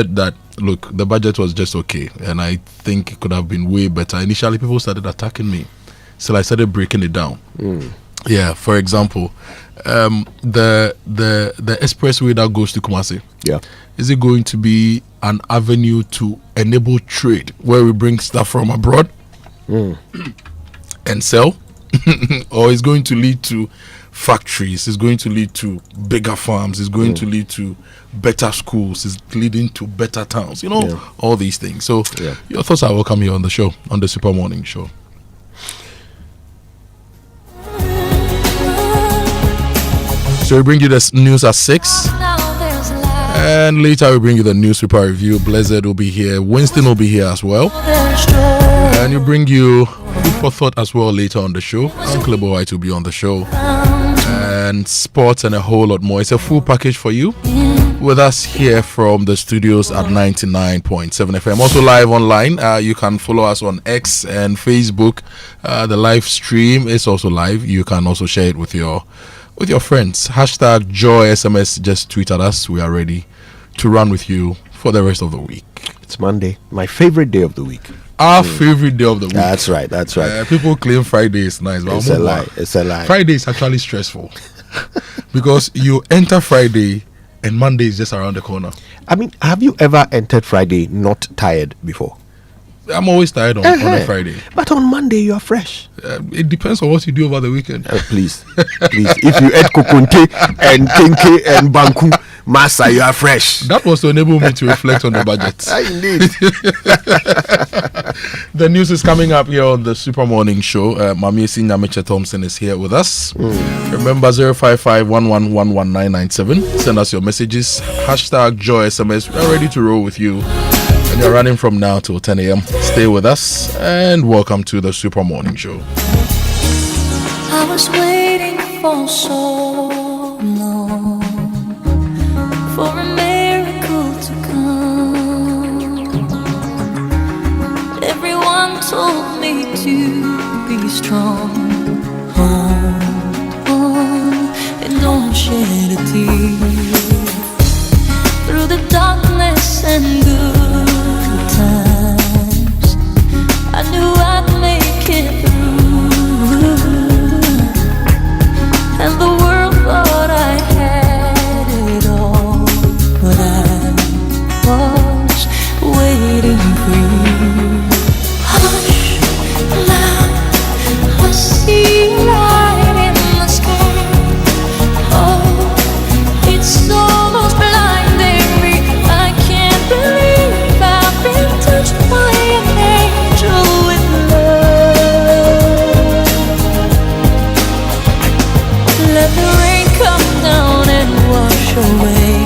that, look, the budget was just okay, and I think it could have been way better. Initially, people started attacking me, so I started breaking it down. Yeah, for example, the expressway that goes to Kumasi. Yeah. Is it going to be an avenue to enable trade where we bring stuff from abroad and sell? Or is going to lead to factories? It's going to lead to bigger farms. It's going to lead to better schools. It's leading to better towns. You know, all these things. So your thoughts are welcome here on the show, on the Super Morning Show. So we bring you the news at 6. And later we bring you the newspaper review. Blessed will be here. Winston will be here as well. And we bring you food for thought as well later on the show. Uncle White will be on the show. And sports and a whole lot more. It's a full package for you. With us here from the studios at 99.7 FM. Also live online. You can follow us on X and Facebook. The live stream is also live. You can also share it with your friends. Hashtag Joy SMS. Just tweet at us. We are ready to run with you for the rest of the week. It's Monday, my favorite day of the week. Our favorite day of the week. That's right. People claim Friday is nice, but it's a lie. Friday is actually stressful because you enter Friday and Monday is just around the corner. I mean, have you ever entered Friday not tired before? I'm always tired on a Friday. But on Monday, you are fresh. It depends on what you do over the weekend. Please. If you ate kokonte and kenke and banku, massa, you are fresh. That was to enable me to reflect on the budget. Indeed. The news is coming up here on the Super Morning Show. Mami Nyamiche Thompson is here with us. Remember 055-111-1997. Send us your messages. Hashtag Joy SMS. We are ready to roll with you. And you're running from now till 10 a.m. Stay with us and welcome to the Super Morning Show. I was waiting for so long for a miracle to come. Everyone told me to be strong. Hold on and don't shed a tear. Through the darkness and good times, I knew I'd make it through. And the world thought I had it all, but I was waiting for you. Hush, now I see light in the sky. Oh, it's almost blinding me. I can't believe I've been touched by an angel with love. Let the rain come down and wash away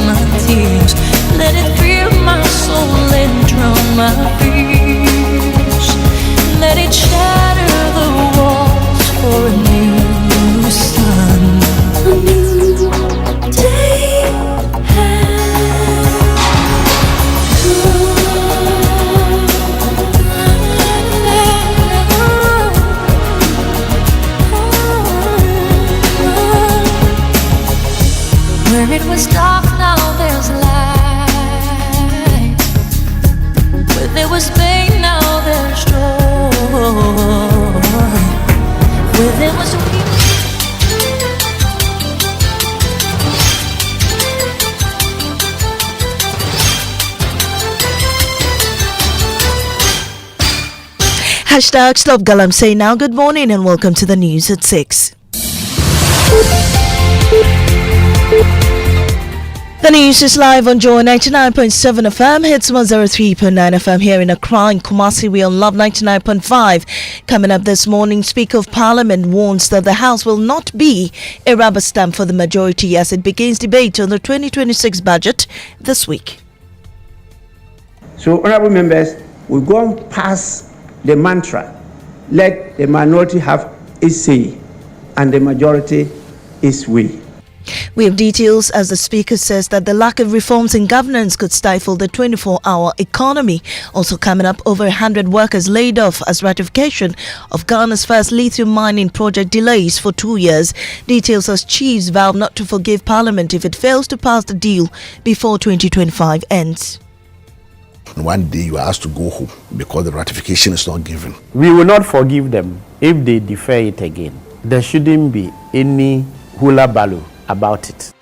my tears. Let it fill my soul and drown my fears. Let it shatter the walls for a new sun. A new day where it was dark, now there's light. Where there was pain, now there's joy. Where there was Hashtag Stop Galam say now good morning and welcome to the news at 6. The news is live on Joy 99.7 FM, hits 103.9 FM here in Accra and Kumasi. We on Love 99.5. Coming up this morning, Speaker of Parliament warns that the House will not be a rubber stamp for the majority as it begins debate on the 2026 budget this week. So, honorable members, we've gone past the mantra, let the minority have its say and the majority its way. We have details as the Speaker says that the lack of reforms in governance could stifle the 24-hour economy. Also coming up, over 100 workers laid off as ratification of Ghana's first lithium mining project delays for 2 years. Details as chiefs vow not to forgive Parliament if it fails to pass the deal before 2025 ends. One day you are asked to go home because the ratification is not given. We will not forgive them if they defer it again. There shouldn't be any hula baloo about it.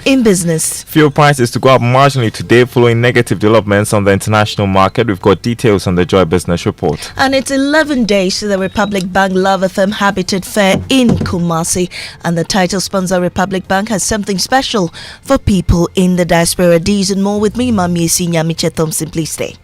In business, fuel prices to go up marginally today following negative developments on the international market. We've got details on the Joy Business Report. And it's 11 days to the Republic Bank Love FM Habitat Fair in Kumasi. And the title sponsor Republic Bank has something special for people in the diaspora. These and more with me, Mami Nyamiche Thompson. Please stay.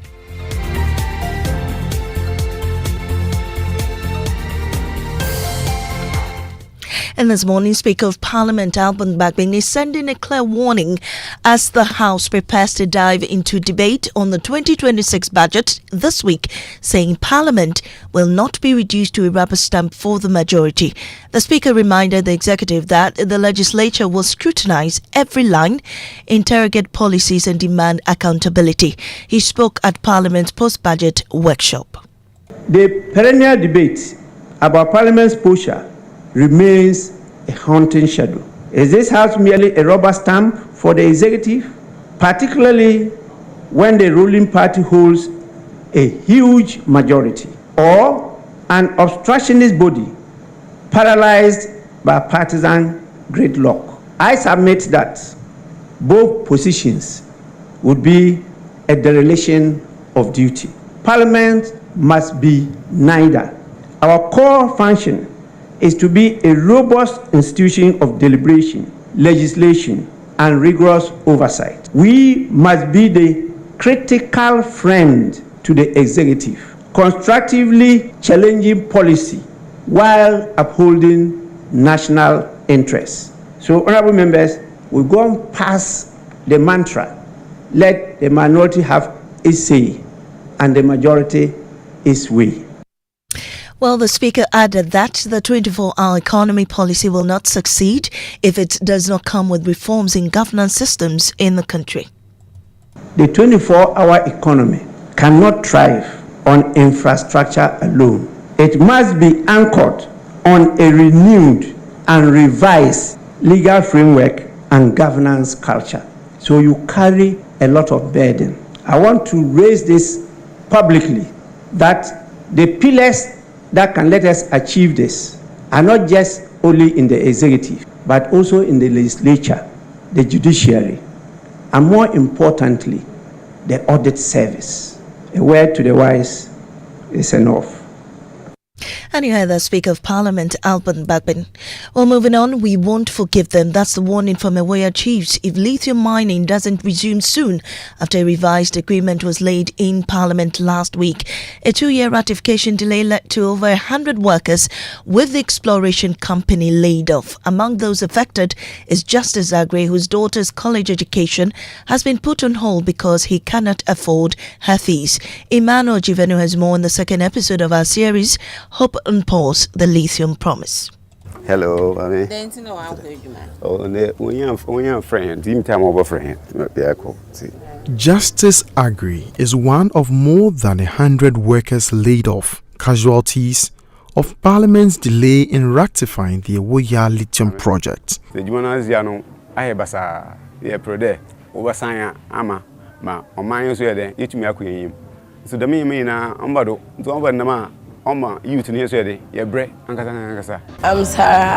And this morning, Speaker of Parliament Alban Bagbin is sending a clear warning as the House prepares to dive into debate on the 2026 budget this week, saying Parliament will not be reduced to a rubber stamp for the majority. The Speaker reminded the Executive that the legislature will scrutinise every line, interrogate policies and demand accountability. He spoke at Parliament's post-budget workshop. The perennial debate about Parliament's posture remains a haunting shadow. Is this House merely a rubber stamp for the executive, particularly when the ruling party holds a huge majority, or an obstructionist body paralyzed by partisan gridlock? I submit that both positions would be a dereliction of duty. Parliament must be neither. Our core function is to be a robust institution of deliberation, legislation, and rigorous oversight. We must be the critical friend to the executive, constructively challenging policy while upholding national interests. So, honorable members, we've gone past the mantra, let the minority have its say and the majority its way. Well, the Speaker added that the 24-hour economy policy will not succeed if it does not come with reforms in governance systems in the country. The 24-hour economy cannot thrive on infrastructure alone. It must be anchored on a renewed and revised legal framework and governance culture. So you carry a lot of burden. I want to raise this publicly, that the pillars that can let us achieve this are not just only in the executive, but also in the legislature, the judiciary, and more importantly, the audit service. A word to the wise is enough. And you heard the Speaker of Parliament, Alban Bagbin. Well, moving on, we won't forgive them. That's the warning from Amoah chiefs if lithium mining doesn't resume soon after a revised agreement was laid in Parliament last week. A 2-year ratification delay led to over 100 workers with the exploration company laid off. Among those affected is Justice Aggrey, whose daughter's college education has been put on hold because he cannot afford her fees. Emmanuel Jivenu has more in the second episode of our series, Hope and Pause, the Lithium Promise. Hello, Mami. Justice Aggrey is one of more than 100 workers laid off, casualties of Parliament's delay in rectifying the Awoya lithium project. I'm Sarah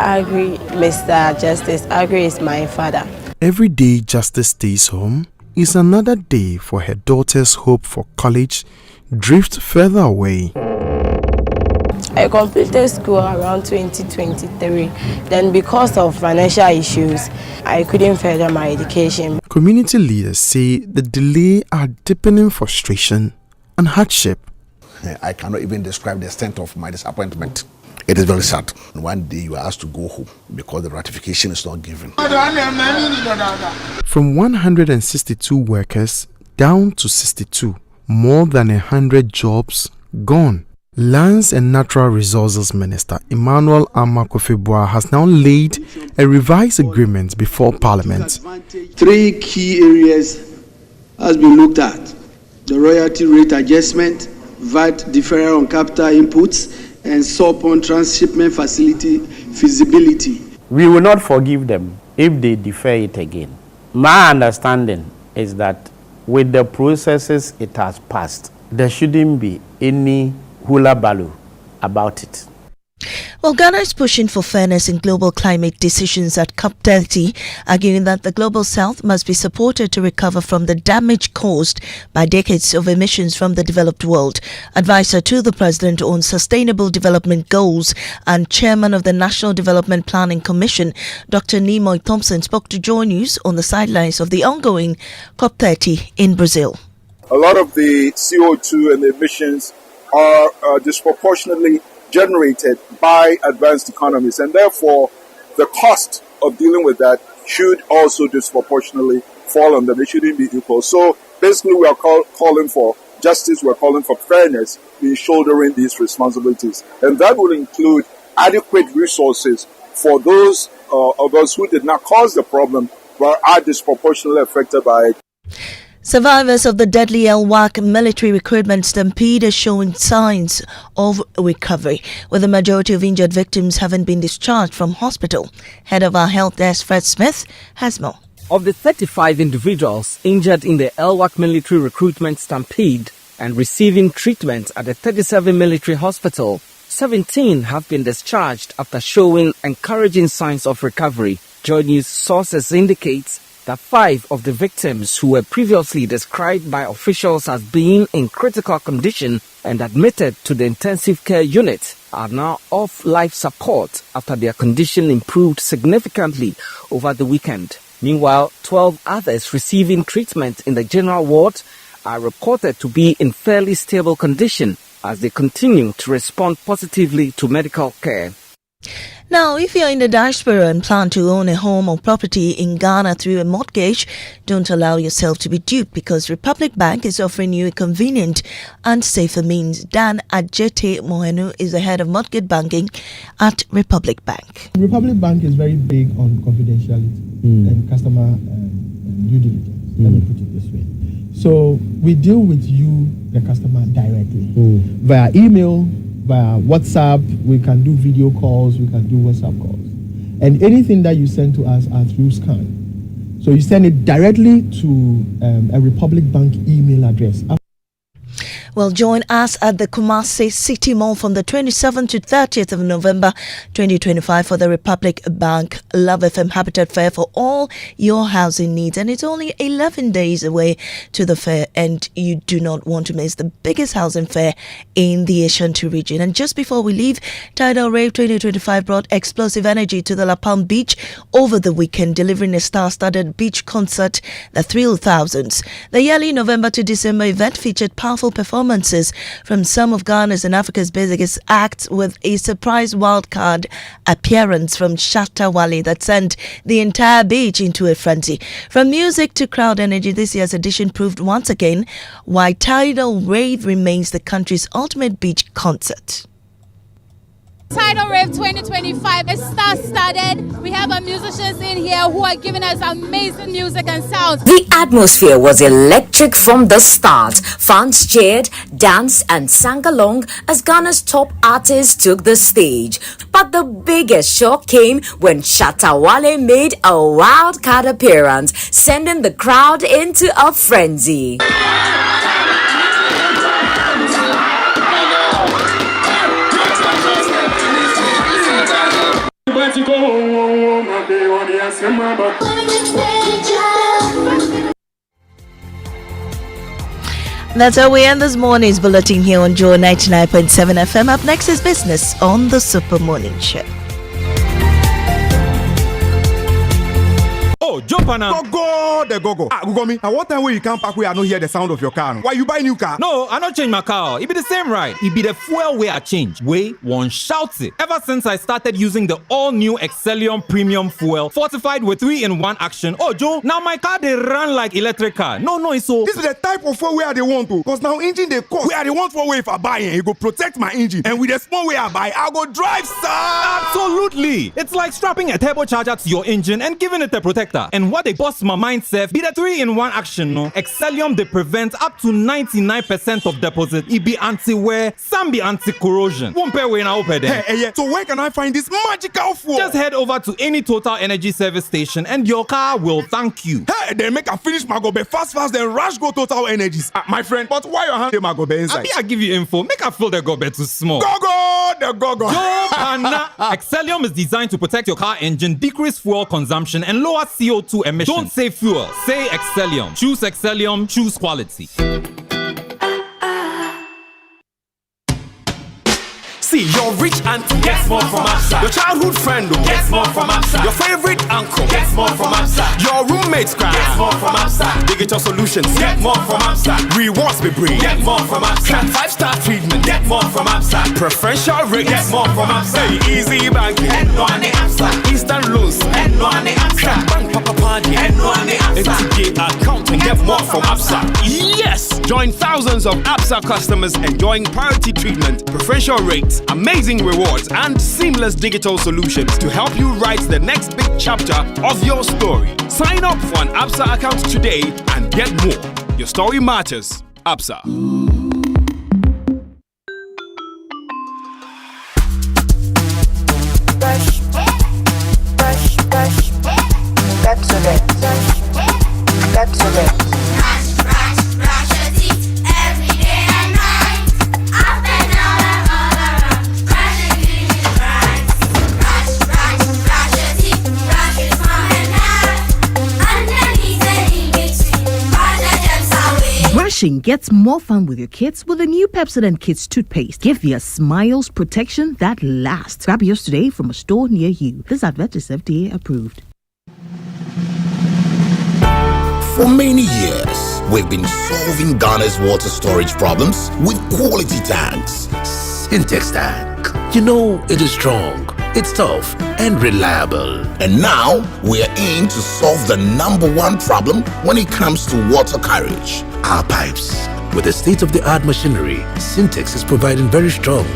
Aggrey. Mr. Justice Aggrey is my father. Every day Justice stays home is another day for her daughter's hope for college drift further away. I completed school around 2023. Then because of financial issues, I couldn't further my education. Community leaders say the delay are deepening frustration and hardship. I cannot even describe the extent of my disappointment. It is very sad. One day you are asked to go home because the ratification is not given. From 162 workers down to 62, more than 100 jobs gone. Lands and Natural Resources Minister Emmanuel Amakufibua has now laid a revised agreement before Parliament. 3 key areas has been looked at: the royalty rate adjustment, VAT deferral on capital inputs, and SOPON transshipment facility feasibility. We will not forgive them if they defer it again. My understanding is that with the processes it has passed, there shouldn't be any hula baloo about it. Well, Ghana is pushing for fairness in global climate decisions at COP30, arguing that the global south must be supported to recover from the damage caused by decades of emissions from the developed world. Advisor to the President on Sustainable Development Goals and Chairman of the National Development Planning Commission, Dr. Nimoy Thompson, spoke to Joy News on the sidelines of the ongoing COP30 in Brazil. A lot of the CO2 and the emissions are disproportionately generated by advanced economies, and therefore the cost of dealing with that should also disproportionately fall on them. It shouldn't be equal. So basically we are calling for justice, we're calling for fairness in shouldering these responsibilities, and that will include adequate resources for those of us who did not cause the problem but are disproportionately affected by it. Survivors of the deadly LWAC military recruitment stampede are showing signs of recovery, with the majority of injured victims having been discharged from hospital. Head of our health desk, Fred Smith, has more. Of the 35 individuals injured in the LWAC military recruitment stampede and receiving treatment at the 37 military hospital, 17 have been discharged after showing encouraging signs of recovery. Joy News sources indicate that 5 of the victims who were previously described by officials as being in critical condition and admitted to the intensive care unit are now off life support after their condition improved significantly over the weekend. Meanwhile, 12 others receiving treatment in the general ward are reported to be in fairly stable condition as they continue to respond positively to medical care. Now, if you're in the diaspora and plan to own a home or property in Ghana through a mortgage, don't allow yourself to be duped, because Republic Bank is offering you a convenient and safer means. Dan Ajete Mohenu is the head of mortgage banking at Republic Bank. Republic Bank is very big on confidentiality and customer due diligence. Let me put it this way. So we deal with you, the customer, directly via email, via WhatsApp. We can do video calls, we can do WhatsApp calls, and anything that you send to us are through scan. So you send it directly to a Republic Bank email address. Well, join us at the Kumasi City Mall from the 27th to 30th of November 2025 for the Republic Bank Love FM Habitat Fair for all your housing needs. And it's only 11 days away to the fair, and you do not want to miss the biggest housing fair in the Ashanti region. And just before we leave, Tidal Rave 2025 brought explosive energy to the La Palm Beach over the weekend, delivering a star-studded beach concert that thrilled thousands. The yearly November to December event featured powerful performances from some of Ghana's and Africa's biggest acts, with a surprise wildcard appearance from Shatta Wale that sent the entire beach into a frenzy. From music to crowd energy, this year's edition proved once again why Tidal Rave remains the country's ultimate beach concert. Tidal Rave 2025 is star-studded. We have our musicians in here who are giving us amazing music and sounds. The atmosphere was electric from the start. Fans cheered, danced and sang along as Ghana's top artists took the stage. But the biggest shock came when Shatta Wale made a wild card appearance, sending the crowd into a frenzy. That's how we end this morning's bulletin here on Joy 99.7 FM. Up next is business on the Super Morning Show. Oh, jump on now. Go, the go. Go me. At what time when you come back, we are not hear the sound of your car? Why you buy new car? No, I not change my car. It be the same ride. It be the fuel way I change. Way one shouts it. Ever since I started using the all-new Excellium Premium Fuel, fortified with 3-in-1 action. Oh, Joe, now my car they run like electric car. No, it's so. This is the type of fuel where they want to. Because now engine they cost. Where they want for way if I buy it, you go protect my engine. And with the small way I buy, I go drive, sir. Absolutely. It's like strapping a turbocharger to your engine and giving it a protector. And what they bust my mind, Seth, be the 3-in-1 action, no? Excellium, they prevent up to 99% of deposit. It be anti-wear, some be anti-corrosion. Won't pay when I open them. Hey, so where can I find this magical fuel? Just head over to any Total Energy service station and your car will thank you. Hey, then make a finish my go be fast, then rush go Total Energies. My friend, but why your hand my go be inside? I give you info. Make a feel the go be too small. The go. Yo, Pana. Excellium is designed to protect your car engine, decrease fuel consumption, and lower CO2 emissions. Don't say fuel, say Excellium. Choose Excellium, choose quality. See, your rich auntie gets more from Absa. Your childhood friend gets more from Absa. Your favorite uncle gets more from Absa. Your roommate's cry gets more from Absa. Digital solutions get more from Absa. Rewards be bring get more from Absa. 5-star treatment get more from Absa. Preferential rate get more from Absa. Easy banking and no ane Absa. Instant loans and no ane Absa. Bank papa party and no ane Absa. MTK account and get more from Absa. Yes! Join thousands of Absa customers enjoying priority treatment, preferential rates, amazing rewards, and seamless digital solutions to help you write the next big chapter of your story. Sign up for an Absa account today and get more. Your story matters. Absa. Brushing gets more fun with your kids with the new Pepsodent Kids toothpaste. Give your smiles protection that lasts. Grab yours today from a store near you. This advert is FDA approved. For many years, we've been solving Ghana's water storage problems with quality tanks. Syntex tank. You know, it is strong, it's tough, and reliable. And now, we are in to solve the #1 problem when it comes to water carriage. Our pipes. With the state-of-the-art machinery, Syntex is providing very strong,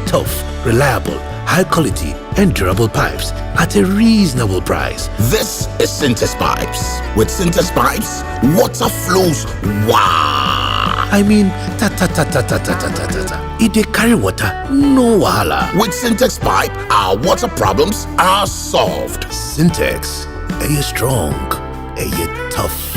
tough, reliable, high quality, and durable pipes at a reasonable price. This is Syntex Pipes. With Syntex Pipes, water flows wow. I mean, ta-ta-ta-ta-ta-ta-ta-ta-ta. If they carry water, no wahala. With Syntex Pipe, our water problems are solved. Syntex, are you strong? Are you tough?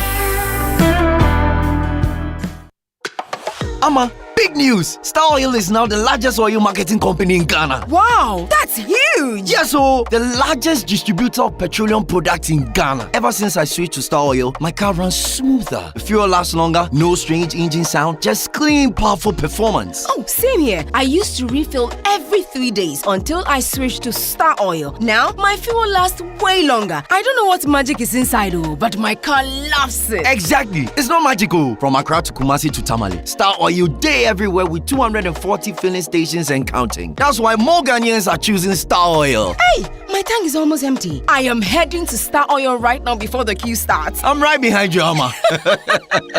Ama, big news! Star Oil is now the largest oil marketing company in Ghana. Wow, that's huge! Yes, so the largest distributor of petroleum products in Ghana. Ever since I switched to Star Oil, my car runs smoother. The fuel lasts longer, no strange engine sound, just clean, powerful performance. Oh, same here. I used to refill every 3 days until I switched to Star Oil. Now, my fuel lasts way longer. I don't know what magic is inside, but my car loves it. Exactly. It's not magical. From Accra to Kumasi to Tamale, Star Oil day everywhere with 240 filling stations and counting. That's why more Ghanaians are choosing Star Oil. Hey, my tank is almost empty. I am heading to Star Oil right now before the queue starts. I'm right behind you, Amma.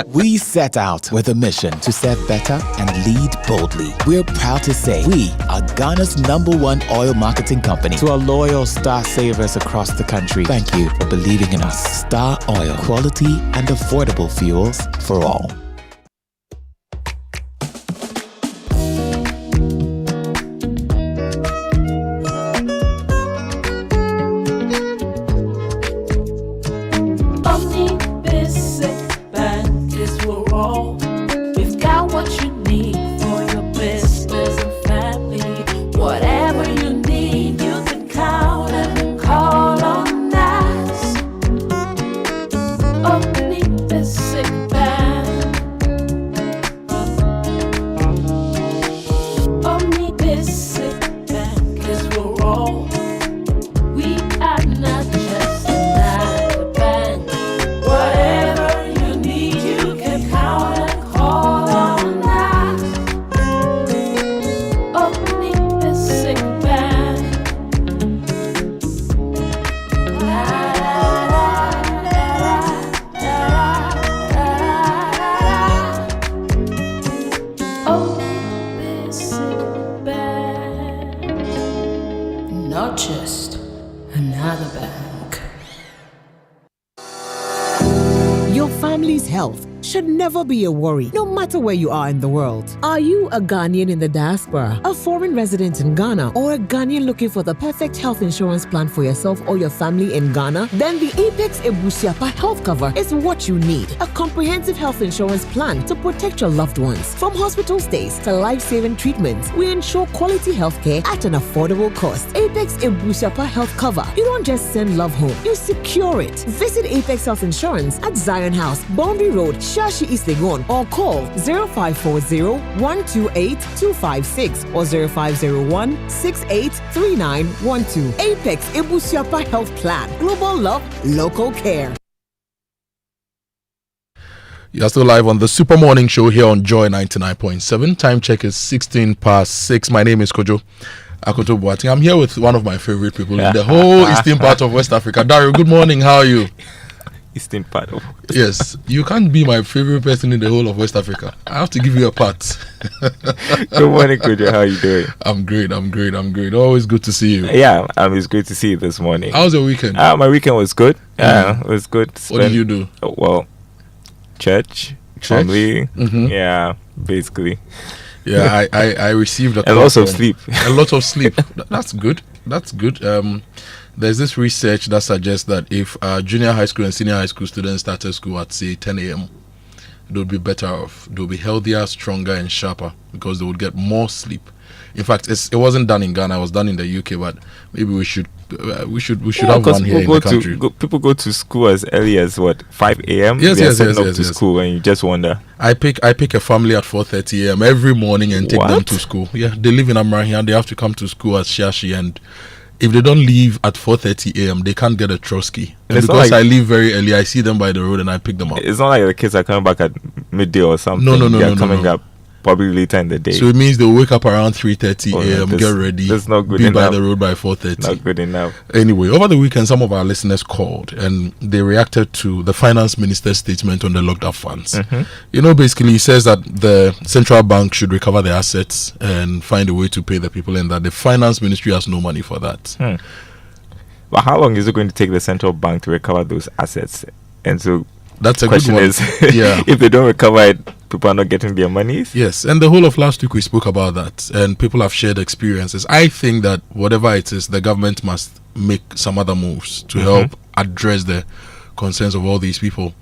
We set out with a mission to serve better and lead boldly. We're proud to say we are Ghana's #1 oil marketing company. To our loyal Star savers across the country, thank you for believing in us. Star Oil, quality and affordable fuels for all. just another bank. Your family's health should never be a worry, no matter where you are in the world. Are you a Ghanaian in the diaspora, a foreign resident in Ghana, or a Ghanaian looking for the perfect health insurance plan for yourself or your family in Ghana? Then the Apex Ebusiapa health cover is what you need. A comprehensive health insurance plan to protect your loved ones. From hospital stays to life-saving treatments, we ensure quality healthcare at an affordable cost. Apex Ebusiapa health cover. You don't just send love home, you secure it. Visit Apex Health Insurance at Zion House, Boundary Road, Shashi East Legon, or call 0540-128-256 or 0501-683912. Apex Ebusiapa Health Plan. Global love, local care. You're still live on the Super Morning Show here on Joy 99.7. Time check is 6:16. My name is Kojo Akoto Boateng. I'm here with one of my favorite people in the whole eastern part of West Africa. Dario, good morning. How are you? Eastern part of Yes, you can't be my favorite person in the whole of West Africa. I have to give you a pat. Good morning, Kojo. How are you doing? I'm great. Always good to see you. Yeah, it's great to see you this morning. How was your weekend? My weekend was good. It was good. What did you do? Well, church? Family. Yeah, basically. Yeah, I received a lot of sleep. A lot of sleep. That's good. There's this research that suggests that if junior high school and senior high school students started school at say 10 a.m., they would be better off. They would be healthier, stronger, and sharper because they would get more sleep. In fact, it wasn't done in Ghana; it was done in the UK. But maybe we should have one here in the country. People go to school as early as 5 a.m. Yes. To school, and you just wonder. I pick a family at 4:30 a.m. every morning and take them to school. Yeah, they live in Amrahi and they have to come to school at Shashi, and if they don't leave at 4:30 a.m., they can't get a Trotsky. And because I leave very early, I see them by the road and I pick them up. It's not like the kids are coming back at midday or something. No. They're coming up probably later in the day. So it means they'll wake up around 3:30 a.m., get ready, that's not good be enough. by the road by 4:30. Not good enough. Anyway, over the weekend, some of our listeners called and they reacted to the finance minister's statement on the locked up funds. Basically, he says that the central bank should recover their assets and find a way to pay the people, and that the finance ministry has no money for that. But how long is it going to take the central bank to recover those assets? And so that's a question good one. Is, yeah. If they don't recover it, people are not getting their monies. Yes, and the whole of last week we spoke about that, and people have shared experiences. I think that whatever it is, the government must make some other moves to help address the concerns of all these people.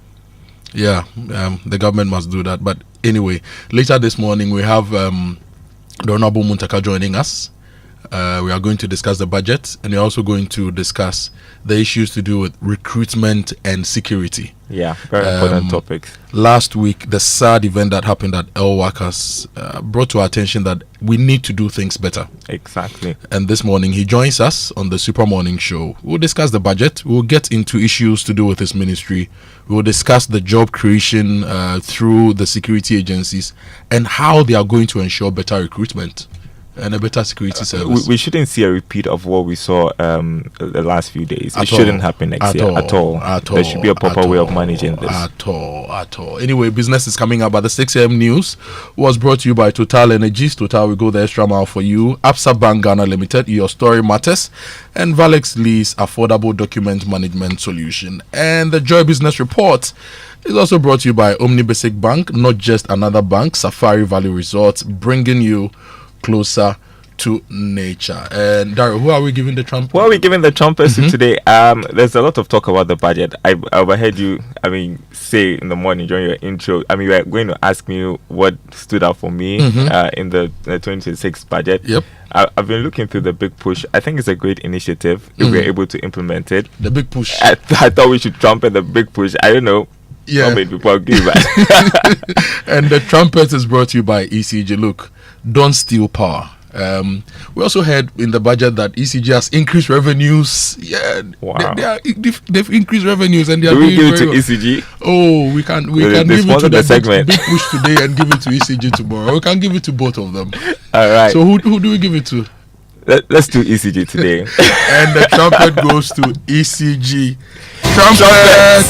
Yeah, the government must do that. But anyway, later this morning we have the Honorable Muntaka joining us. We are going to discuss the budget, and we're also going to discuss the issues to do with recruitment and security. Yeah, very important topics. Last week, the sad event that happened at LWAC has brought to our attention that we need to do things better. Exactly. And this morning, he joins us on the Super Morning Show. We'll discuss the budget. We'll get into issues to do with his ministry. We'll discuss the job creation through the security agencies and how they are going to ensure better recruitment and a better security service. We shouldn't see a repeat of what we saw the last few days. It shouldn't happen next year at all. There should be a proper way of managing this. At all. Anyway, business is coming up, but the 6 a.m. news was brought to you by Total Energies. Total will go the extra mile for you. Absa Bank Ghana Limited, your story matters. And Valex Lee's affordable document management solution. And the Joy Business Report is also brought to you by Omni Basic Bank, not just another bank. Safari Valley Resorts, bringing you closer to nature. And Daryl, who are we giving the trumpet? Who are we giving the trumpet to today? There's a lot of talk about the budget. I overheard you, say in the morning during your intro. You were going to ask me what stood out for me in the 2026 budget. Yep. I've been looking through the big push. I think it's a great initiative if we're able to implement it. The big push. I thought we should trumpet the big push. I don't know. Yeah. People agree that. And the trumpet is brought to you by ECG. Look, don't steal power. We also heard in the budget that ECG has increased revenues. Yeah, wow. They've increased revenues, and they are Do we doing give it to well. ECG? Oh, we can give it to the big push today and give it to ECG tomorrow. We can give it to both of them. All right. So who do we give it to? Let's do ECG today. And the trumpet goes to ECG. Trumpet.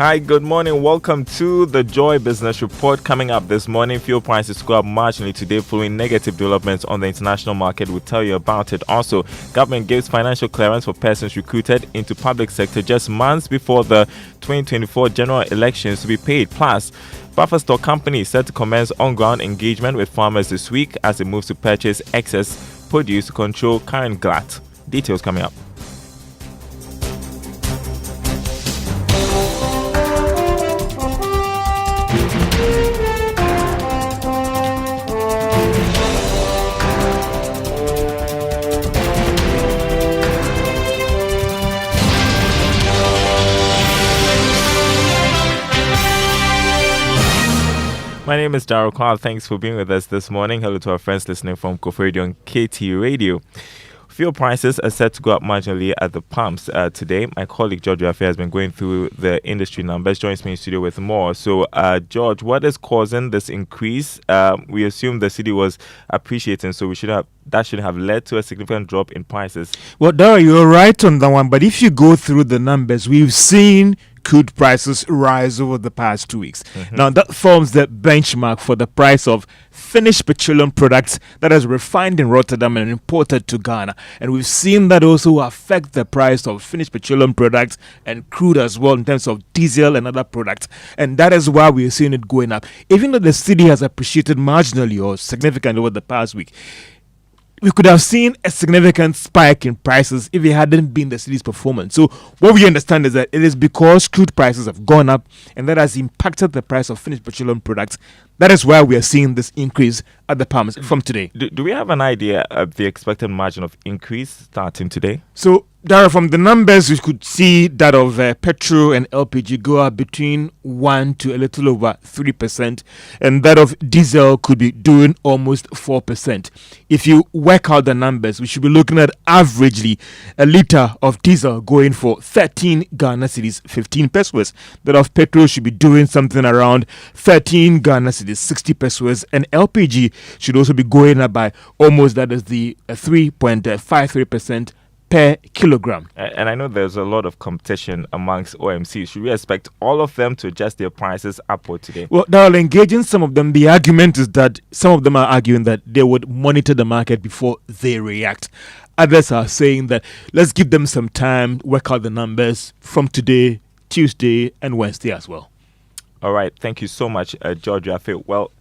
Hi, good morning. Welcome to the Joy Business Report. Coming up this morning, fuel prices go up marginally today following negative developments on the international market. We'll tell you about it. Also, government gives financial clearance for persons recruited into public sector just months before the 2024 general elections to be paid. Plus, buffer stock company is set to commence on-ground engagement with farmers this week as it moves to purchase excess produce to control current glut. Details coming up. My name is Daryl Carl. Thanks for being with us this morning. Hello to our friends listening from Koforidon on KT Radio. Fuel prices are set to go up marginally at the pumps today. My colleague George Affe has been going through the industry numbers. Joins me in studio with more. So, George, what is causing this increase? We assume the city was appreciating, so that should have led to a significant drop in prices. Well, Daryl, you're right on that one. But if you go through the numbers, we've seen crude prices rise over the past 2 weeks. Now, that forms the benchmark for the price of finished petroleum products that is refined in Rotterdam and imported to Ghana. And we've seen that also affect the price of finished petroleum products and crude as well in terms of diesel and other products. And that is why we're seeing it going up. Even though the city has appreciated marginally or significantly over the past week, we could have seen a significant spike in prices if it hadn't been the city's performance. So what we understand is that it is because crude prices have gone up and that has impacted the price of finished petroleum products. That is why we are seeing this increase at the pumps from today. Do we have an idea of the expected margin of increase starting today? So, Dara, from the numbers, we could see that of petrol and LPG go up between 1 to a little over 3%, and that of diesel could be doing almost 4%. If you work out the numbers, we should be looking at averagely a litre of diesel going for 13 Ghana cedis, 15 pesos. That of petrol should be doing something around 13 Ghana cedis, 60 pesos, and LPG should also be going up by almost, that is the 3.53% per kilogram. And I know there's a lot of competition amongst OMCs. Should we expect all of them to adjust their prices upward today? Well, Darrell, engaging some of them, the argument is that some of them are arguing that they would monitor the market before they react. Others are saying that let's give them some time, work out the numbers from today, Tuesday, and Wednesday as well. All right. Thank you so much, George Affe. Well,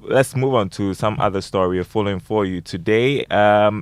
let's move on to some other story we're following for you today.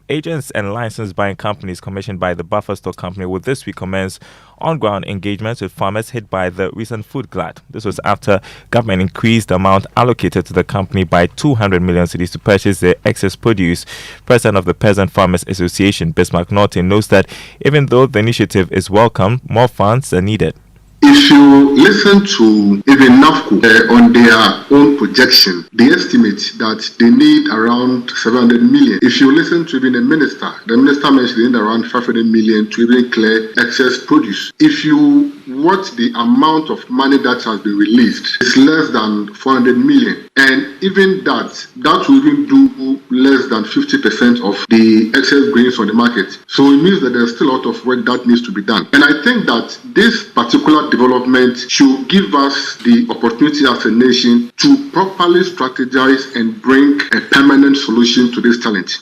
Agents and license buying companies commissioned by the Buffer Stock Company will this week commence on-ground engagements with farmers hit by the recent food glut. This was after government increased the amount allocated to the company by 200 million cedis to purchase the excess produce. President of the Peasant Farmers Association, Bismarck Norte, knows that even though the initiative is welcome, more funds are needed. If you listen to even NAFCO on their own projection, they estimate that they need around 700 million. If you listen to even the minister mentioned they need around 500 million to even clear excess produce. If you watch the amount of money that has been released, it's less than 400 million. And even that will even do less than 50% of the excess grains on the market. So it means that there's still a lot of work that needs to be done. And I think that this particular development should give us the opportunity as a nation to properly strategize and bring a permanent solution to this challenge.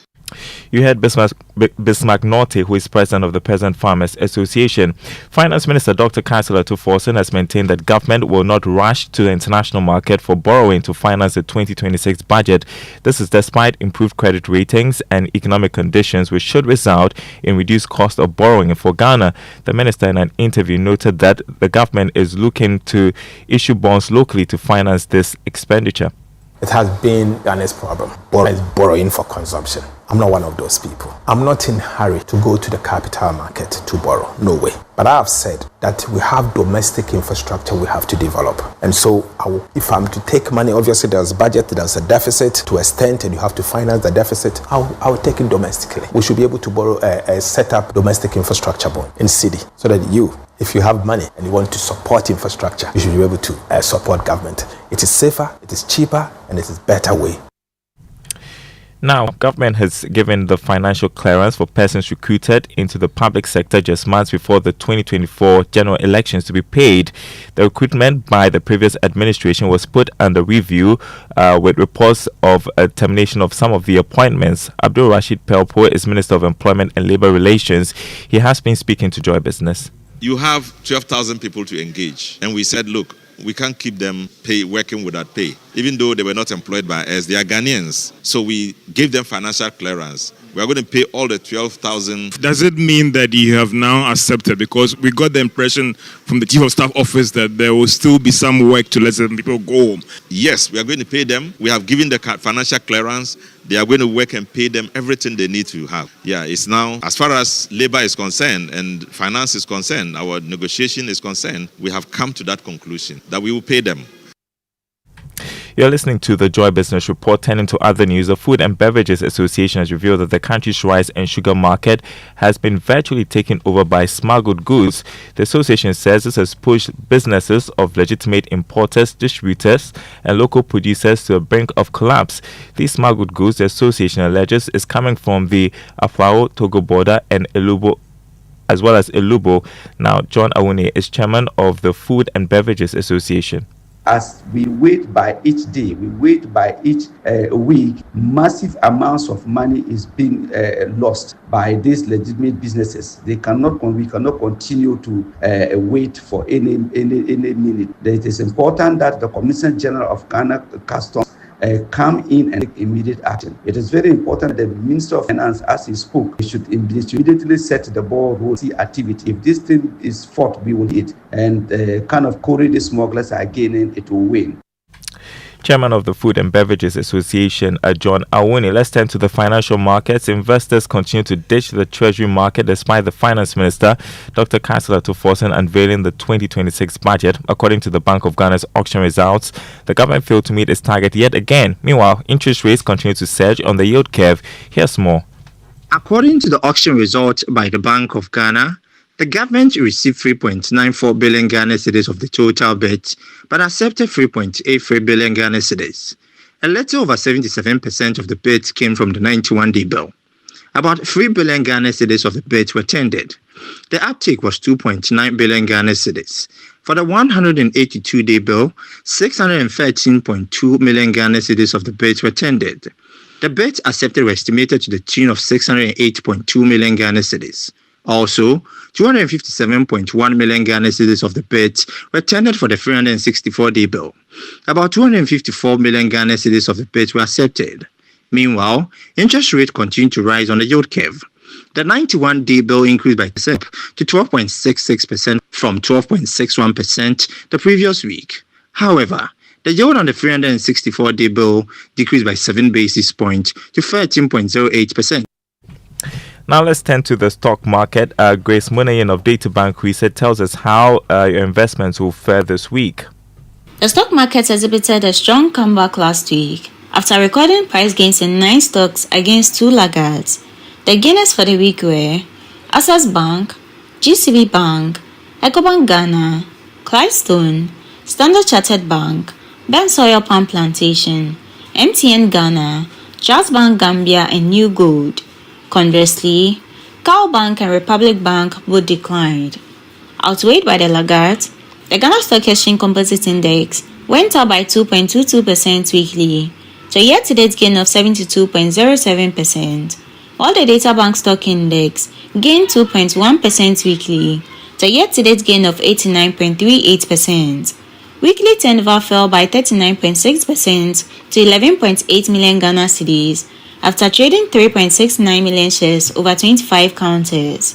You heard Bismarck Norte, who is president of the Peasant Farmers Association. Finance Minister Dr. Kaisala Tuforsen has maintained that government will not rush to the international market for borrowing to finance the 2026 budget. This is despite improved credit ratings and economic conditions, which should result in reduced cost of borrowing for Ghana. The minister in an interview noted that the government is looking to issue bonds locally to finance this expenditure. It has been Ghana's problem. Borrowing for consumption. I'm not one of those people. I'm not in a hurry to go to the capital market to borrow. No way. But I have said that we have domestic infrastructure we have to develop. And so if I'm to take money, obviously there's a budget, there's a deficit to extent, and you have to finance the deficit. I'll take it domestically. We should be able to borrow set up domestic infrastructure bond in city so that if you have money and you want to support infrastructure, you should be able to support government. It is safer, it is cheaper, and it is better way. Now, government has given the financial clearance for persons recruited into the public sector just months before the 2024 general elections to be paid. The recruitment by the previous administration was put under review with reports of a termination of some of the appointments. Abdul Rashid Pelpo is Minister of Employment and Labour Relations. He has been speaking to Joy Business. You have 12,000 people to engage, and we said, look, we can't keep them working without pay. Even though they were not employed by us, they are Ghanaians. So we gave them financial clearance. We are going to pay all the 12,000. Does it mean that you have now accepted? Because we got the impression from the Chief of Staff Office that there will still be some work to let some people go home. Yes, we are going to pay them. We have given the financial clearance. They are going to work and pay them everything they need to have. Yeah, it's now, as far as labor is concerned and finance is concerned, our negotiation is concerned, we have come to that conclusion that we will pay them. You're listening to the Joy Business Report. Turning to other news, the Food and Beverages Association has revealed that the country's rice and sugar market has been virtually taken over by smuggled goods. The association says this has pushed businesses of legitimate importers, distributors, and local producers to the brink of collapse. These smuggled goods, the association alleges, is coming from the Afao-Togo border and Elubo, as well as Elubo. Now, John Awuni is chairman of the Food and Beverages Association. As we wait by each day, we wait by each week, massive amounts of money is being lost by these legitimate businesses. We cannot continue to wait for any minute. It is important that the Commissioner General of Ghana Customs come in and take immediate action. It is very important that the Minister of Finance, as he spoke, should immediately set the ball rolling activity. If this thing is fought, we will hit, and kind of corner the smugglers again, and it will win. Chairman of the Food and Beverages Association, John Awuni. Let's turn to the financial markets. Investors continue to ditch the treasury market despite the finance minister, Dr. Kansela Tuforsen, unveiling the 2026 budget. According to the Bank of Ghana's auction results, the government failed to meet its target yet again. Meanwhile, interest rates continue to surge on the yield curve. Here's more. According to the auction result by the Bank of Ghana, the government received 3.94 billion Ghana cedis of the total bid, but accepted 3.83 billion Ghana cedis. A little over 77% of the bids came from the 91-day bill. About 3 billion Ghana cedis of the bids were tendered. The uptake was 2.9 billion Ghana cedis. For the 182-day bill, 613.2 million Ghana cedis of the bids were tendered. The bids accepted were estimated to the tune of 608.2 million Ghana cedis. Also, 257.1 million Ghana cedis of the bids were tendered for the 364-day bill. About 254 million Ghana cedis of the bids were accepted. Meanwhile, interest rates continue to rise on the yield curve. The 91-day bill increased by 2% to 12.66% from 12.61% the previous week. However, the yield on the 364-day bill decreased by 7 basis points to 13.08%. Now let's turn to the stock market. Grace Munayan of Databank Research tells us how your investments will fare this week. The stock market exhibited a strong comeback last week after recording price gains in 9 stocks against 2 laggards. The gainers for the week were Access Bank, GCB Bank, Ecobank Ghana, Clydestone, Standard Chartered Bank, Ben's Oil Palm Plantation, MTN Ghana, Trust Bank Gambia, and New Gold. Conversely, Cow Bank and Republic Bank both declined. Outweighed by the laggards, the Ghana Stock Exchange Composite Index went up by 2.22% weekly to a year-to-date gain of 72.07%, while the Databank Stock Index gained 2.1% weekly to a year-to-date gain of 89.38%. Weekly turnover fell by 39.6% to 11.8 million Ghana cedis after trading 3.69 million shares over 25 counters.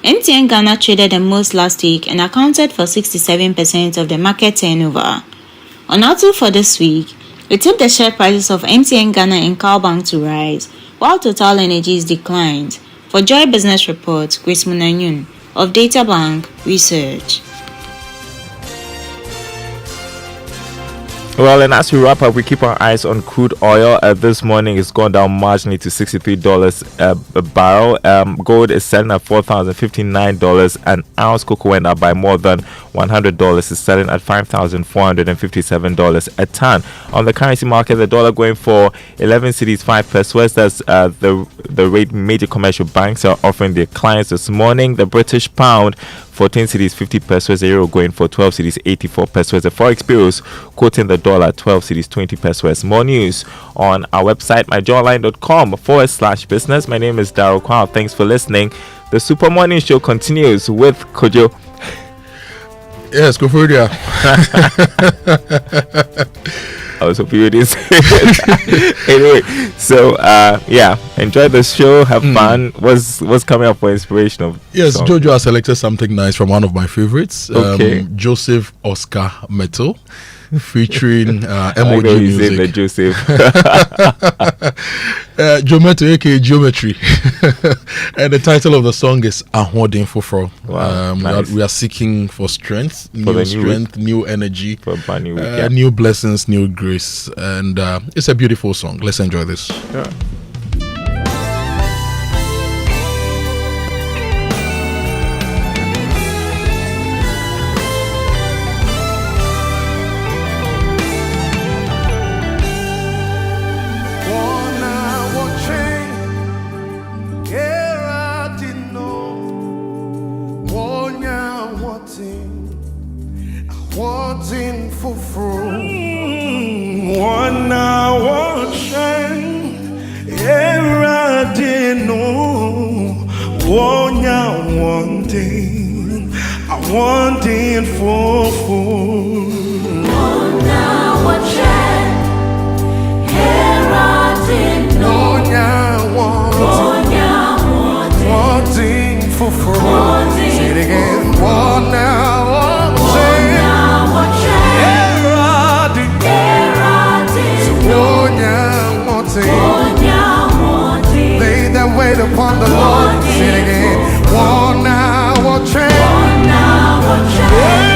MTN Ghana traded the most last week and accounted for 67% of the market turnover. On outlook for this week, we tipped the share prices of MTN Ghana and Cowbank to rise, while Total Energies declined. For Joy Business Report, Grace Munanyun of Databank Research. Well, and as we wrap up, we keep our eyes on crude oil. This morning, it's gone down marginally to $63 a barrel. Gold is selling at $4,059 an ounce. Cocoa went up by more than $100 is selling at $5,457 a ton. On the currency market, the dollar going for 11 cedis 5 pesos. That's the rate major commercial banks are offering their clients this morning. The British pound 14 cedis 50 pesos. The euro going for 12 cedis 84 pesos. The forex bureaus quoting the dollar 12 cedis 20 pesos. More news on our website myjawline.com/business. My name is Daryl Kwao. Thanks for listening. The Super Morning Show continues with Kojo. Yes, go for it. Yeah. I was hoping you didn't say it. Anyway, so enjoy the show, have fun. What's coming up for inspiration of Yes, song? Jojo has selected something nice from one of my favorites. Okay. Joseph Oscar Metal featuring MOG music. The music. Joseph. Geometry, aka Geometry. And the title of the song is Ahoden Foforo. Wow, nice. We are seeking for strength, For the new strength, new energy, For a brand new week, yeah. new blessings, new grace. And it's a beautiful song. Let's enjoy this. Yeah. Wanting for one hour era dino one wanting I wanting for one hour era dino wanting for say it again 1 hour they that wait upon the Lord, say it again. 1 hour train. 1 hour train.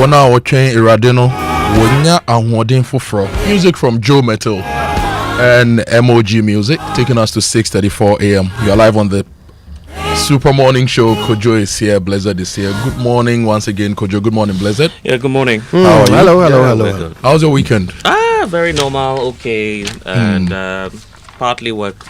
One hour train Iradino. Wonya Ahoden Foforo. Music from Joe Metal and MOG Music, taking us to 6:34 a.m. You are live on the Super Morning Show. Kojo is here, Blizzard is here. Good morning once again, Kojo. Good morning, Blizzard. Yeah, good morning. How are you? Hello. How's your weekend? Very normal, okay, and partly work,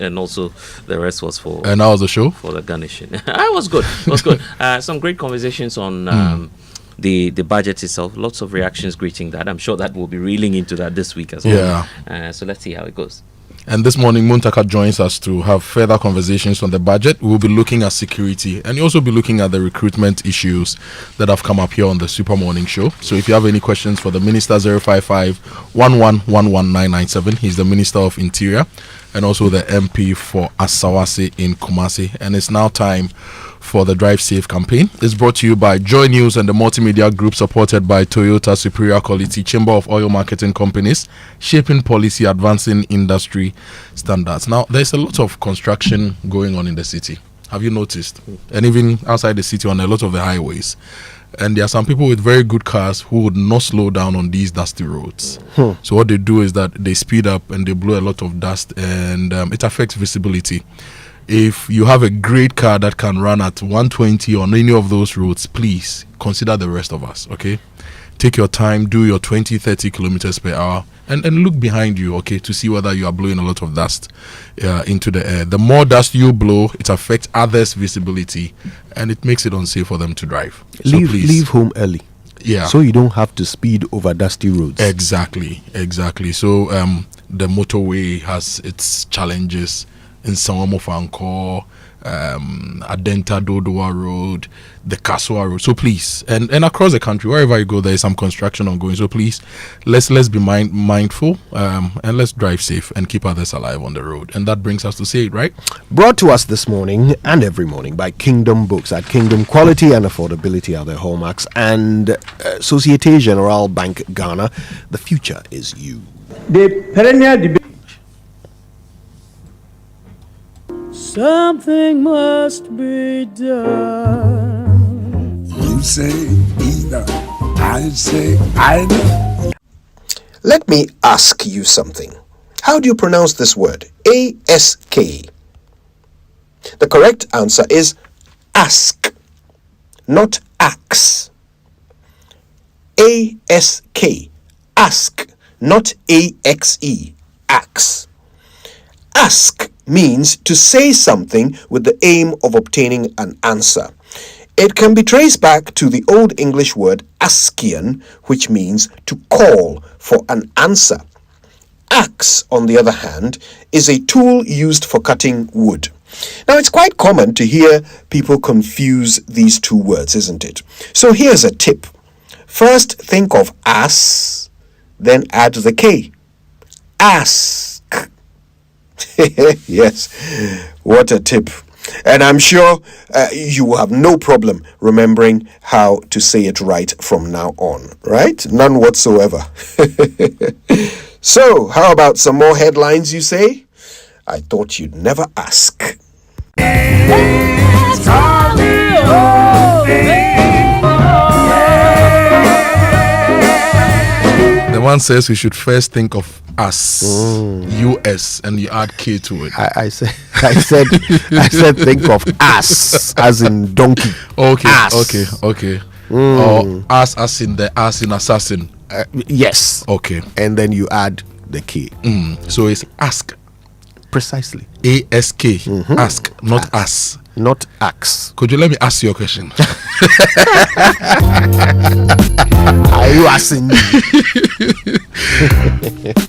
and also the rest was for. And how was the show? For the garnishing. It was good. It was good. Some great conversations on the budget itself. Lots of reactions greeting that. I'm sure that we'll be reeling into that this week as well. Yeah. So let's see how it goes. And this morning, Muntaka joins us to have further conversations on the budget. We'll be looking at security and also be looking at the recruitment issues that have come up here on the Super Morning Show. So if you have any questions for the Minister, 055-1111-997. He's the Minister of Interior and also the MP for Asawase in Kumasi. And it's now time for the Drive Safe campaign. It's brought to you by Joy News and the Multimedia Group, supported by Toyota Superior Quality, Chamber of Oil Marketing Companies, shaping policy, advancing industry standards. Now, there's a lot of construction going on in the city. Have you noticed? And even outside the city on a lot of the highways. And there are some people with very good cars who would not slow down on these dusty roads. So what they do is that they speed up and they blow a lot of dust, and it affects visibility. If you have a great car that can run at 120 on any of those roads, please consider the rest of us, okay? Take your time, do your 20-30 kilometers per hour, and look behind you, okay, to see whether you are blowing a lot of dust into the air. The more dust you blow, it affects others' visibility, and it makes it unsafe for them to drive. So leave home early. Yeah. So you don't have to speed over dusty roads. Exactly. So the motorway has its challenges. In Sawamofanko, Adenta Dodowa Road, the Kaswa Road. So please, and across the country, wherever you go, there is some construction ongoing. So please, let's be mindful and let's drive safe and keep others alive on the road. And that brings us to say it, right? Brought to us this morning and every morning by Kingdom Books. At Kingdom, quality and affordability are their hallmarks. And Societe Generale Bank Ghana, the future is you. The perennial debate. Something must be done. You say either, I say either. Let me ask you something. How do you pronounce this word? A-S-K. The correct answer is ask, not axe. A-S-K. Ask, not A-X-E. Axe. Ask means to say something with the aim of obtaining an answer. It can be traced back to the Old English word askian, which means to call for an answer. Axe, on the other hand, is a tool used for cutting wood. Now, it's quite common to hear people confuse these two words, isn't it? So here's a tip. First, think of ass, then add the K. Ask. Yes, what a tip. And I'm sure you will have no problem remembering how to say it right from now on, right? None whatsoever. So, how about some more headlines, you say? I thought you'd never ask. The one says we should first think of us, US, and you add K to it. I said think of ass as in donkey. Okay, ass. okay. Or ass as in the ass in assassin. Yes. Okay. And then you add the K. So it's ask. Precisely. A-S-K. Ask, not ass. Not axe. Could you let me ask you a question? Are you asking me?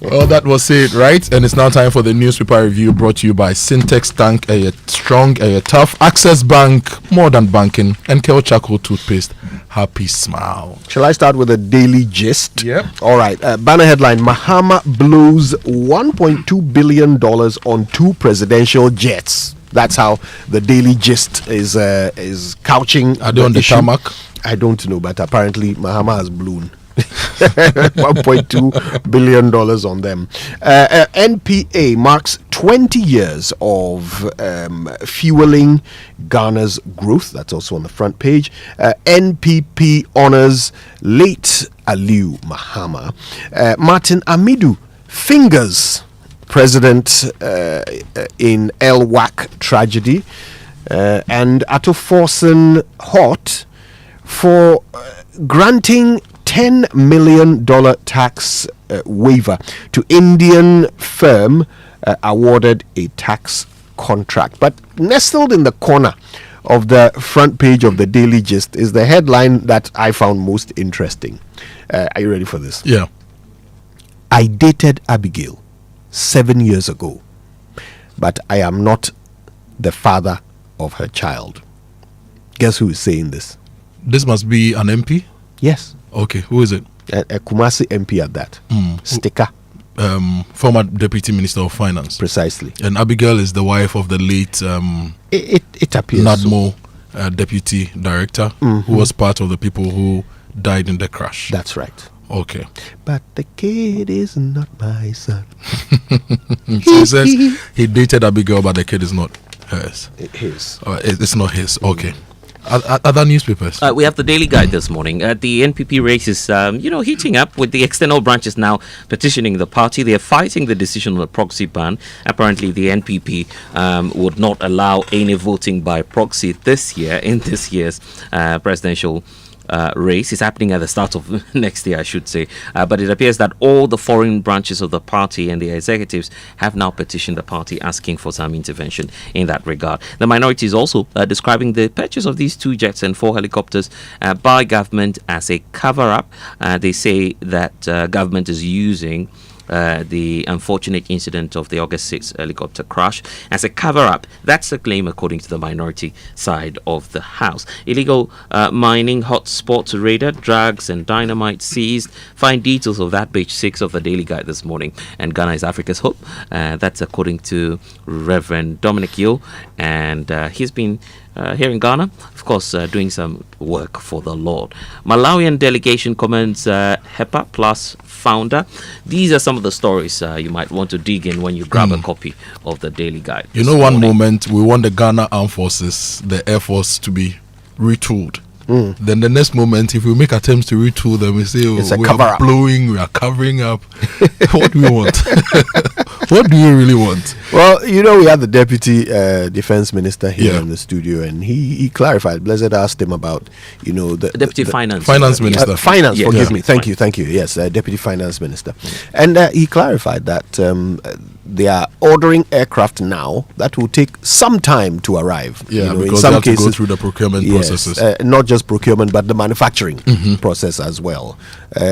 Well, that was it, right? And it's now time for the newspaper review brought to you by Syntex Tank, a strong, a tough, Access Bank, more than banking, and Kel Charcoal Toothpaste. Happy smile. Shall I start with a daily gist? Yep. All right. Banner headline: Mahama blows $1.2 billion on 2 presidential jets. That's how the daily gist is couching. Are they on the tarmac? I don't know, but apparently Mahama has blown $1.2 billion on them. NPA marks 20 years of fueling Ghana's growth. That's also on the front page. NPP honors late Aliu Mahama. Martin Amidu fingers President in LWAC tragedy. And Ato Forsen Hot for granting $10 million tax waiver to Indian firm awarded a tax contract. But nestled in the corner of the front page of the Daily Gist is the headline that I found most interesting. Are you ready for this? Yeah. I dated Abigail 7 years ago. but I am not the father of her child. Guess who is saying this? This must be an MP? Yes. Okay, who is it? A Kumasi MP at that. Sticker. Former Deputy Minister of Finance. Precisely. And Abigail is the wife of the late it appears NADMO Deputy Director, who was part of the people who died in the crash. That's right. Okay. But the kid is not my son. So he says he dated Abigail, but the kid is not hers. His. It's not his. Okay. Other newspapers? We have the Daily Guide this morning. The NPP race is, heating up with the external branches now petitioning the party. They are fighting the decision on the proxy ban. Apparently, the NPP would not allow any voting by proxy this year in this year's presidential race. Is happening at the start of next year, I should say. But it appears that all the foreign branches of the party and the executives have now petitioned the party asking for some intervention in that regard. The minority is also describing the purchase of these 2 jets and 4 helicopters by government as a cover-up. They say that government is using the unfortunate incident of the August 6th helicopter crash as a cover-up. That's a claim according to the minority side of the House. Illegal mining hotspots raided, drugs and dynamite seized. Find details of that, page 6 of the Daily Guide this morning. And Ghana is Africa's hope. That's according to Reverend Dominic Yo, and he's been here in Ghana, of course, doing some work for the Lord. Malawian delegation commends HEPA Plus founder. These are some of the stories you might want to dig in when you grab a copy of the Daily Guide. You know, one moment we want the Ghana Armed Forces, the Air Force, to be retooled. Then the next moment, if we make attempts to retool them, we say, we are blowing, we are covering up. What do we want? What do you really want? Well, we had the Deputy Defense Minister here in the studio, and he clarified. Blessed asked him about, the Deputy Finance Minister. Finance, forgive me. Thank you. Yes, Deputy Finance Minister. And he clarified that they are ordering aircraft now that will take some time to arrive. Yeah, because in some they have cases, to go through the procurement processes. Not just procurement, but the manufacturing process as well.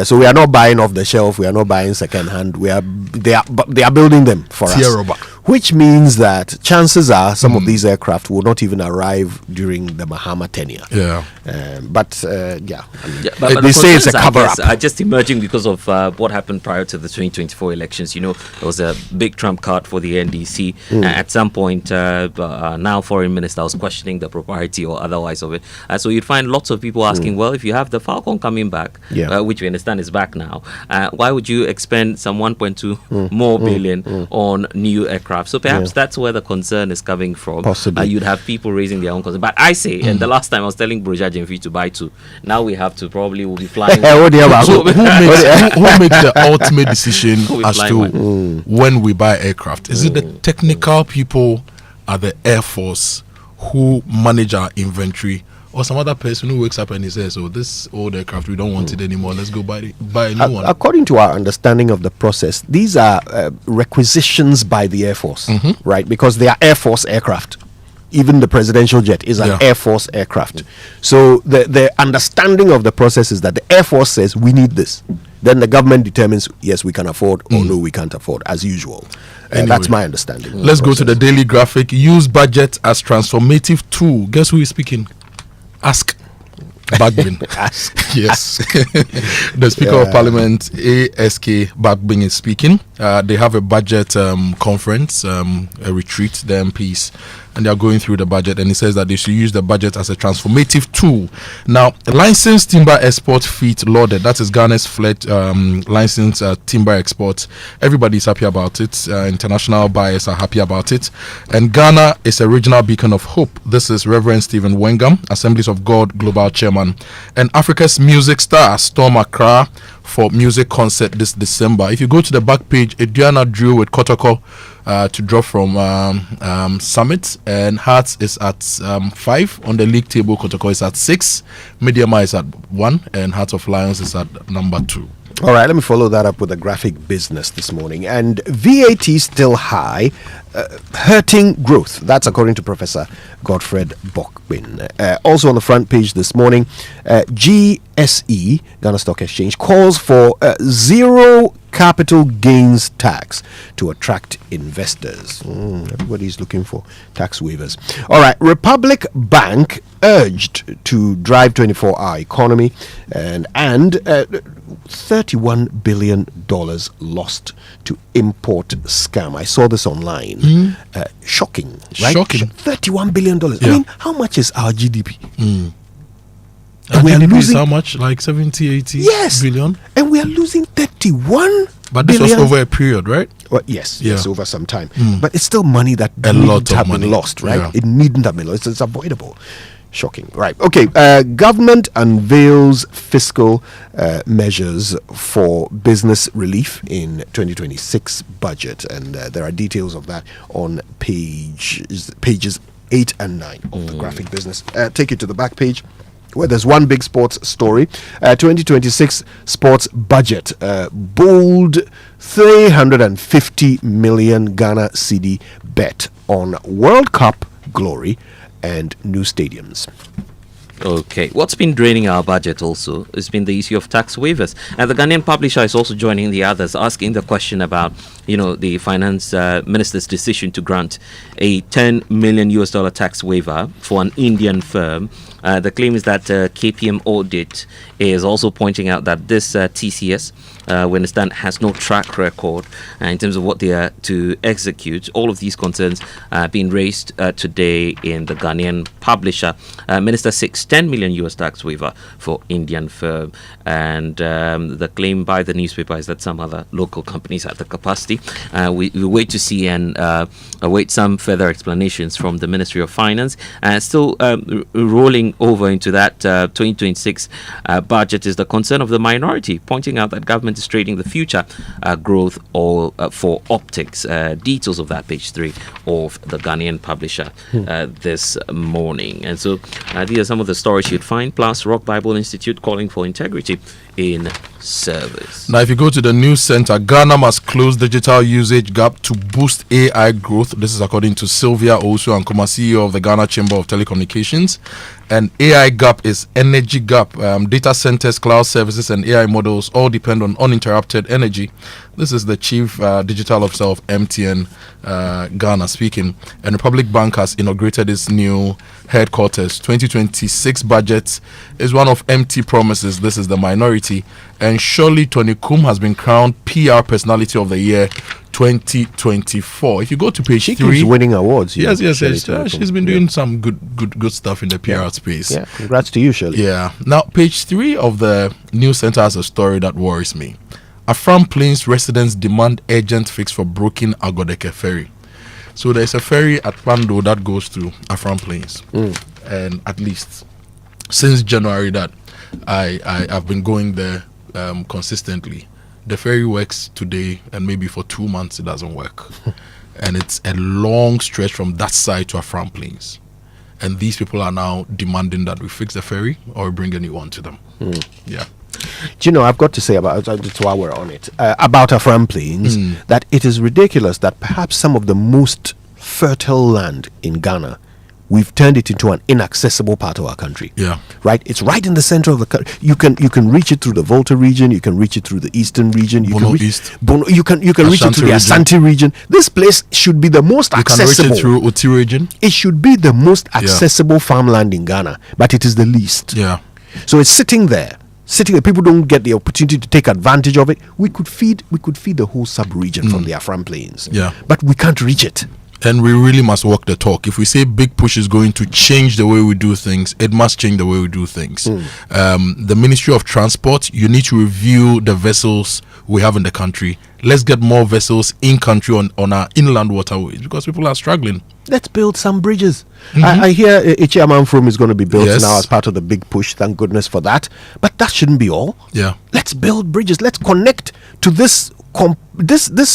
So we are not buying off the shelf. We are not buying second hand. They are building them for us. Which means that chances are some of these aircraft will not even arrive during the Mahama tenure. Yeah. But but they say it's a cover-up. Are just emerging because of what happened prior to the 2024 elections. There was a big trump card for the NDC. At some point, now Foreign Minister was questioning the propriety or otherwise of it. So you'd find lots of people asking, well, if you have the Falcon coming back, which we understand is back now, why would you expend some 1.2 more billion on new aircraft? So perhaps that's where the concern is coming from. Possibly. You'd have people raising their own concern. But I say, and the last time I was telling Broja Jemfi to buy 2. Now we have to probably will be flying. So who makes the ultimate decision as to when we buy aircraft? Is it the technical people at the Air Force who manage our inventory, or some other person who wakes up and he says, this old aircraft, we don't want it anymore, let's go buy a new one? According to our understanding of the process, these are requisitions by the Air Force, right? Because they are Air Force aircraft. Even the presidential jet is an Air Force aircraft. So the understanding of the process is that the Air Force says, we need this. Then the government determines, yes, we can afford, or no, we can't afford, as usual. Anyway, that's my understanding. Let's go to the Daily Graphic. Use budget as transformative tool. Guess who is speaking? Ask Bagbin. Yes. The Speaker of Parliament, ASK Bagbin, is speaking. They have a budget conference, a retreat, the MPs, and they are going through the budget, and he says that they should use the budget as a transformative tool. Now, licensed timber export feet loaded. That is Ghana's licensed timber exports. Everybody is happy about it. International buyers are happy about it. And Ghana is a regional beacon of hope. This is Reverend Stephen Wengam, Assemblies of God Global Chairman. And Africa's music star, Storm Accra, for music concert this December. If you go to the back page, Ediana drew with Kotoko to draw from Summit, and Hearts is at 5 on the league table. Kotoko is at 6, Mediama is at 1, and Hearts of Lions is at number 2. All right, let me follow that up with a graphic business this morning. And VAT still high, hurting growth. That's according to Professor Godfred Bockwin. Also on the front page this morning, GSE, Ghana Stock Exchange, calls for zero capital gains tax to attract investors. Everybody's looking for tax waivers. All right, Republic Bank urged to drive 24-hour economy and $31 billion lost to import scam. I saw this online. Shocking, right? Shocking. $31 billion. Yeah. I mean, how much is our GDP? And we are GDP is losing how much? Like 70, 80 billion? And we are losing 31 But this billion. was over a period, right? Well, yes, Yeah. yes, over some time. But it's still money that A needn't lot of have money. been lost, right? Yeah. It needn't have been lost. It's avoidable. Shocking. Right. Okay. Government unveils fiscal measures for business relief in 2026 budget, and there are details of that on pages 8 and 9 of the graphic business. Take it to the back page, where there's one big sports story. 2026 sports budget, bold 350 million Ghana cedi bet on World Cup glory and new stadiums. Okay, what's been draining our budget also has been the issue of tax waivers, and the Ghanaian publisher is also joining the others, asking the question about, the finance minister's decision to grant a $10 million tax waiver for an Indian firm. The claim is that KPM Audit is also pointing out that this TCS, we understand, has no track record in terms of what they are to execute. All of these concerns being raised today in the Ghanaian publisher. Minister seeks $10 million tax waiver for Indian firm, and the claim by the newspaper is that some other local companies have the capacity. We wait to see and await some further explanations from the Ministry of Finance. Still rolling over into that 2026 budget is the concern of the minority, pointing out that government is trading the future growth all for optics. Details of that, page 3 of the Ghanaian publisher this morning. And so these are some of the stories you'd find, plus Rock Bible Institute calling for integrity in service. Now, if you go to the news center, Ghana must close digital usage gap to boost AI growth. This is according to Sylvia Osu Ankoma, CEO of the Ghana Chamber of Telecommunications. And AI gap is energy gap. Data centers, cloud services, and AI models all depend on uninterrupted energy. This is the chief digital officer of MTN Ghana speaking. And Republic Bank has inaugurated its new headquarters. 2026 budget is one of empty promises. This is the minority. And Shirley Tonikum has been crowned PR Personality of the Year 2024. If you go to page 3, keeps winning awards. Yes. She's been doing some good stuff in the PR space. Yeah, congrats to you, Shirley. Yeah. Now, page 3 of the news center has a story that worries me. Afram Plains residents demand urgent fix for broken Agodeke ferry. So there's a ferry at Pando that goes to Afram Plains, and at least since January that I've been going there consistently. The ferry works today, and maybe for 2 months it doesn't work. And it's a long stretch from that side to Afram Plains. And these people are now demanding that we fix the ferry or bring a new one to them. Yeah. Do you know, I've got to say about while we're on it, about Afram Plains, that it is ridiculous that perhaps some of the most fertile land in Ghana, we've turned it into an inaccessible part of our country. Yeah. Right? It's right in the center of the country. You can reach it through the Volta region, you can reach it through the eastern region, you can reach it through the Ashanti region. This place should be the most accessible. You can reach it through Oti region. It should be the most accessible farmland in Ghana, but it is the least. Yeah. So it's sitting there. People don't get the opportunity to take advantage of it. We could feed the whole sub-region from the Afram Plains. Yeah. But we can't reach it. And we really must walk the talk. If we say big push is going to change the way we do things, it must change the way we do things. The Ministry of Transport, you need to review the vessels we have in the country. Let's get more vessels in country on our inland waterways, because people are struggling. Let's build some bridges. I hear a chairman from is going to be built now as part of the big push. Thank goodness for that. But that shouldn't be all. Yeah. Let's build bridges. Let's connect to this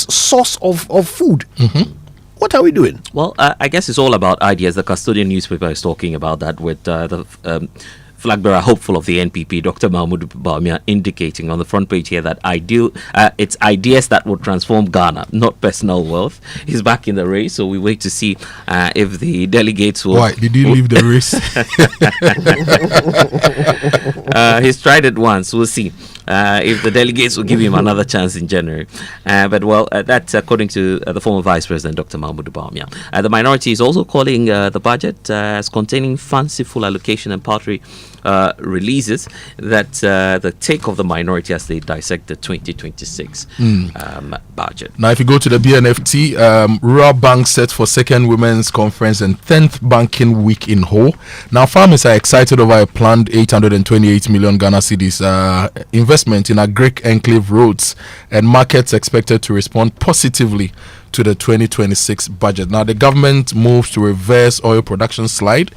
source of food. What are we doing? Well, I guess it's all about ideas. The Custodian newspaper is talking about that with the flag bearer hopeful of the NPP, Dr. Mahmoud Bawumia, indicating on the front page here that it's ideas that would transform Ghana, not personal wealth. He's back in the race, so we wait to see if the delegates will. Why did he leave the race? He's tried it once. We'll see if the delegates will give him another chance in January. But that's according to the former Vice President, Dr. Mahmoud Bawumia. The minority is also calling the budget as containing fanciful allocation and paltry releases that the take of the minority as they dissect the 2026 budget. Now, if you go to the BNFT, Rural Bank set for second Women's Conference and 10th Banking Week in Ho. Now, farmers are excited over a planned 828 million Ghana cedis investment in agric enclave roads, and markets expected to respond positively to the 2026 budget. Now, the government moves to reverse oil production slide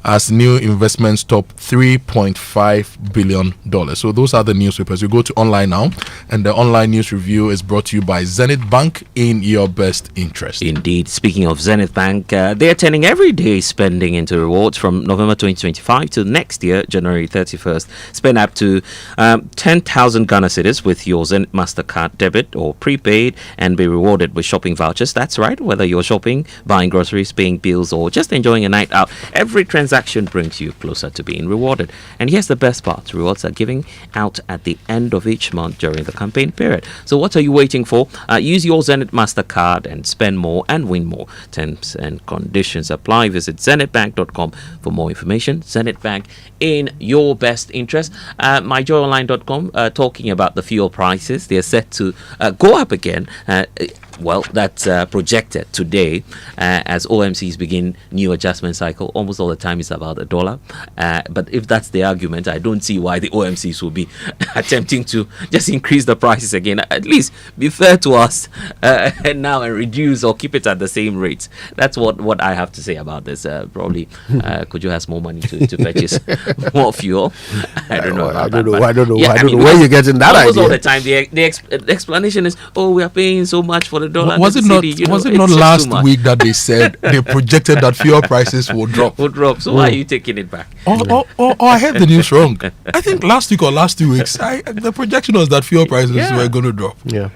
as new investments top $3.5 billion. So those are the newspapers. You go to online now, and the online news review is brought to you by Zenith Bank, in your best interest. Indeed. Speaking of Zenith Bank, they're turning everyday spending into rewards from November 2025 to next year, January 31st. Spend up to 10,000 Ghana cedis with your Zenith MasterCard debit or prepaid and be rewarded with shopping vouchers. That's right. Whether you're shopping, buying groceries, paying bills, or just enjoying a night out, every transaction brings you closer to being rewarded. And here's the best part: rewards are giving out at the end of each month during the campaign period. So what are you waiting for? Use your Zenith MasterCard and spend more and win more. Terms and conditions apply. Visit zenithbank.com for more information. Zenith Bank, in your best interest. myjoyonline.com talking about the fuel prices. They're set to go up again. That's projected today as OMCs begin new adjustment cycle. Almost all the time it's about $1. But if that's the argument, I don't see why the OMCs will be attempting to just increase the prices again. At least be fair to us and reduce or keep it at the same rates. That's what I have to say about this. Probably Kojo has more money to purchase more fuel. I don't know. I don't know where you're getting that idea. All the time the explanation is, we are paying so much for the dollar. Was it not last week that they said they projected that fuel prices will drop? So why are you taking it back? I had the news wrong. I think last week or last 2 weeks, the projection was that fuel prices were going to drop. Yeah.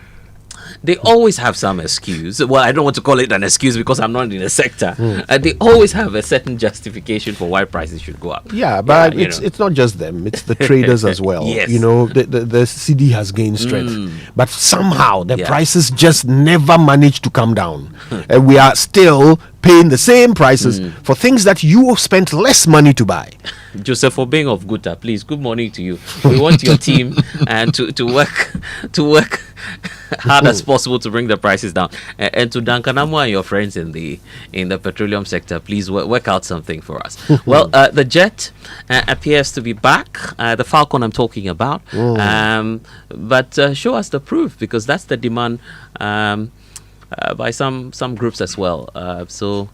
They always have some excuse. Well, I don't want to call it an excuse because I'm not in the sector. They always have a certain justification for why prices should go up. Yeah, but it's not just them. It's the traders as well. Yes. The CD has gained strength. But somehow the prices just never manage to come down. And we are still paying the same prices for things that you spent less money to buy. Joseph Obeng of Guta, please, good morning to you. We want your team and to work hard as possible to bring the prices down. And to Duncan Amoah and your friends in the petroleum sector, please work out something for us. Well, the jet appears to be back. The Falcon I'm talking about. But show us the proof, because that's the demand by some groups as well. So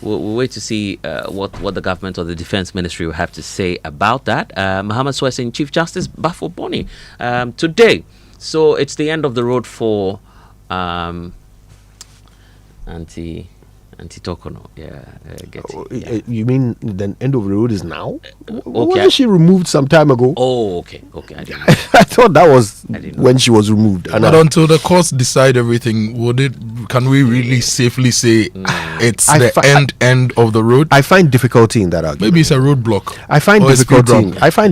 we'll wait to see what the government or the Defense Ministry will have to say about that. Mohammed Swesin, Chief Justice Bafo Boni, today. So it's the end of the road for Tokono. You mean the end of the road is now? Wasn't she removed some time ago? Okay. I didn't know. I thought that was when she was removed. But until the courts decide everything, can we really safely say it's the end of the road? I find difficulty in that argument. Maybe it's a roadblock. I find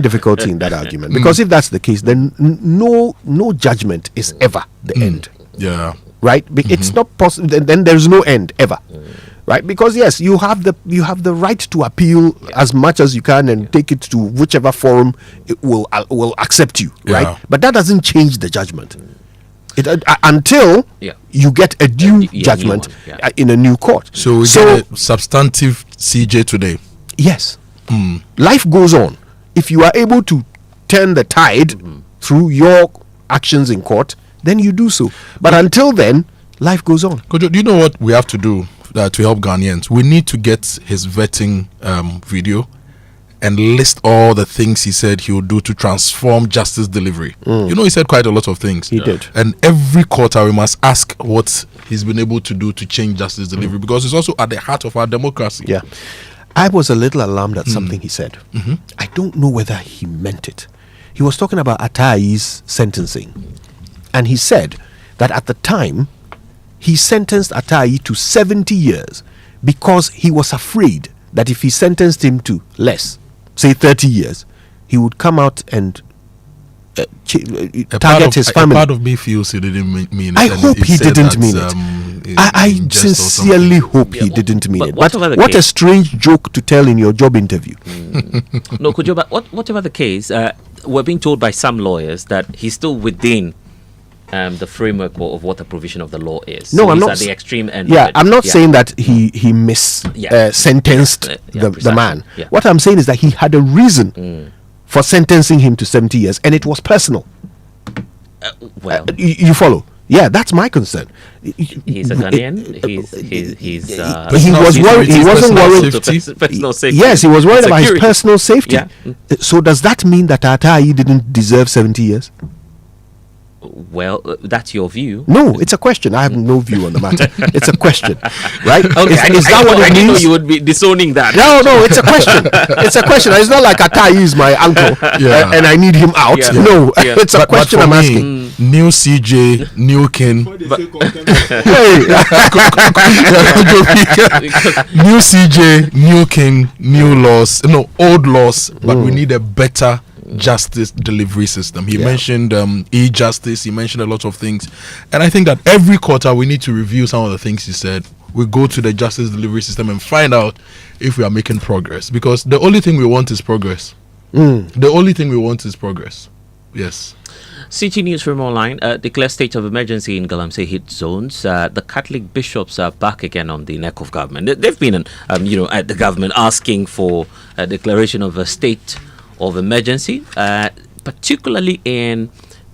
difficulty in that argument, because if that's the case, then no judgment is ever the end. Yeah. Right? It's not possible. Then there's no end ever. Right? Because yes, you have the right to appeal as much as you can and take it to whichever forum it will accept you. Right? But that doesn't change the judgment. Until you get a due judgment in a new court. So we get a substantive CJ today. Yes. Life goes on. If you are able to turn the tide through your actions in court, then you do so. But until then, life goes on. Kojo, do you know what we have to do to help Ghanaians? We need to get his vetting video and list all the things he said he would do to transform justice delivery. He said quite a lot of things. He did. And every quarter we must ask what he's been able to do to change justice delivery, because it's also at the heart of our democracy. Yeah. I was a little alarmed at something he said. I don't know whether he meant it. He was talking about Atai's sentencing. And he said that at the time, he sentenced Atai to 70 years because he was afraid that if he sentenced him to less, say 30 years, he would come out and target his family. A part of me feels he didn't mean it. I hope he didn't mean it. I sincerely hope he didn't mean it. What a strange joke to tell in your job interview. No, Kojo, but whatever the case, we're being told by some lawyers that he's still within the framework of what the provision of the law is. No, so I'm he's not. at the extreme end. Yeah, of it. I'm not saying that he sentenced the man. Yeah. What I'm saying is that he had a reason for sentencing him to 70 years, and it was personal. Well, you follow? Yeah, that's my concern. He's a Ghanaian. He was worried. He wasn't worried. Personal safety. Yes, he was worried about his Security. personal safety. Yeah. So does that mean that Atai didn't deserve 70 years? Well, that's your view. No, it's a question. I have no view on the matter. It's a question, right? Okay, Is that what it I didn't know means? you would be disowning that. No, it's a question. It's a question. It's not like Atai is my uncle and I need him out. Yeah. No, Yeah. it's a question I'm asking. New CJ, new king. New CJ, new king, new laws. No, old laws, but we need a better justice delivery system. He mentioned e-justice. He mentioned a lot of things, and I think that every quarter we need to review some of the things he said. We go to the justice delivery system and find out if we are making progress, because the only thing we want is progress. The only thing we want is progress. Yes. CT Newsroom Online declares state of emergency in Galamsey hit zones. The Catholic bishops are back again on the neck of government. They've been, at the government asking for a declaration of a state of emergency, particularly in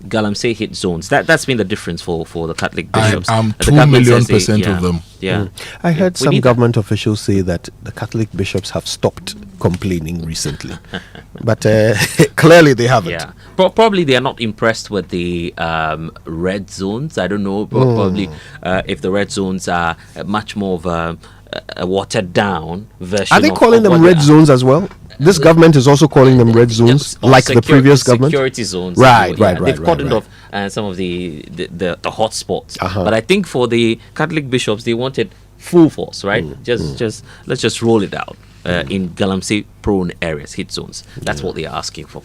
Galamsey hit zones. That's been the difference for the Catholic bishops. I'm The 2 government million says % of them. Yeah. I heard We some need government officials say that the Catholic bishops have stopped complaining recently, but clearly they haven't. Yeah, probably they are not impressed with the red zones. I don't know. Probably if the red zones are much more of a watered down version. Are they calling of them what red they are. zones as well? This government is also calling them red zones, like the previous government. Security zones. Right. They've cordoned off some of the hot spots. But I think for the Catholic bishops, they wanted full force, right? Let's just roll it out in Galamsey prone areas, hit zones. That's what they are asking for.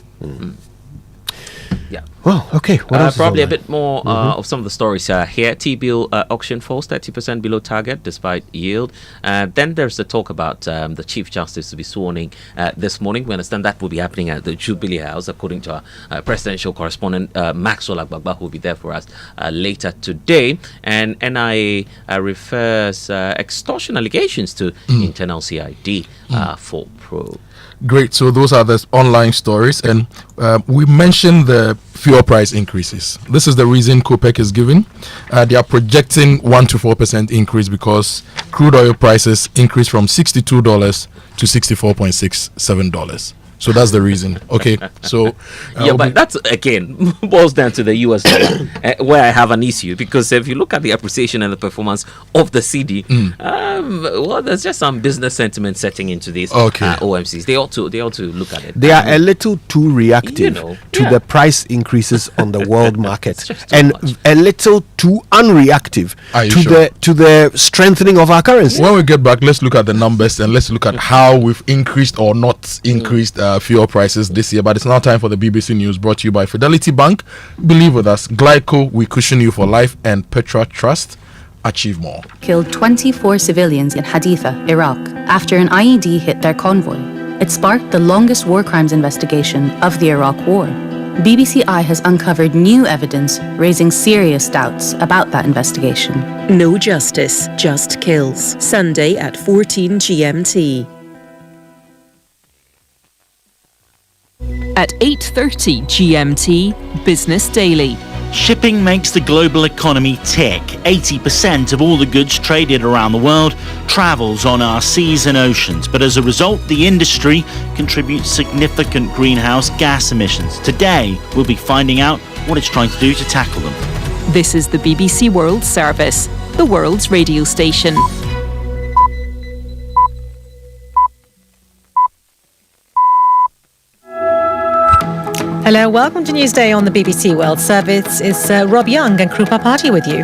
Yeah. Well, okay. What else is Probably a online? bit more of some of the stories here. T-bill auction falls 30% below target despite yield. Then there's the talk about the Chief Justice to be sworn in this morning. We understand that will be happening at the Jubilee House, according to our presidential correspondent Maxwell Agbagba, who will be there for us later today. And NIA refers extortion allegations to internal CID for probe. Great. So those are the online stories, and we mentioned the fuel price increases. This is the reason COPEC is giving. They are projecting 1 to 4% increase because crude oil prices increased from $62 to $64.67. So that's the reason. Okay. So but that's again boils down to the US dollar, where I have an issue, because if you look at the appreciation and the performance of the CD, well, there's just some business sentiment setting into these OMCs. They ought to look at it. They are a little too reactive to the price increases on the world market, and a little too unreactive to the strengthening of our currency. When we get back, let's look at the numbers and let's look at how we've increased or not increased fuel prices this year. But it's now time for the BBC News, brought to you by Fidelity Bank. Believe with us, Glyco, we cushion you for life, and Petra Trust, achieve more. Killed 24 civilians in Haditha, Iraq, after an IED hit their convoy. It sparked the longest war crimes investigation of the Iraq War. BBC Eye has uncovered new evidence, raising serious doubts about that investigation. No justice, just kills. Sunday at 14 GMT. At 8:30 GMT, Business Daily. Shipping makes the global economy tick. 80% of all the goods traded around the world travels on our seas and oceans. But as a result, the industry contributes significant greenhouse gas emissions. Today, we'll be finding out what it's trying to do to tackle them. This is the BBC World Service, the world's radio station. Hello, welcome to Newsday on the BBC World Service. It's Rob Young and Krupa Party with you.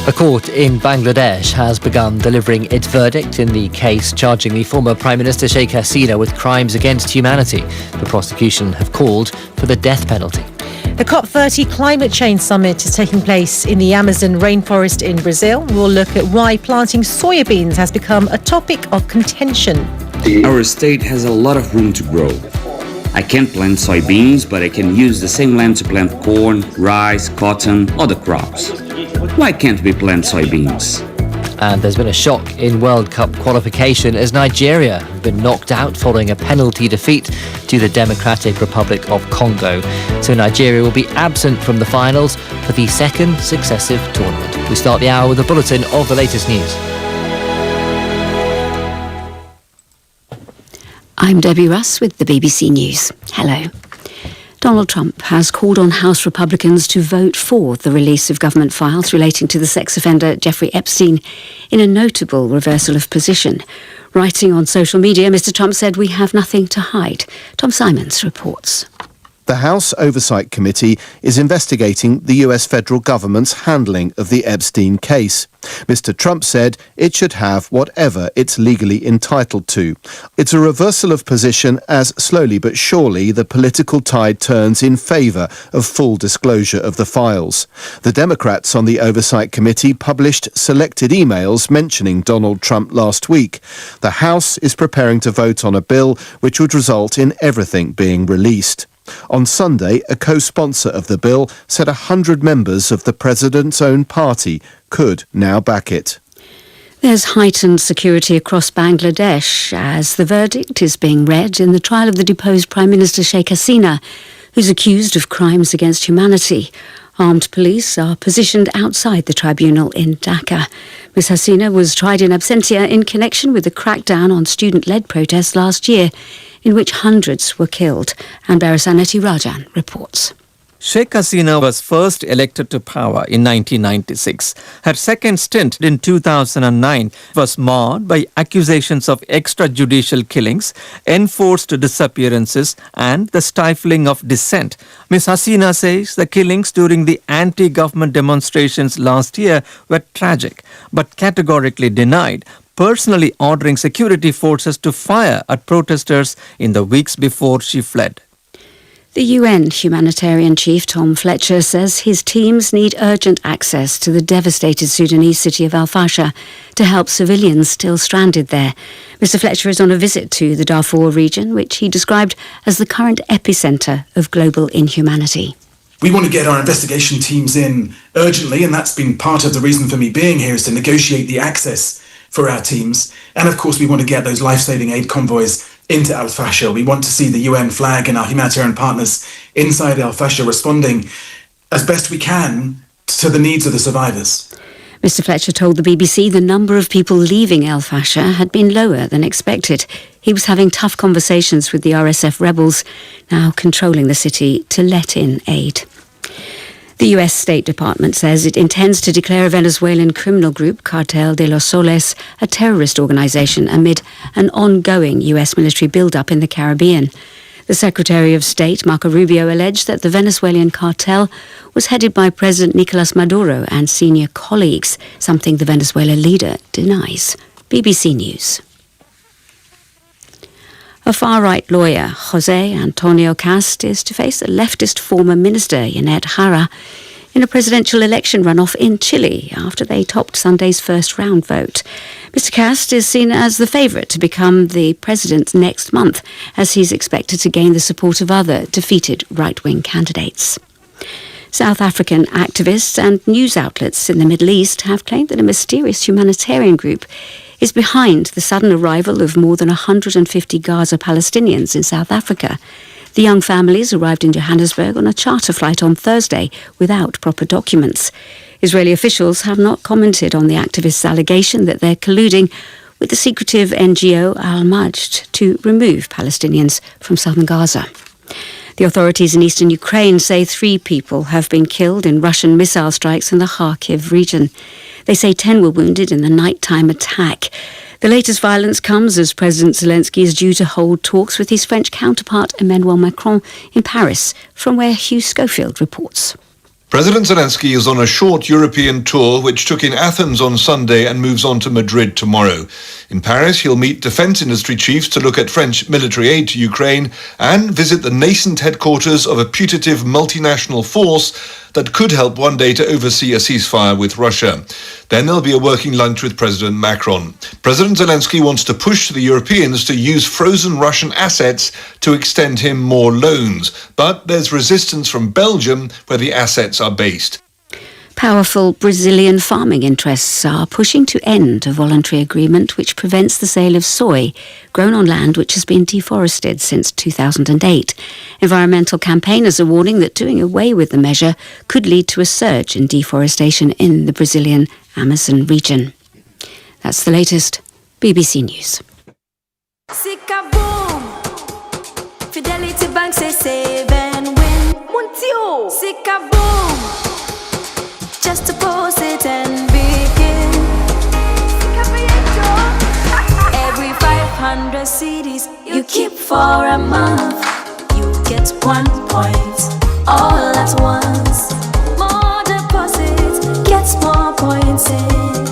A court in Bangladesh has begun delivering its verdict in the case charging the former Prime Minister Sheikh Hasina with crimes against humanity. The prosecution have called for the death penalty. The COP30 Climate Change Summit is taking place in the Amazon rainforest in Brazil. We'll look at why planting soybeans has become a topic of contention. Our state has a lot of room to grow. I can't plant soybeans, but I can use the same land to plant corn, rice, cotton, other crops. Why can't we plant soybeans? And there's been a shock in World Cup qualification as Nigeria have been knocked out following a penalty defeat to the Democratic Republic of Congo. So Nigeria will be absent from the finals for the second successive tournament. We start the hour with a bulletin of the latest news. I'm Debbie Russ with the BBC News. Hello. Donald Trump has called on House Republicans to vote for the release of government files relating to the sex offender Jeffrey Epstein in a notable reversal of position. Writing on social media, Mr. Trump said, "We have nothing to hide." Tom Simons reports. The House Oversight Committee is investigating the US federal government's handling of the Epstein case. Mr. Trump said it should have whatever it's legally entitled to. It's a reversal of position as slowly but surely the political tide turns in favour of full disclosure of the files. The Democrats on the Oversight Committee published selected emails mentioning Donald Trump last week. The House is preparing to vote on a bill which would result in everything being released. On Sunday, a co-sponsor of the bill said 100 members of the president's own party could now back it. There's heightened security across Bangladesh as the verdict is being read in the trial of the deposed Prime Minister Sheikh Hasina, who's accused of crimes against humanity. Armed police are positioned outside the tribunal in Dhaka. Ms Hasina was tried in absentia in connection with the crackdown on student-led protests last year, in which hundreds were killed. And Barasaneti Rajan reports. Sheikh Hasina was first elected to power in 1996. Her second stint in 2009 was marred by accusations of extrajudicial killings, enforced disappearances and the stifling of dissent. Ms. Hasina says the killings during the anti-government demonstrations last year were tragic, but categorically denied personally ordering security forces to fire at protesters in the weeks before she fled. The UN humanitarian chief Tom Fletcher says his teams need urgent access to the devastated Sudanese city of Al Fasher to help civilians still stranded there. Mr. Fletcher is on a visit to the Darfur region, which he described as the current epicentre of global inhumanity. We want to get our investigation teams in urgently, and that's been part of the reason for me being here, is to negotiate the access for our teams. And of course, we want to get those life-saving aid convoys into Al Fasher. We want to see the UN flag and our humanitarian partners inside Al Fasher responding as best we can to the needs of the survivors. Mr. Fletcher told the BBC the number of people leaving Al Fasher had been lower than expected. He was having tough conversations with the RSF rebels, now controlling the city, to let in aid. The US State Department says it intends to declare a Venezuelan criminal group, Cartel de los Soles, a terrorist organization amid an ongoing US military build-up in the Caribbean. The Secretary of State, Marco Rubio, alleged that the Venezuelan cartel was headed by President Nicolas Maduro and senior colleagues, something the Venezuela leader denies. BBC News. A far-right lawyer, Jose Antonio Cast, is to face a leftist former minister, Yanet Jara, in a presidential election runoff in Chile after they topped Sunday's first-round vote. Mr. Cast is seen as the favourite to become the president next month, as he's expected to gain the support of other defeated right-wing candidates. South African activists and news outlets in the Middle East have claimed that a mysterious humanitarian group is behind the sudden arrival of more than 150 Gaza Palestinians in South Africa. The young families arrived in Johannesburg on a charter flight on Thursday without proper documents. Israeli officials have not commented on the activists' allegation that they're colluding with the secretive NGO Al-Majd to remove Palestinians from southern Gaza. The authorities in eastern Ukraine say 3 people have been killed in Russian missile strikes in the Kharkiv region. They say 10 were wounded in the nighttime attack. The latest violence comes as President Zelensky is due to hold talks with his French counterpart Emmanuel Macron in Paris, from where Hugh Schofield reports. President Zelensky is on a short European tour which took in Athens on Sunday and moves on to Madrid tomorrow. In Paris, he'll meet defence industry chiefs to look at French military aid to Ukraine and visit the nascent headquarters of a putative multinational force that could help one day to oversee a ceasefire with Russia. Then there'll be a working lunch with President Macron. President Zelensky wants to push the Europeans to use frozen Russian assets to extend him more loans. But there's resistance from Belgium, where the assets are based. Powerful Brazilian farming interests are pushing to end a voluntary agreement which prevents the sale of soy grown on land which has been deforested since 2008. Environmental campaigners are warning that doing away with the measure could lead to a surge in deforestation in the Brazilian Amazon region. That's the latest. BBC News. Fidelity Bank say save and win. Muntio. Sika boom. Just deposit and begin. Every 500 CDs you keep for a month, you get 1 point all at once. More deposits gets more points in.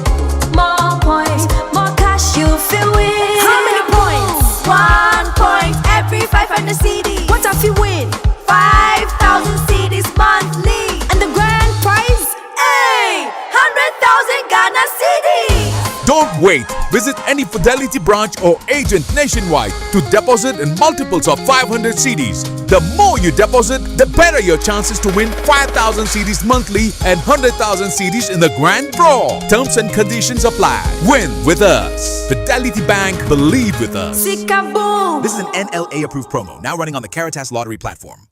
More points, more cash you feel win. How many points? 1 point every 500 CDs. What if you win? 5,000 CDs monthly. And the grand prize? 100,000 Ghana cedis. Don't wait. Visit any Fidelity branch or agent nationwide to deposit in multiples of 500 CDs. The more you deposit, the better your chances to win 5,000 CDs monthly and 100,000 CDs in the grand draw. Terms and conditions apply. Win with us. Fidelity Bank, believe with us. Sika-boom. This is an NLA approved promo, now running on the Caritas Lottery platform.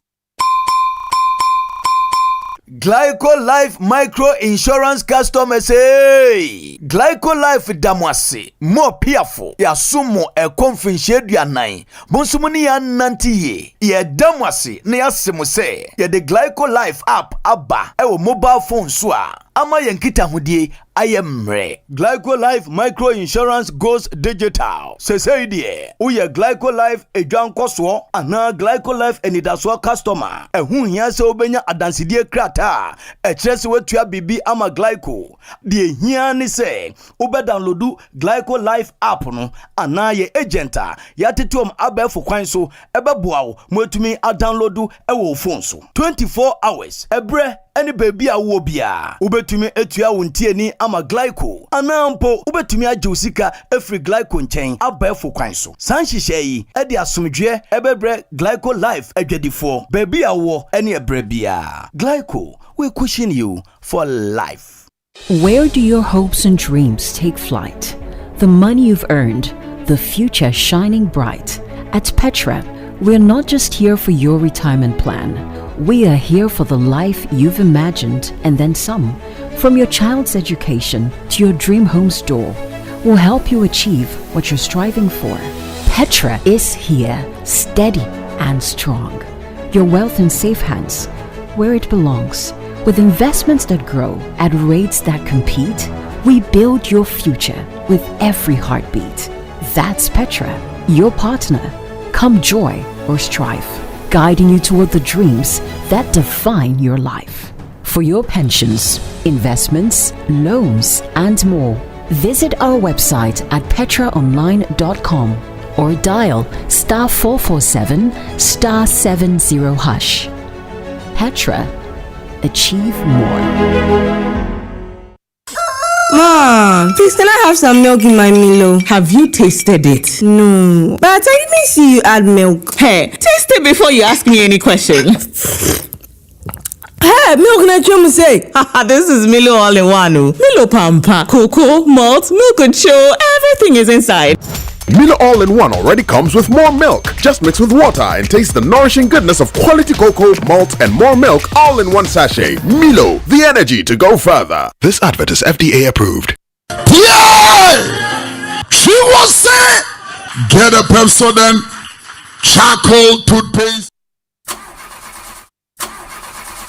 Glyco Life Micro Insurance customers, hey! Glyco Life damwase more piafo ya sumo e konfinhye duanan bonsumuni ya nantiye ye damwase na yasemu se ye the Glyco Life app aba e wo mobile phone so a ama yankita hodie ayemre. Glyco Life Micro Insurance goes digital. Say die uye Glyco Life edwankoso ana Glyco Life enidaso customer ehun hia se obenya adansidie krata ekyerese wetua bibi ama Glyco die hia ni se ube downloadu Glyco Life app no ana ye agenta ya tetuom abefo kwan so ebeboawo mwetumi a downloadu ewo phone so 24 hours ebre any baby a wo bia ubetumi etua wontie ni ama Glyco anampo ubetumi agye usika efri Glyco nchen abefo kwan so sanhihye yi e de asomdwe ebebre Glyco Life adwadifo baby a wo ene ebre bia Glyco, we cushion you for life. Where do your hopes and dreams take flight? The money you've earned, the future shining bright. At Petra, we're not just here for your retirement plan. We are here for the life you've imagined and then some. From your child's education to your dream home's door, we'll help you achieve what you're striving for. Petra is here, steady and strong. Your wealth in safe hands, where it belongs. With investments that grow at rates that compete, we build your future with every heartbeat. That's Petra, your partner. Come joy or strife, guiding you toward the dreams that define your life. For your pensions, investments, loans, and more, visit our website at petraonline.com or dial *447 *70#. Petra, achieve more. Mom, please can I have some milk in my Milo? Have you tasted it? No, but I didn't see you add milk. Hey, taste it before you ask me any questions. Hey, milk na chum say. This is Milo all in one. Milo Pampa, cocoa, malt, milk and show, everything is inside. Milo All-in-One already comes with more milk. Just mix with water and taste the nourishing goodness of quality cocoa, malt, and more milk all in one sachet. Milo, the energy to go further. This advert is FDA approved. Yeah! She was saying, get a Pepsodent charcoal toothpaste.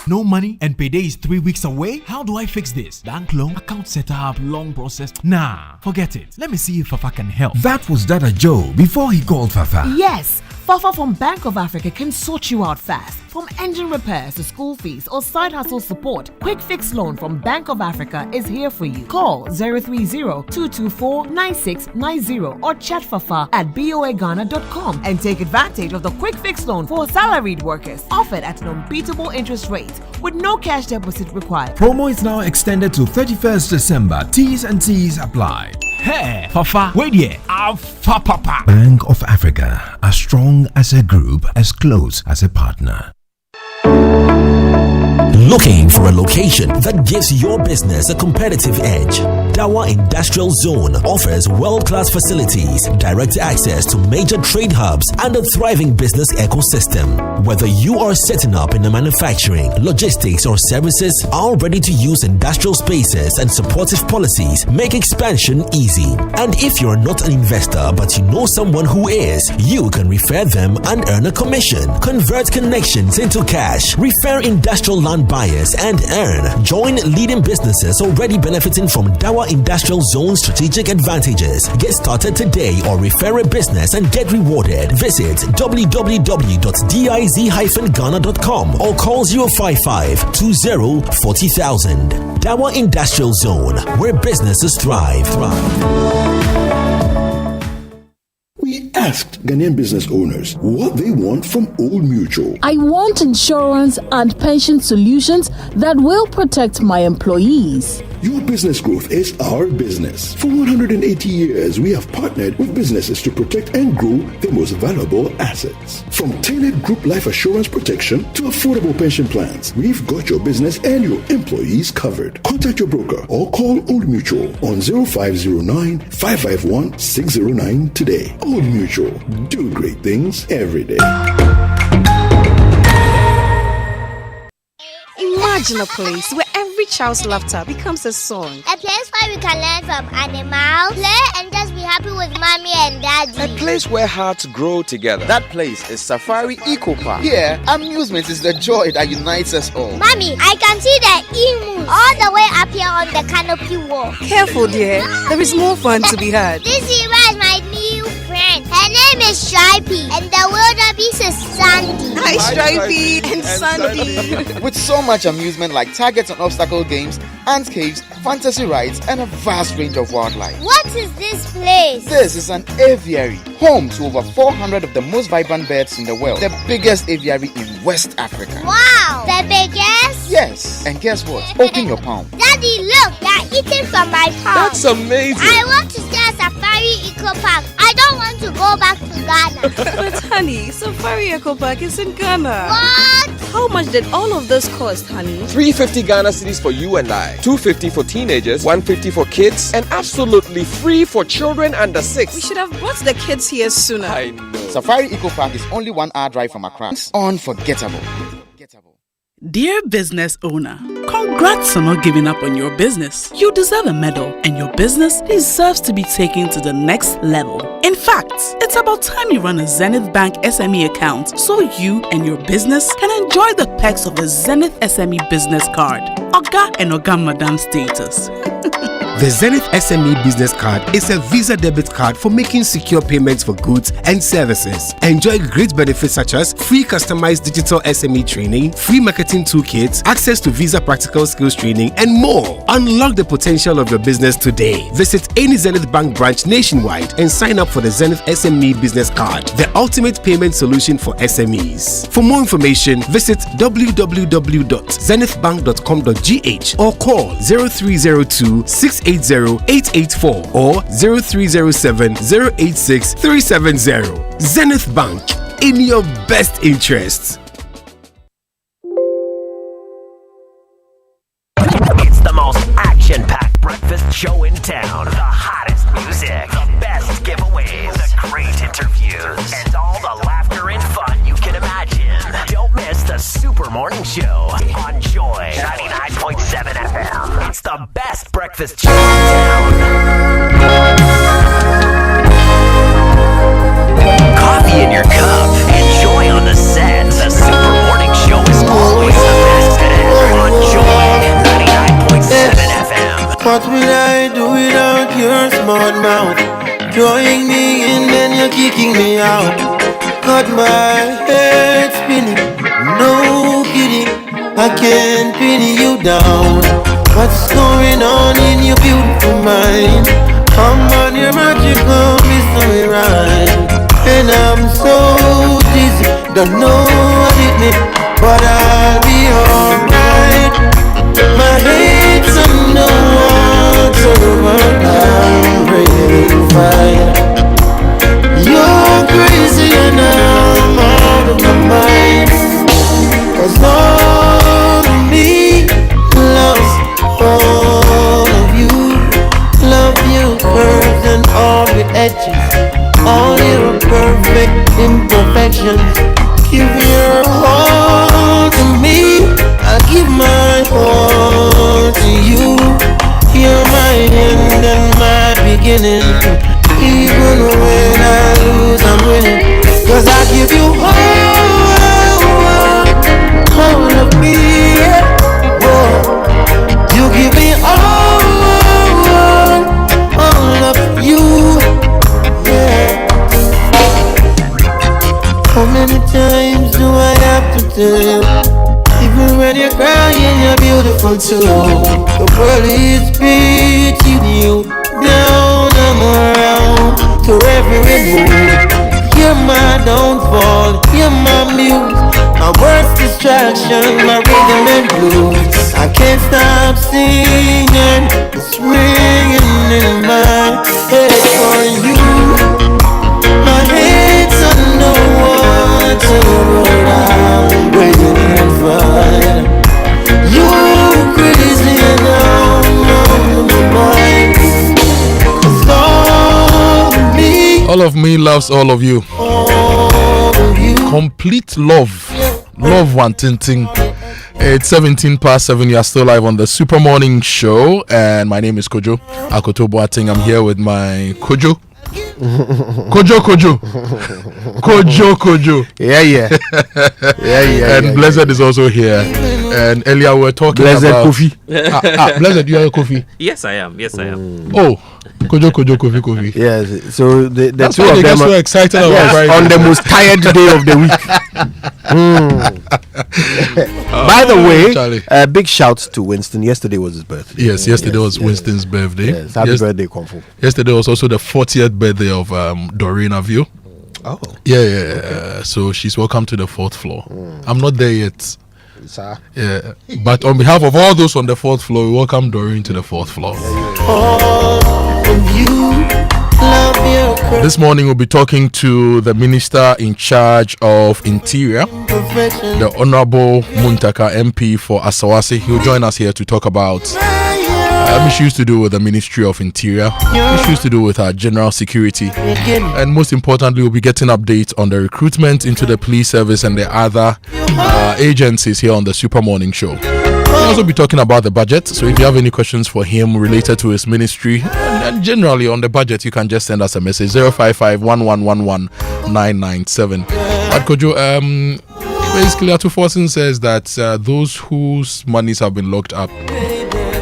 No money and payday is 3 weeks away? How do I fix this? Bank loan, account setup, long process. Nah, forget it. Let me see if Fafa can help. That was Dada Joe before he called Fafa. Yes, Fafa from Bank of Africa can sort you out fast. From engine repairs to school fees or side hustle support, Quick Fix Loan from Bank of Africa is here for you. Call 030-224-9690 or chat Fafa at boaghana.com and take advantage of the Quick Fix Loan for salaried workers offered at an unbeatable interest rate with no cash deposit required. Promo is now extended to 31st December. T's and C's apply. Hey, Fafa, wait here. Papa. Bank of Africa, as strong as a group, as close as a partner. Looking for a location that gives your business a competitive edge? Dawa Industrial Zone offers world-class facilities, direct access to major trade hubs, and a thriving business ecosystem. Whether you are setting up in the manufacturing, logistics, or services, our ready-to-use industrial spaces and supportive policies make expansion easy. And if you're not an investor but you know someone who is, you can refer them and earn a commission. Convert connections into cash. Refer industrial land buyers and earn. Join leading businesses already benefiting from Dawa Industrial Zone strategic advantages. Get started today or refer a business and get rewarded. Visit www.diz-ghana.com or call 055-20-40,000. Dawa Industrial Zone, where businesses thrive. We asked Ghanaian business owners what they want from Old Mutual. I want insurance and pension solutions that will protect my employees. Your business growth is our business. For 180 years, we have partnered with businesses to protect and grow their most valuable assets. From tailored group life assurance protection to affordable pension plans, we've got your business and your employees covered. Contact your broker or call Old Mutual on 0509-551-609 today. Old Mutual, do great things every day. Imagine a place where every child's laughter becomes a song. A place where we can learn from animals, play and just be happy with mommy and daddy. A place where hearts grow together. That place is Safari Eco Park. Here, amusement is the joy that unites us all. Mommy, I can see the emus all the way up here on the canopy wall. Careful, dear. There is more fun to be had. This zebra is my new friend. Her name is Stripey, and the wildebeest is Sandy. Hi, Stripey and Sandy. With so much amusement like targets and obstacle games, ant caves, fantasy rides, and a vast range of wildlife. What is this place? This is an aviary, home to over 400 of the most vibrant birds in the world. The biggest aviary in West Africa. Wow, the biggest? Yes, and guess what? Open your palm. Daddy, look, they're eating from my palm. That's amazing. I want to stay at Safari Eco Park. I don't want to go back to Ghana. But honey, Safari Eco Park is in Ghana. What? How much did all of this cost, honey? 350 Ghana cedis for you and I, 250 for teenagers, 150 for kids, and absolutely free for children under 6. We should have brought the kids here sooner. I know. Safari Eco Park is only 1 hour drive from Accra. It's unforgettable. Dear business owner, congrats on not giving up on your business. You deserve a medal, and your business deserves to be taken to the next level. In fact, it's about time you run a Zenith Bank SME account so you and your business can enjoy the perks of a Zenith SME business card. Oga and Oga Madam status. The Zenith SME Business Card is a Visa debit card for making secure payments for goods and services. Enjoy great benefits such as free customized digital SME training, free marketing toolkits, access to Visa practical skills training, and more. Unlock the potential of your business today. Visit any Zenith Bank branch nationwide and sign up for the Zenith SME Business Card, the ultimate payment solution for SMEs. For more information, visit www.zenithbank.com.gh or call 0302-680-884 or 0307-086-370. Zenith Bank, in your best interests. It's the most action-packed breakfast show in town. The hottest music, the best giveaways, the great interviews, and all the laughter and fun you can imagine. Don't miss the Super Morning Show on Joy 99.7 FM. It's the best breakfast show in town. Coffee in your cup, enjoy on the set. The Super Morning Show is always the best today. What will I do without your smart mouth? Drawing me in, then you're kicking me out. Got my head spinning, no kidding. I can't pin you down. What's going on in your beautiful mind? I'm on your magical mystery ride. And I'm so dizzy, don't know what it means, but I'll be alright. My head's under water, but I'm breathing fine. You're crazy and I'm out of my mind. 'Cause all of me loves all of you. Love your curves and all the edges, all your perfect imperfections. Give your all to me, I give my all to you. You're my end and my beginning. Even when I lose, I'm winning. 'Cause I give you all of me, whoa. You give me all of you, yeah. How many times do I have to tell? Even when you're crying, you're beautiful too. The world is beating you down and around to every move. You're my downfall, you're my muse, my worst distraction, my rhythm and blues. I can't stop singing, it's ringing in my head for you. My head's under water, but I'm waiting for you. Crazy and I'm on my mind. 'Cause all of me loves all of you. Complete love. Love one ting. It's 17 past 7. You are still live on the Super Morning Show, and my name is Kojo Akoto Boateng. I'm here with my Kojo. Kojo. Yeah. And Blessed is also here. And earlier we were talking Blessed about Kofi. Blessed, you are a Kofi. Yes, I am. Oh, Kojo, Kofi. Yes. So the That's two why of they them get so excited about yes, Friday. on the most tired day of the week. By the way, big shout to Winston. Yesterday was his birthday. Yes, yesterday was Winston's birthday. Yes, happy birthday, Kung-Fu. Yesterday was also the 40th birthday of Doreen Avio. Oh. Yeah. So she's welcome to the 4th floor. I'm not there yet. Yeah. But on behalf of all those on the 4th floor, we welcome Doreen to the 4th floor. This morning we'll be talking to the Minister in charge of Interior, the Honorable Muntaka MP for Asawase. He'll join us here to talk about issues to do with the Ministry of Interior, issues to do with our general security, and most importantly, we'll be getting updates on the recruitment into the police service and the other agencies here on the Super Morning Show. We'll also be talking about the budget, so if you have any questions for him related to his ministry and generally on the budget, you can just send us a message 055-1111-997. But Kojo, basically Atu Forson says that those whose monies have been locked up,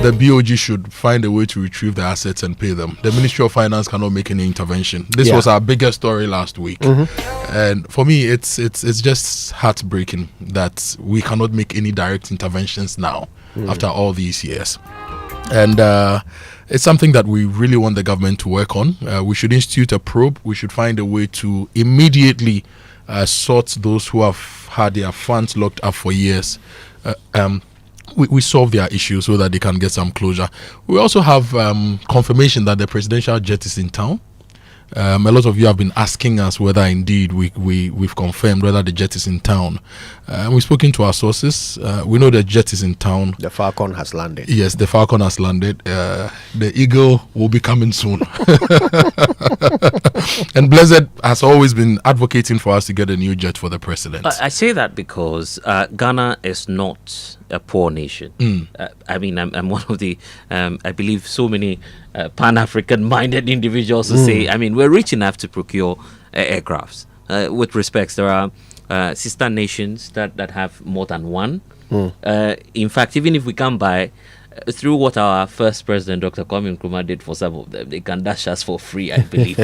the BOG should find a way to retrieve the assets and pay them. The Ministry of Finance cannot make any intervention. This was our biggest story last week. And for me, it's just heartbreaking that we cannot make any direct interventions now after all these years. And it's something that we really want the government to work on. We should institute a probe. We should find a way to immediately sort those who have had their funds locked up for years. We solve their issues so that they can get some closure. We also have confirmation that the presidential jet is in town. A lot of you have been asking us whether indeed we've confirmed whether the jet is in town. We've spoken to our sources. We know the jet is in town. The Falcon has landed. Yes, the Falcon has landed. The Eagle will be coming soon. And Blessed has always been advocating for us to get a new jet for the president. I say that because Ghana is not a poor nation. I mean, I'm one of the, I believe so many Pan-African minded individuals who say, I mean, we're rich enough to procure aircrafts. With respects, there are sister nations that have more than one. In fact, even if we can't buy through what our first president, Dr. Kwame Nkrumah, did for some of them, they can dash us for free, I believe.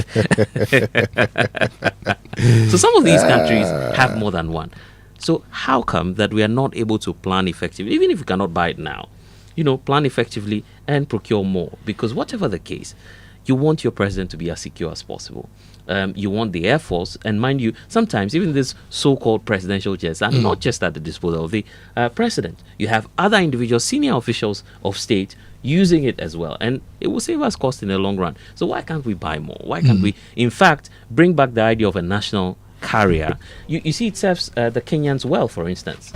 So some of these countries have more than one. So how come that we are not able to plan effectively, even if we cannot buy it now, plan effectively and procure more? Because whatever the case, you want your president to be as secure as possible. You want the Air Force, and mind you, sometimes even these so-called presidential jets are not just at the disposal of the president. You have other individuals, senior officials of state, using it as well, and it will save us cost in the long run. So why can't we buy more? Why can't we, in fact, bring back the idea of a national carrier? You see, it serves the Kenyans well, for instance,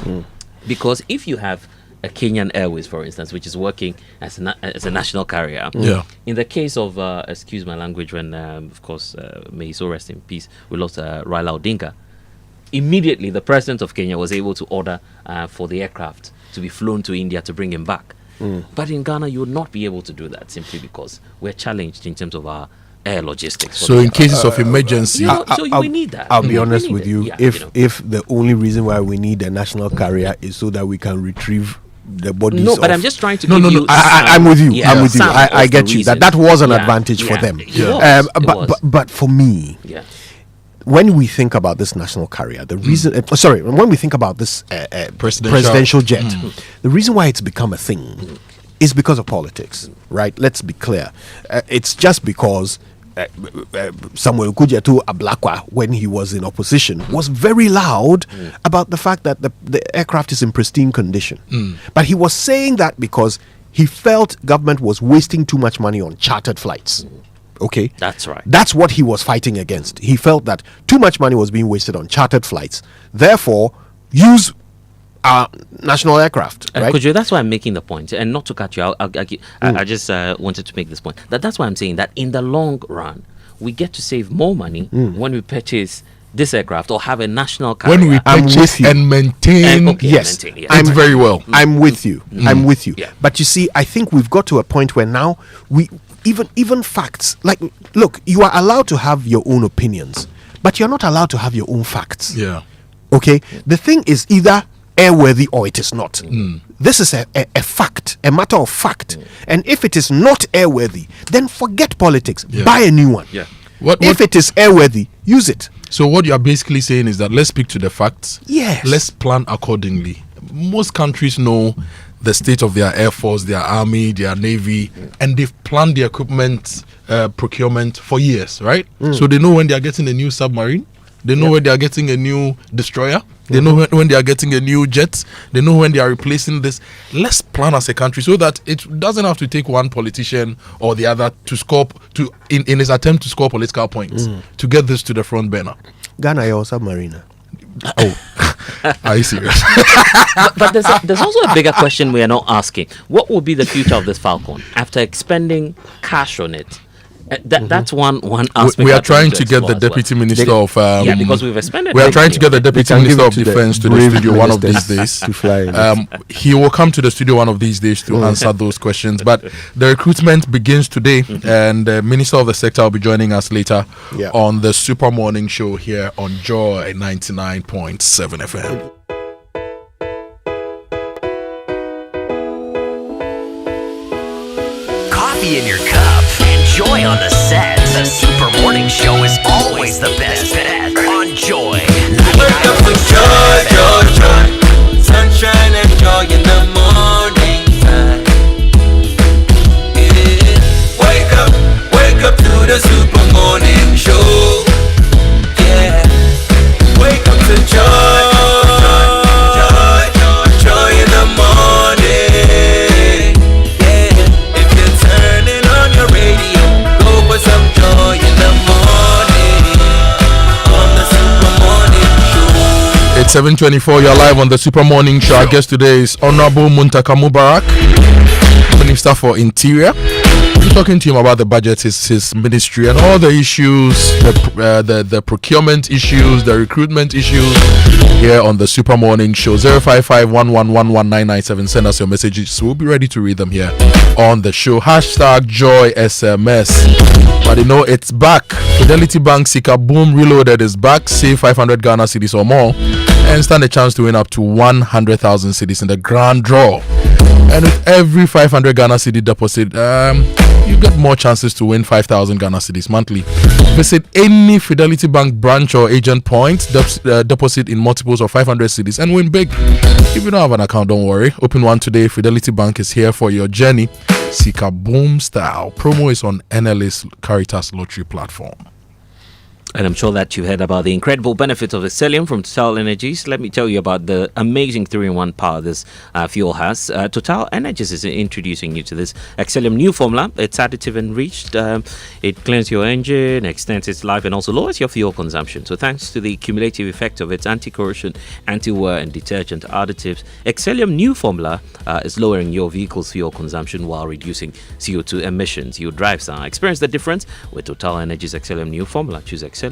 because if you have a Kenyan Airways, for instance, which is working as a national carrier. In the case of, excuse my language, when, of course, may he so rest in peace, we lost Raila Odinga, immediately the president of Kenya was able to order for the aircraft to be flown to India to bring him back. But in Ghana, you would not be able to do that simply because we're challenged in terms of our air logistics. So in cases of emergency, we need that. I'll be honest with you. If the only reason why we need a national carrier is so that we can retrieve the bodies. No, but I'm just trying to give you. I'm with you. I'm with you. I get you. That was an advantage for them. But for me, when we think about this national carrier, the reason, when we think about this presidential jet, the reason why it's become a thing is because of politics, right? Let's be clear. It's just because Samuel Kujetu Ablakwa, when he was in opposition, was very loud about the fact that the aircraft is in pristine condition. But he was saying that because he felt government was wasting too much money on chartered flights. Okay? That's right. That's what he was fighting against. He felt that too much money was being wasted on chartered flights. Therefore, use national aircraft, right? Kojo, that's why I'm making the point, and not to cut you out, I just wanted to make this point. That's why I'm saying that in the long run, we get to save more money when we purchase this aircraft or have a national carrier. When we purchase and maintain, I'm very well. I'm with you. I'm with you. But you see, I think we've got to a point where now we even facts, like, look, you are allowed to have your own opinions, but you're not allowed to have your own facts. Okay? The thing is either airworthy or it is not. This is a fact, a matter of fact. And if it is not airworthy, then forget politics. Buy a new one. If it is airworthy, use it. So what you are basically saying is that let's speak to the facts. Yes. Let's plan accordingly. Most countries know the state of their air force, their army, their navy, and they've planned the equipment procurement for years, right? So they know when they are getting a new submarine. They know when they are getting a new destroyer. They know when they are getting a new jet. They know when they are replacing this. Let's plan as a country so that it doesn't have to take one politician or the other to score in his attempt to score political points to get this to the front burner. Ghana, you're submariner. Are you serious? but there's also a bigger question we are not asking. What will be the future of this Falcon after expending cash on it? That's one aspect. We are trying to get the deputy minister of because we've expended. We are trying to get the deputy minister of defense to the studio one of these days to fly. He will come to the studio one of these days to answer those questions. But the recruitment begins today, and the minister of the sector will be joining us later on the Super Morning Show here on Joy 99.7 FM. Coffee in your cup. Joy on the set. The Super Morning Show is always the best bet on Joy. Wake up with joy, joy, joy. Sunshine and joy in the morning time. Wake up to the Super Morning Show. Yeah. Wake up to joy, joy in the morning. Yeah. If you're turning on your radio, for some joy in the morning on the Super Morning Show. It's 7:24. You're live on the Super Morning Show. Our guest today is Honorable Muntaka Mubarak, Minister for Interior. We're talking to him about the budget, his ministry, and all the issues, the procurement issues, the recruitment issues here on the Super Morning Show. 055-111-1997. Send us your messages. We'll be ready to read them here on the show. #JoySMS. But you know it's back. Fidelity Bank Sika Boom Reloaded is back. Save 500 Ghana cedis or more and stand a chance to win up to 100,000 cedis in the grand draw. And with every 500 Ghana cedi deposit, you get more chances to win 5,000 Ghana cedis monthly. Visit any Fidelity Bank branch or agent point, deposit in multiples of 500 cedis and win big. If you don't have an account, don't worry. Open one today. Fidelity Bank is here for your journey. Sika Boom Style. Promo is on NLA's Caritas Lottery platform. And I'm sure that you heard about the incredible benefits of Excellium from Total Energies. Let me tell you about the amazing 3-in-1 power this fuel has. Total Energies is introducing you to this Excellium new formula. It's additive enriched. It cleans your engine, extends its life, and also lowers your fuel consumption. So thanks to the cumulative effect of its anti-corrosion, anti-wear, and detergent additives, Excellium new formula is lowering your vehicle's fuel consumption while reducing CO2 emissions. Your drives are. Experience the difference with Total Energies Excellium new formula. Choose Excellium.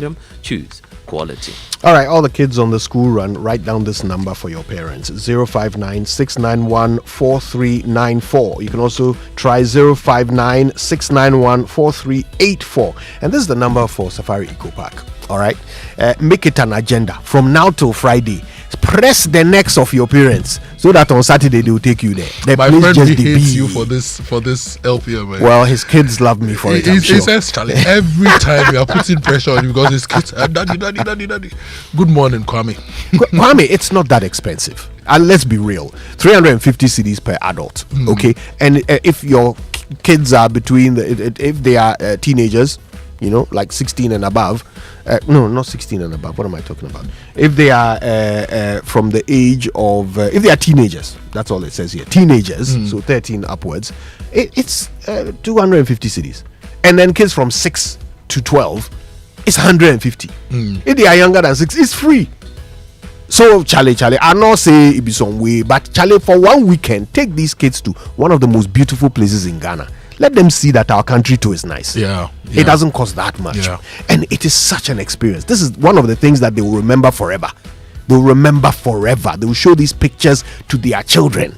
Choose quality. All right, all the kids on the school run, write down this number for your parents: 059-691-4394. You can also try 059-691-4384, and this is the number for Safari Eco Park. All right, make it an agenda from now till Friday. Press the necks of your parents so that on Saturday they will take you there. My friend hates you for this LPM, man. Well, his kids love me for it. He says, Charlie, every time you are putting pressure on you because his kids are daddy. Good morning, Kwame. Kwame, it's not that expensive. And let's be real, 350 cedis per adult. Okay, and if your kids are between if they are teenagers, you know, like 16 and above. No, not 16 and above. What am I talking about? If they are from the age of, if they are teenagers, that's all it says here. Teenagers, so 13 upwards, it's 250 cedis. And then kids from 6 to 12, it's 150. If they are younger than 6, it's free. So, Charlie, I not say it be some way, but Charlie, for one weekend, take these kids to one of the most beautiful places in Ghana. Let them see that our country too is nice. Yeah. It doesn't cost that much. Yeah. And it is such an experience. This is one of the things that they will remember forever. They will remember forever. They will show these pictures to their children.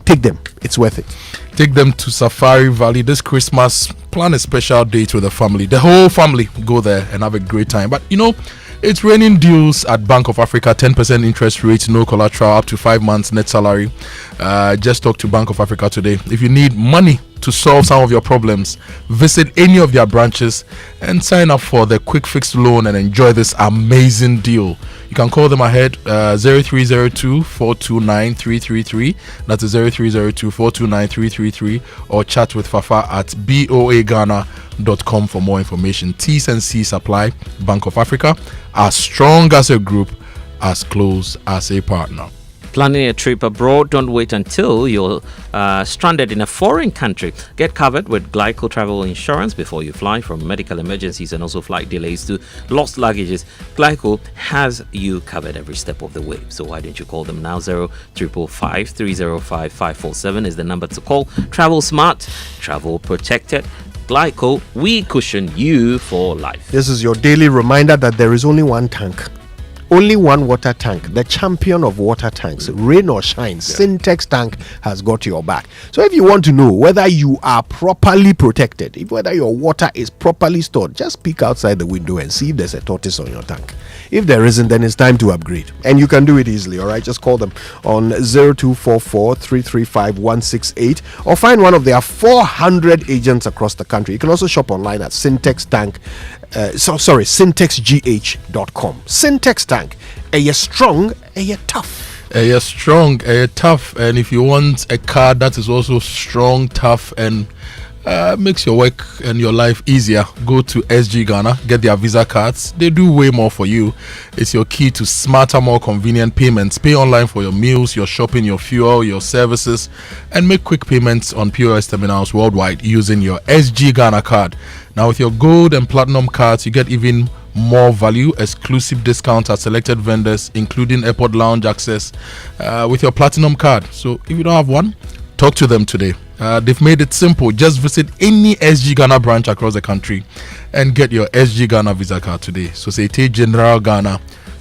Take them. It's worth it. Take them to Safari Valley this Christmas. Plan a special date with the family. The whole family go there and have a great time. But you know, it's raining deals at Bank of Africa. 10% interest rate, no collateral, up to 5 months net salary. Just talk to Bank of Africa today. If you need money to solve some of your problems, visit any of their branches and sign up for the quick fixed loan and enjoy this amazing deal. You can call them ahead 0302-429-333. That's 0302-429-333, or chat with Fafa at boaghana.com for more information. T's and C's apply. Bank of Africa, as strong as a group, as close as a partner. Planning a trip abroad? Don't wait until you're stranded in a foreign country. Get covered with Glyco travel insurance before you fly, from medical emergencies and also flight delays to lost luggages. Glyco has you covered every step of the way. So why don't you call them now? 0355-305-547 is the number to call. Travel smart, travel protected. Glyco, we cushion you for life. This is your daily reminder that there is only one tank. Only one water tank, the champion of water tanks, rain or shine, Syntex tank has got your back. So if you want to know whether you are properly protected, whether your water is properly stored, just peek outside the window and see if there's a tortoise on your tank. If there isn't, then it's time to upgrade. And you can do it easily, all right? Just call them on 0244-335-168 or find one of their 400 agents across the country. You can also shop online at syntexgh.com. Syntex tank, a strong, a tough. A strong, a tough. And if you want a car that is also strong, tough, and makes your work and your life easier, go to SG Ghana, get their Visa cards. They do way more for you. It's your key to smarter, more convenient payments. Pay online for your meals, your shopping, your fuel, your services, and make quick payments on POS terminals worldwide using your SG Ghana card. Now with your gold and platinum cards, you get even more value, exclusive discounts at selected vendors, including airport lounge access with your platinum card. So if you don't have one, talk to them today. They've made it simple. Just visit any SG Ghana branch across the country and get your SG Ghana Visa card today. Societe Generale Ghana,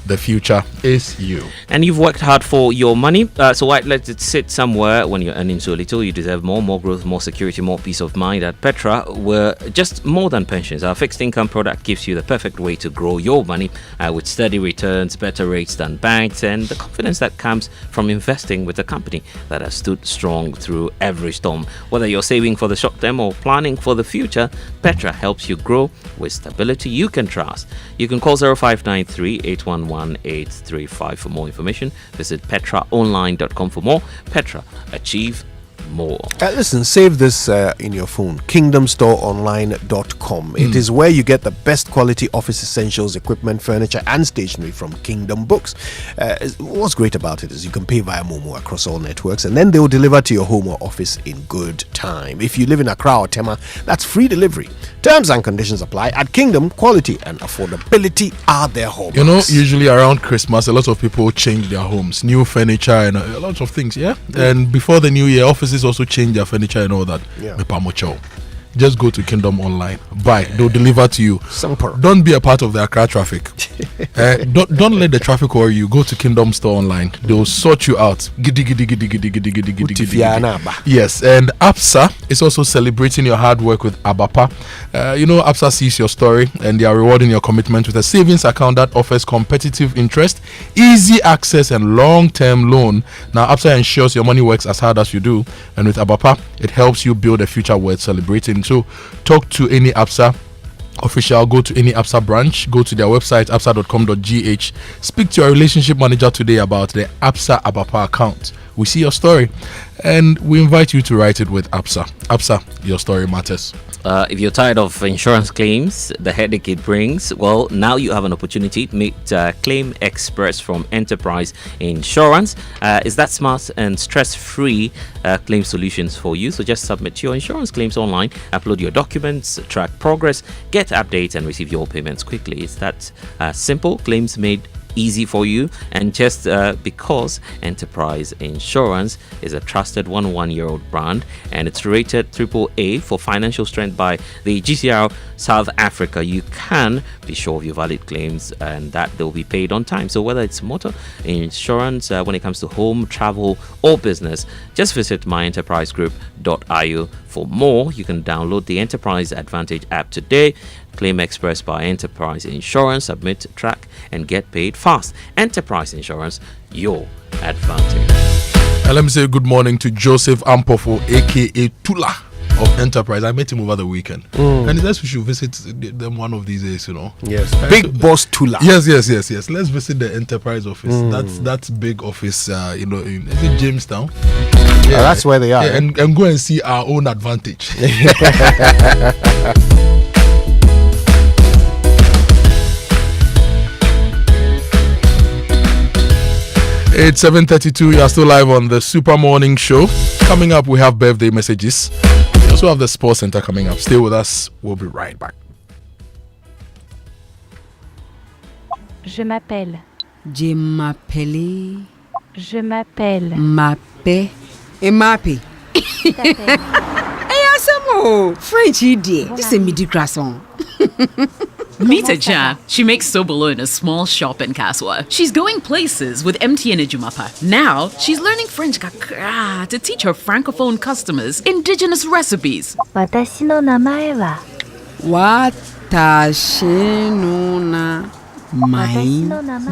The future is you. And you've worked hard for your money, so why let it sit somewhere when you're earning so little? You deserve more growth, more security, more peace of mind. At Petra, we're just more than pensions. Our fixed income product gives you the perfect way to grow your money with steady returns, better rates than banks, and the confidence that comes from investing with a company that has stood strong through every storm. Whether you're saving for the short term or planning for the future, Petra helps you grow with stability you can trust. You can call 0593 811 835 for more information. Visit petraonline.com for more. Petra, achieve more. Listen, save this in your phone. kingdomstoreonline.com. It is where you get the best quality office essentials, equipment, furniture and stationery from Kingdom Books. What's great about it is you can pay via Momo across all networks, and then they will deliver to your home or office in good time. If you live in Accra or Tema, that's free delivery. Terms and conditions apply. At Kingdom, quality and affordability are their hallmarks. You know, usually around Christmas, a lot of people change their homes, new furniture and a lot of things, yeah? And before the new year, offices also change their furniture and all that. Yeah. Just go to Kingdom Online, buy, they'll deliver to you. Simple. Don't be a part of their car traffic. Don't let the traffic worry you. Go to Kingdom Store Online, they'll sort you out. Giddy, giddy, giddy, giddy, giddy, giddy, giddy, giddy. Yes, and APSA is also celebrating your hard work with Abapa. You know, APSA sees your story and they are rewarding your commitment with a savings account that offers competitive interest, easy access and long-term loan. Now APSA ensures your money works as hard as you do, and with Abapa it helps you build a future worth celebrating. So talk to any APSA official, go to any APSA branch, go to their website apsa.com.gh, speak to your relationship manager today about the APSA Abapa account. We see your story and we invite you to write it with APSA. APSA, your story matters. If you're tired of insurance claims, the headache it brings, well, now you have an opportunity to meet Claim Express from Enterprise Insurance. Is that smart and stress-free claim solutions for you? So just submit your insurance claims online, upload your documents, track progress, get updates, and receive your payments quickly. It's that simple. Claims made easy for you, and just because Enterprise Insurance is a trusted 101-year-old brand and it's rated AAA for financial strength by the GCR South Africa, you can be sure of your valid claims and that they'll be paid on time. So whether it's motor insurance, when it comes to home, travel or business, just visit Claim Express by Enterprise Insurance. Submit, track and get paid fast. Enterprise Insurance, your advantage. And let me say good morning to Joseph Ampofo, aka Tula of Enterprise. I met him over the weekend, and he says we should visit them one of these days. You know, yes, Big Boss Tula. Yes. Let's visit the Enterprise office. That's big office. You know, is it Jamestown? Yeah, that's where they are. Yeah, and go and see our own advantage. It's 7:32. You are still live on the Super Morning Show. Coming up, we have birthday messages. We also have the Sports Center coming up. Stay with us. We'll be right back. Je m'appelle. Je m'appelle. Je m'appelle. Mappé. Et mappé. Hey, Asamo. French idiot. This is midi croissant. Meet Aja. She makes sobolo in a small shop in Kaswa. She's going places with MTN Ejumapa. Now, she's learning French kakra to teach her francophone customers indigenous recipes. Watashi no namae wa? Watashi no namae.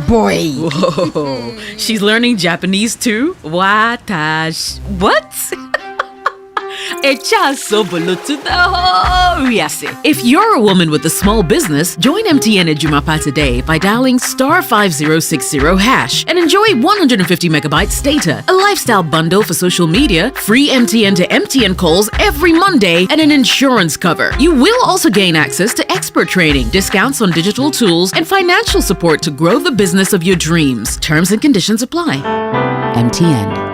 Boy. Whoa. She's learning Japanese too. Watashi. What? If you're a woman with a small business, join MTN Ejumapa today by dialing *5060# and enjoy 150 megabytes data, a lifestyle bundle for social media, free MTN to MTN calls every Monday, and an insurance cover. You will also gain access to expert training, discounts on digital tools, and financial support to grow the business of your dreams. Terms and conditions apply. MTN.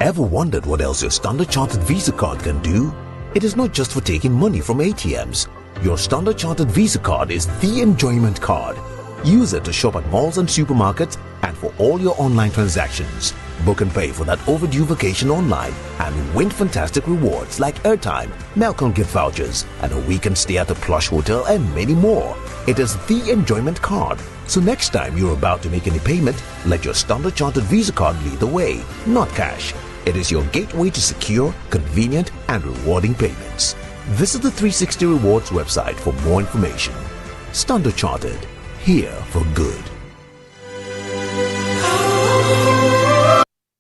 Ever wondered what else your Standard Chartered Visa card can do? It is not just for taking money from ATMs. Your Standard Chartered Visa card is the enjoyment card. Use it to shop at malls and supermarkets and for all your online transactions. Book and pay for that overdue vacation online and win fantastic rewards like airtime, Melcon gift vouchers, and a weekend stay at a plush hotel and many more. It is the enjoyment card. So next time you're about to make any payment, let your Standard Chartered Visa card lead the way, not cash. It is your gateway to secure, convenient, and rewarding payments. Visit the 360 Rewards website for more information. Standard Chartered, here for good.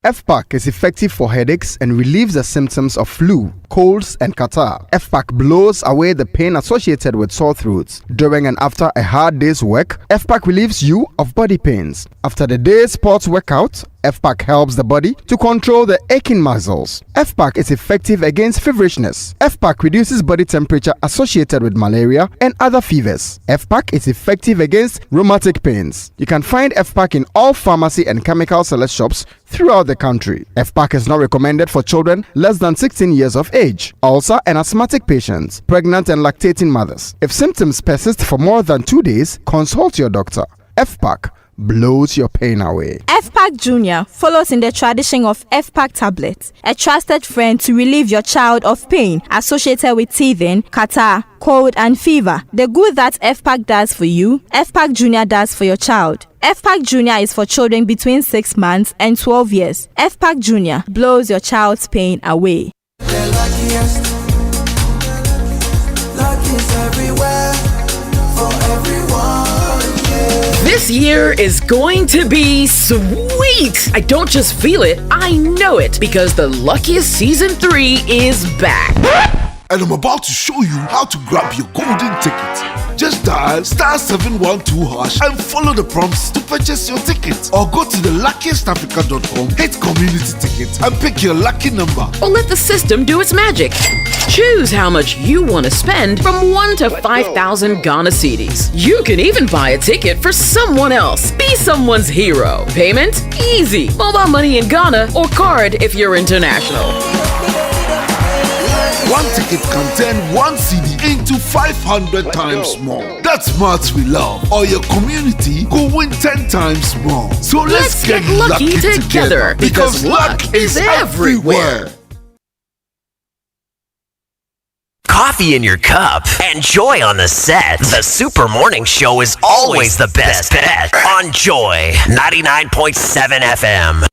FPAC is effective for headaches and relieves the symptoms of flu, colds, and catarrh. FPAC blows away the pain associated with sore throats. During and after a hard day's work, FPAC relieves you of body pains. After the day's sports workout, FPAC helps the body to control the aching muscles. FPAC is effective against feverishness. FPAC reduces body temperature associated with malaria and other fevers. FPAC is effective against rheumatic pains. You can find FPAC in all pharmacy and chemical select shops throughout the country. FPAC is not recommended for children less than 16 years of age, ulcer and asthmatic patients, pregnant and lactating mothers. If symptoms persist for more than 2 days, consult your doctor. FPAC blows your pain away. FPAC Junior follows in the tradition of FPAC tablets, a trusted friend to relieve your child of pain associated with teething, catarrh, cold, and fever. The good that FPAC does for you, FPAC Junior does for your child. FPAC Junior is for children between 6 months and 12 years. FPAC Junior blows your child's pain away. This year is going to be sweet. I don't just feel it, I know it, because the Luckiest Season 3 is back. And I'm about to show you how to grab your golden ticket. Just dial *712# and follow the prompts to purchase your ticket. Or go to the luckiestafrica.com, hit community tickets, and pick your lucky number. Or let the system do its magic. Choose how much you want to spend from 1 to 5,000 Ghana cedis. You can even buy a ticket for someone else. Be someone's hero. Payment? Easy. Mobile money in Ghana or card if you're international. One ticket can turn 1 CD into 500 times more. That's maths we love. Or your community go win 10 times more. So let's get lucky together because luck is everywhere. Coffee in your cup and joy on the set. The Super Morning Show is always the best bet on Joy 99.7 FM.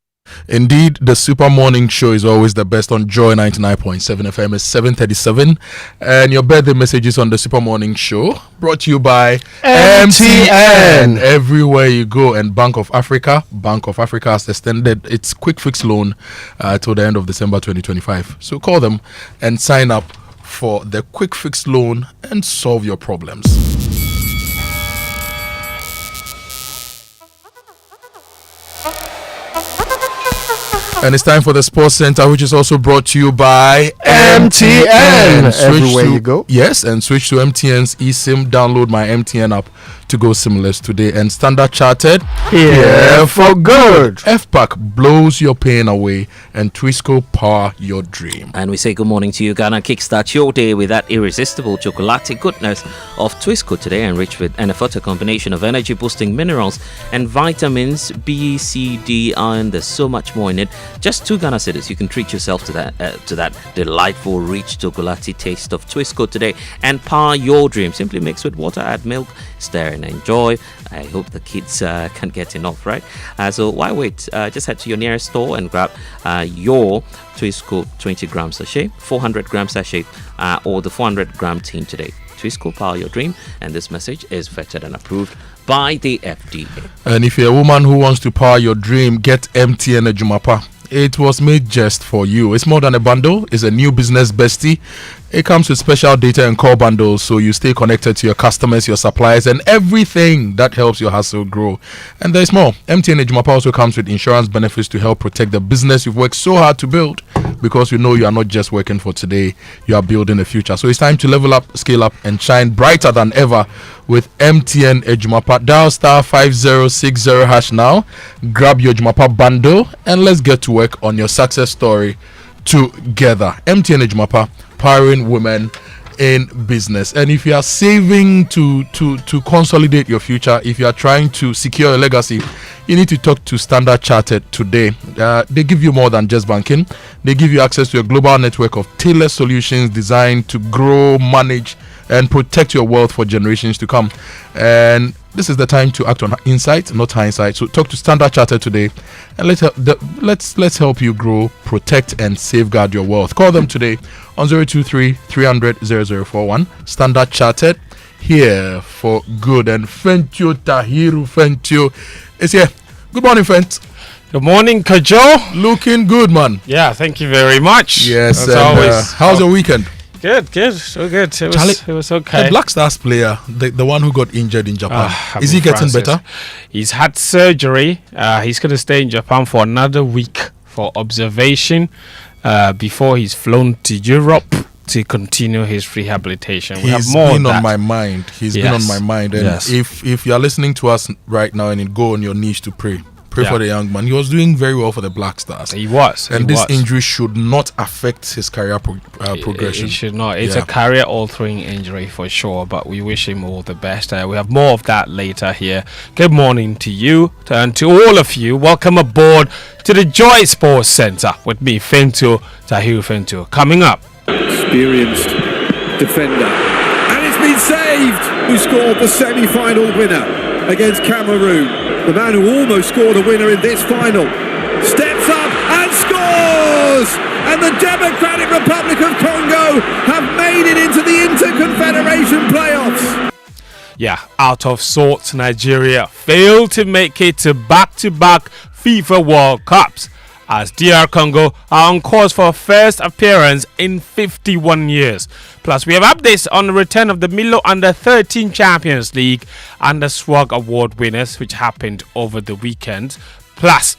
Indeed, the Super Morning Show is always the best on Joy 99.7 FM. It's 7:37, and your birthday messages on the Super Morning Show brought to you by MTN. Everywhere you go, and Bank of Africa has extended its quick fix loan till the end of December 2025. So call them and sign up for the quick fix loan and solve your problems. And it's time for the Sports Center, which is also brought to you by MTN. Everywhere you go. Yes, and switch to MTN's eSIM. Download my MTN app to go seamless today. And Standard Chartered, here for good. FPAC blows your pain away, and Twisco power your dream. And we say good morning to you, Ghana. Kickstart your day with that irresistible chocolate goodness of Twisco today, enriched with an effort combination of energy boosting minerals and vitamins B, C, D, iron. There's so much more in it. Just 2 Ghana cedis. You can treat yourself to that delightful, rich chocolate taste of Twisco today and power your dream. Simply mix with water, add milk, stir and enjoy. I hope the kids can't get enough, right? So why wait? Just head to your nearest store and grab your Twisco 20 gram sachet, 400 gram sachet, or the 400 gram tin today. Twisco, power your dream, and this message is vetted and approved by the FDA. And if you're a woman who wants to power your dream, get MTN Ejumapa. It was made just for you. It's more than a bundle. It's a new business bestie. It comes with special data and call bundles, so you stay connected to your customers, your suppliers, and everything that helps your hustle grow. And there's more. MTN Ejumapa also comes with insurance benefits to help protect the business you've worked so hard to build, because you know you are not just working for today, you are building a future. So it's time to level up, scale up, and shine brighter than ever with MTN Ejumapa. Dial *5060# now, grab your Ejumapa bundle, and let's get to work on your success story together. MTN Ejumapa, powering women in business. And if you are saving to consolidate your future, if you are trying to secure a legacy, you need to talk to Standard Chartered today. They give you more than just banking. They give you access to a global network of tailored solutions designed to grow, manage, and protect your wealth for generations to come. And this is the time to act on insight, not hindsight. So talk to Standard Chartered today, and let's help you grow, protect, and safeguard your wealth. Call them today on 023 300 0041. Standard Chartered, here for good. And Fentio Tahiru Fentio is here. Good morning, Fent. Good morning, Kojo. Looking good, man. Yeah, thank you very much. Yes, always. How's your weekend? Good, so good. It was okay. The Black Stars player, the one who got injured in Japan, is he getting better? He's had surgery. He's going to stay in Japan for another week for observation before he's flown to Europe to continue his rehabilitation. He's been on my mind. Been on my mind. And if you are listening to us right now and you go on your knees to pray for the young man. He was doing very well for the Black Stars. He was. And this injury should not affect his career progression. It should not. It's a career-altering injury for sure, but we wish him all the best. We have more of that later here. Good morning to you and to all of you. Welcome aboard to the Joy Sports Centre with me, Fentio Tahiru Fentio. Coming up. Experienced defender. And it's been saved! Who scored the semi-final winner against Cameroon. The man who almost scored a winner in this final steps up and scores! And the Democratic Republic of Congo have made it into the Interconfederation playoffs. Yeah, out of sorts, Nigeria failed to make it to back-to-back FIFA World Cups, as DR Congo are on course for a first appearance in 51 years. Plus, we have updates on the return of the Milo Under-13 Champions League and the Swag Award winners, which happened over the weekend. Plus,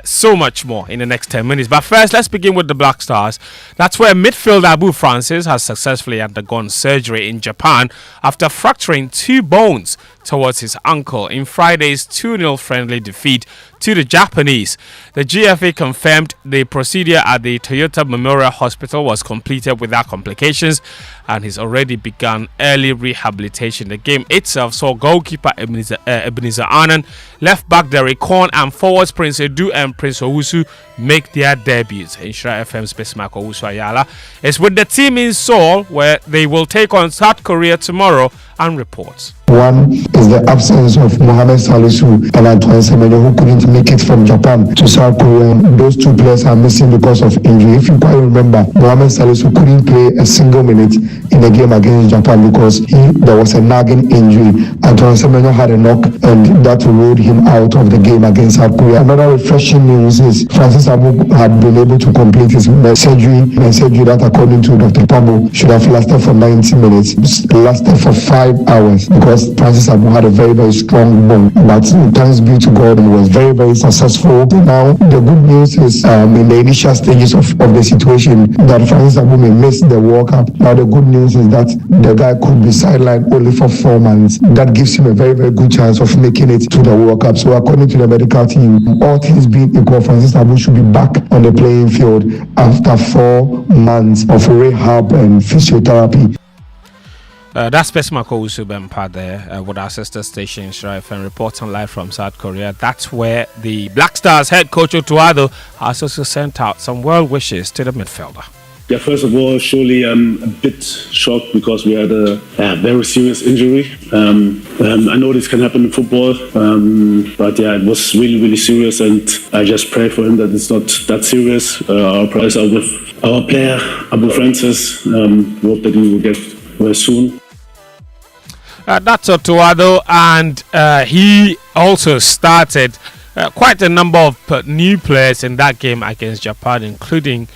so much more in the next 10 minutes. But first, let's begin with the Black Stars. That's where midfielder Abu Francis has successfully undergone surgery in Japan after fracturing 2 bones towards his ankle in Friday's 2-0 friendly defeat to the Japanese. The GFA confirmed the procedure at the Toyota Memorial Hospital was completed without complications, and he's already begun early rehabilitation. The game itself saw goalkeeper Ebenezer Annan, left back Derek Korn, and forwards Prince Edu and Prince Owusu make their debuts. Inshira FM's Bismarck Owusu Ayala is with the team in Seoul, where they will take on South Korea tomorrow, and reports. One is the absence of Mohamed Salisu and Antoine Semenyo, who couldn't make it from Japan to South Korea. Those 2 players are missing because of injury. If you quite remember, Mohamed Salisu couldn't play a single minute in the game against Japan because there was a nagging injury. Antoine Semenyo had a knock, and that ruled him out of the game against South Korea. Another refreshing news is Francis Abu had been able to complete his surgery, and surgery that, according to Dr. Pambo, should have lasted for 90 minutes. It lasted for 5 hours because Francis Abu had a very, very strong bone. But thanks be to God, it was very, very successful. Now, the good news is in the initial stages of the situation that Francis Abu may miss the World Cup. Now, the good news is that the guy could be sidelined only for 4 months. That gives him a very, very good chance of making it to the World Cup. So, according to the medical team, all things being equal, Francis Abu should be back on the playing field after 4 months of rehab and physiotherapy. That's Bismarck Owusu Bempa there with our sister station Shrive and reporting live from South Korea. That's where the Black Stars head coach Otuado has also sent out some well wishes to the midfielder. Yeah, first of all, surely I'm a bit shocked because we had a very serious injury. I know this can happen in football, but yeah, it was really, really serious, and I just pray for him that it's not that serious. Our prayers are with our player, Abu Francis. We hope that he will get well soon. That's Otuado, and he also started quite a number of new players in that game against Japan, including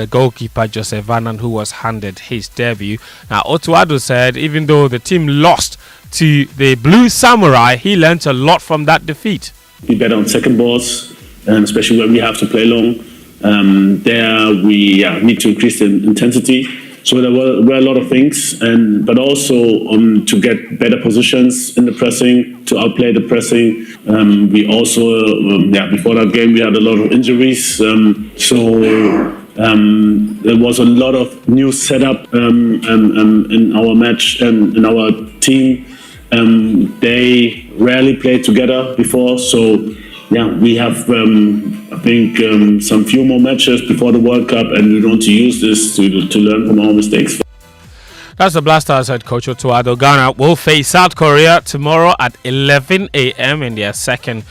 goalkeeper Joseph Annan, who was handed his debut. Now, Otuado said even though the team lost to the Blue Samurai, he learned a lot from that defeat. Be better on second balls, and especially when we have to play long. There we need to increase the intensity. So there were a lot of things, but also to get better positions in the pressing, to outplay the pressing. We also, before that game, we had a lot of injuries. The there was a lot of new setup in our match and in our team. They rarely played together before, so yeah, we have I think some few more matches before the World Cup, and we want to use this to learn from our mistakes. That's the Blasters head coach Otuado. Ghana will face South Korea tomorrow at 11 a.m. in their second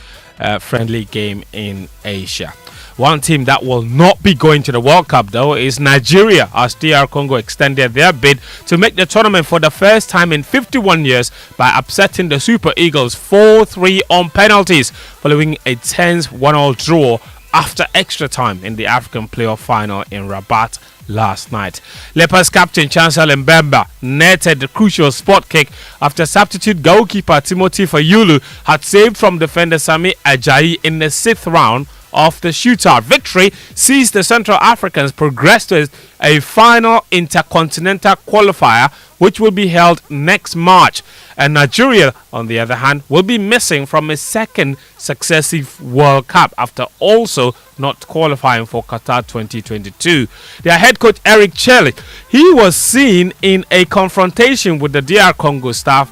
friendly game in Asia. One team that will not be going to the World Cup, though, is Nigeria, as DR Congo extended their bid to make the tournament for the first time in 51 years by upsetting the Super Eagles 4-3 on penalties, following a tense 1-1 draw after extra time in the African playoff final in Rabat last night. Leopards captain Chancellor Mbemba netted the crucial spot kick after substitute goalkeeper Timothy Fayulu had saved from defender Sami Ajayi in the 6th round of the shootout. Victory sees the Central Africans progress to a final intercontinental qualifier, which will be held next March. And Nigeria, on the other hand, will be missing from a second successive World Cup after also not qualifying for Qatar 2022. Their head coach Eric Chelle, he was seen in a confrontation with the DR Congo staff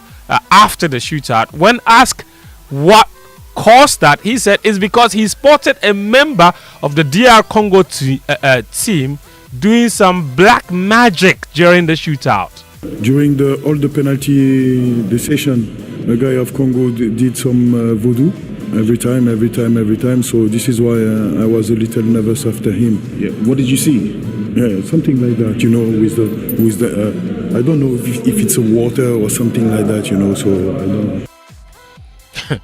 after the shootout. When asked what caused that, he said it's because he spotted a member of the DR Congo team doing some black magic during the shootout. During all the penalty decision, a guy of Congo did some voodoo every time. So this is why I was a little nervous after him. Yeah. What did you see? Yeah, something like that. With the I don't know if it's a water or something like that. So I don't know.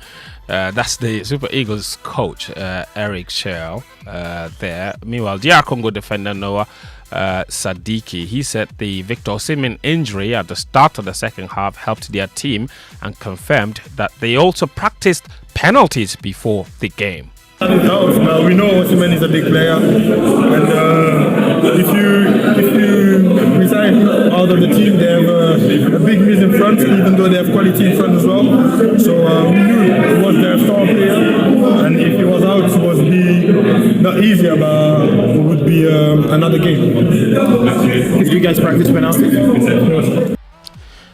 That's the Super Eagles coach, Eric Chelle, there. Meanwhile, DR Congo defender Noah Sadiki, he said the Victor Osimhen injury at the start of the second half helped their team and confirmed that they also practiced penalties before the game. We know Osimhen is a big player, and if you resign him out of the team, they have a big miss in front, even though they have quality in front as well. So we knew it was their star player, and if he was out, it would be not easier, but it would be another game. Did you guys practice penalties?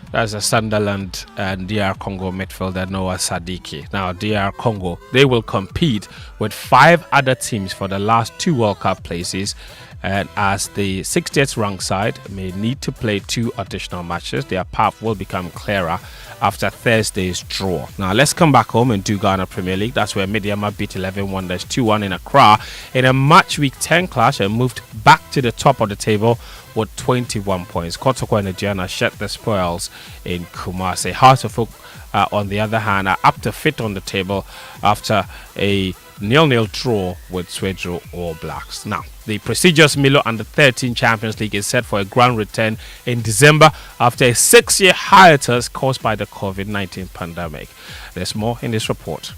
That's a Sunderland and DR Congo midfielder Noah Sadiki. Now, DR Congo, they will compete with 5 other teams for the last 2 World Cup places, and as the 60th ranked side may need to play 2 additional matches, their path will become clearer after Thursday's draw. Now, let's come back home and do Ghana Premier League. That's where Midiama beat 11 Wonders 2-1 in Accra in a match week 10 clash and moved back to the top of the table with 21 points. Kotoko and Adriana shed the spoils in Kumasi. Heart of Oak, on the other hand, are up to 5th on the table after a 0-0 draw with Swedro All Blacks. Now, the prestigious Milo Under-13 Champions League is set for a grand return in December after a 6-year hiatus caused by the COVID-19 pandemic. There's more in this report.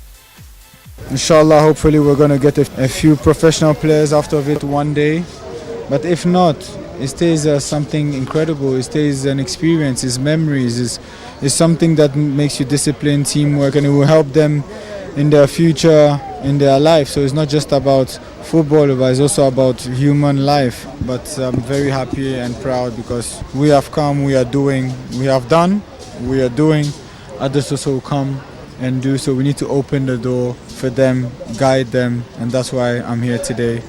Inshallah, hopefully we're going to get a few professional players out of it one day. But if not, it stays something incredible. It stays an experience, it's memories, it's something that makes you disciplined, teamwork, and it will help them in their future, in their life. So it's not just about football, but it's also about human life. But I'm very happy and proud because we have come, we are doing, we have done, we are doing. Others also will come and do. So we need to open the door for them, guide them, and that's why I'm here today.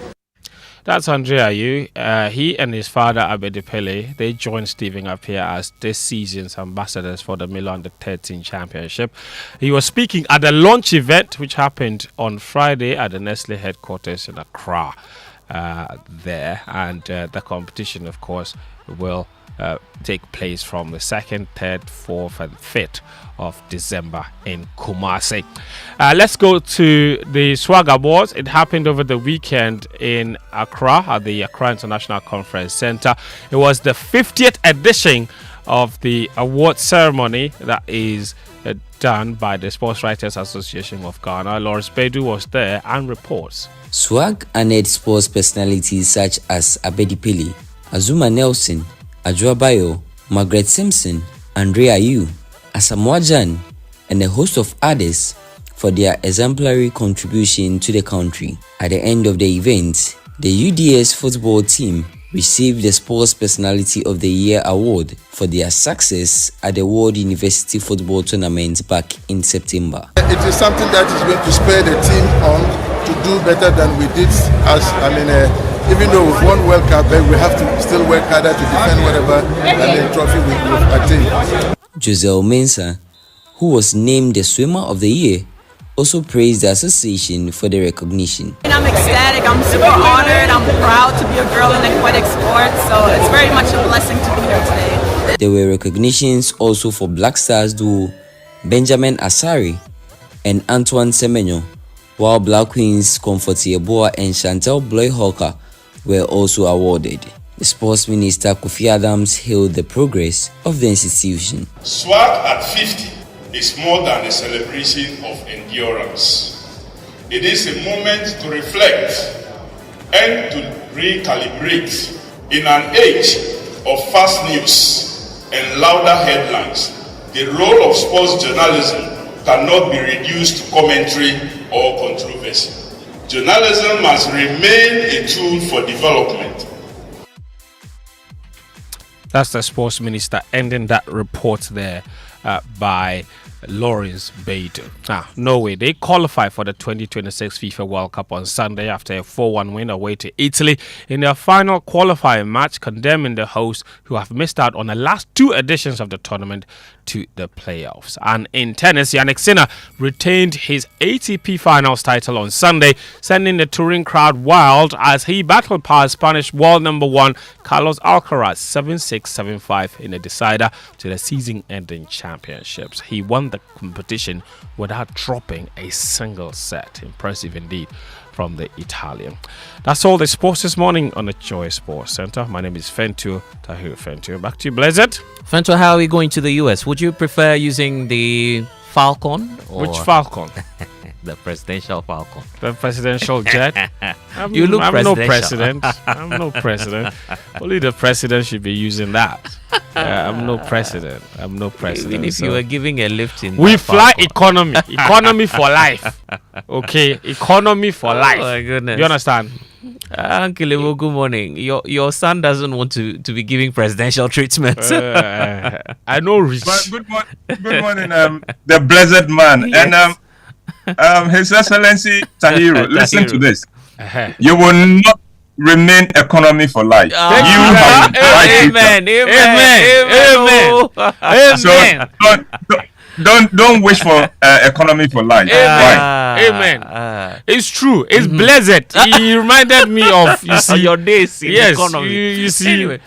That's Andrea Ayew. He and his father Abedi Pele, they joined Stephen Appiah as this season's ambassadors for the Milo Under-13 Championship. He was speaking at the launch event which happened on Friday at the Nestle headquarters in Accra there, and the competition of course will take place from the 2nd, 3rd, 4th and 5th of December in Kumasi. Let's go to the Sogah Awards. It happened over the weekend in Accra at the Accra International Conference Center. It was the 50th edition of the award ceremony that is done by the Sports Writers Association of Ghana. Lawrence Bedu was there and reports. SWAG honored sports personalities such as Abedi Pele, Azuma Nelson, Adjoa Bayo, Margaret Simpson, Andrea Ayew, Asamoah Gyan, and a host of others for their exemplary contribution to the country. At the end of the event, the UDS football team received the Sports Personality of the Year award for their success at the World University Football Tournament back in September. It is something that is going to spur the team on to do better than we did. Even though we've won World Cup, we have to still work harder to defend whatever the trophy we've attained. Josel Mensah, who was named the Swimmer of the Year, also praised the association for the recognition. I'm ecstatic, I'm super honored, I'm proud to be a girl in aquatic sports, so it's very much a blessing to be here today. There were recognitions also for Black Stars duo Benjamin Asari and Antoine Semenyo, while Black Queens Comforty Eboa and Chantel Bloy-Hawker were also awarded. The Sports Minister Kofi Adams hailed the progress of the institution. SWAG at 50 is more than a celebration of endurance. It is a moment to reflect and to recalibrate. In an age of fast news and louder headlines, the role of sports journalism cannot be reduced to commentary or controversy. Journalism must remain a tool for development. That's the Sports Minister ending that report there by Lawrence Beidou. Norway, they qualify for the 2026 FIFA World Cup on Sunday after a 4-1 win away to Italy in their final qualifying match, condemning the hosts who have missed out on the last two editions of the tournament to the playoffs. And in tennis, Yannick Sinner retained his ATP Finals title on Sunday, sending the Turin crowd wild as he battled past Spanish world number 1 Carlos Alcaraz 7-6, 7-5 in a decider to the season-ending championships. He won the competition without dropping a single set. Impressive indeed from the Italian. That's all the sports this morning on the Joy Sports Center. My name is Fentu Tahir Fentu. Back to you, Blessed. Fentu, how are we going to the US? Would you prefer using the Falcon? Or Which Falcon? The presidential Falcon. The presidential jet? You look I'm presidential. no president. I'm no president. Only the president should be using that. I'm no president. I'm no president. Even if you were giving a lift in we that fly Falcon. economy. Economy for life. Okay? Economy for life. Oh my goodness. You understand? Uncle Ewo, good morning. Your son doesn't want to be giving presidential treatment. I know rich. Good morning, the blessed man. Yes. And His Excellency Tahiru, listen to this. You will not remain economy for life. Amen. So don't wish for economy for life. Amen. It's true. It's blessed. He reminded me of your days in yes, economy. You see. Anyway,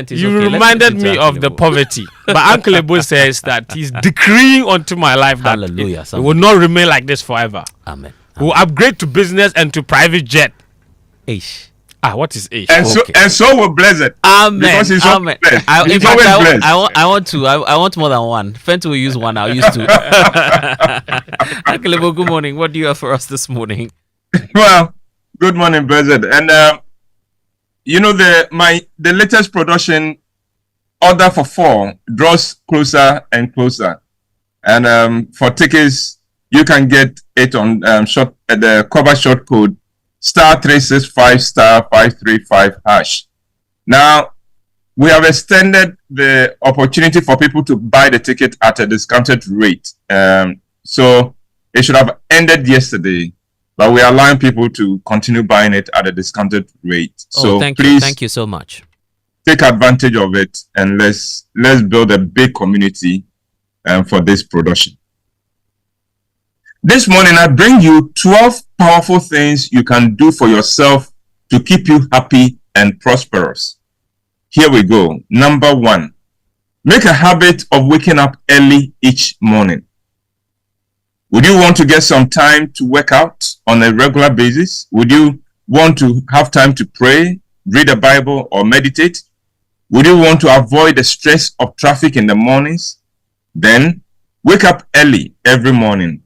You reminded me of the poverty. But Uncle Ebo says that he's decreeing onto my life that it will not remain like this forever. Amen. We'll upgrade to business and to private jet. Ish. What is Ish? And so we're blessed. Amen. Because he's Amen. blessed. In fact, I want more than one. Fenton will use one. I'll use two. Uncle Ebo, good morning. What do you have for us this morning? Well, good morning, blessed. And the latest production order for 4 draws closer and closer, and for tickets you can get it on the cover short code *365 *535#. Now we have extended the opportunity for people to buy the ticket at a discounted rate. So it should have ended yesterday, but we are allowing people to continue buying it at a discounted rate. So please, thank you so much. Take advantage of it, and let's build a big community for this production. This morning, I bring you 12 powerful things you can do for yourself to keep you happy and prosperous. Here we go. Number 1, make a habit of waking up early each morning. Would you want to get some time to work out on a regular basis? Would you want to have time to pray, read the Bible, or meditate? Would you want to avoid the stress of traffic in the mornings? Then wake up early every morning.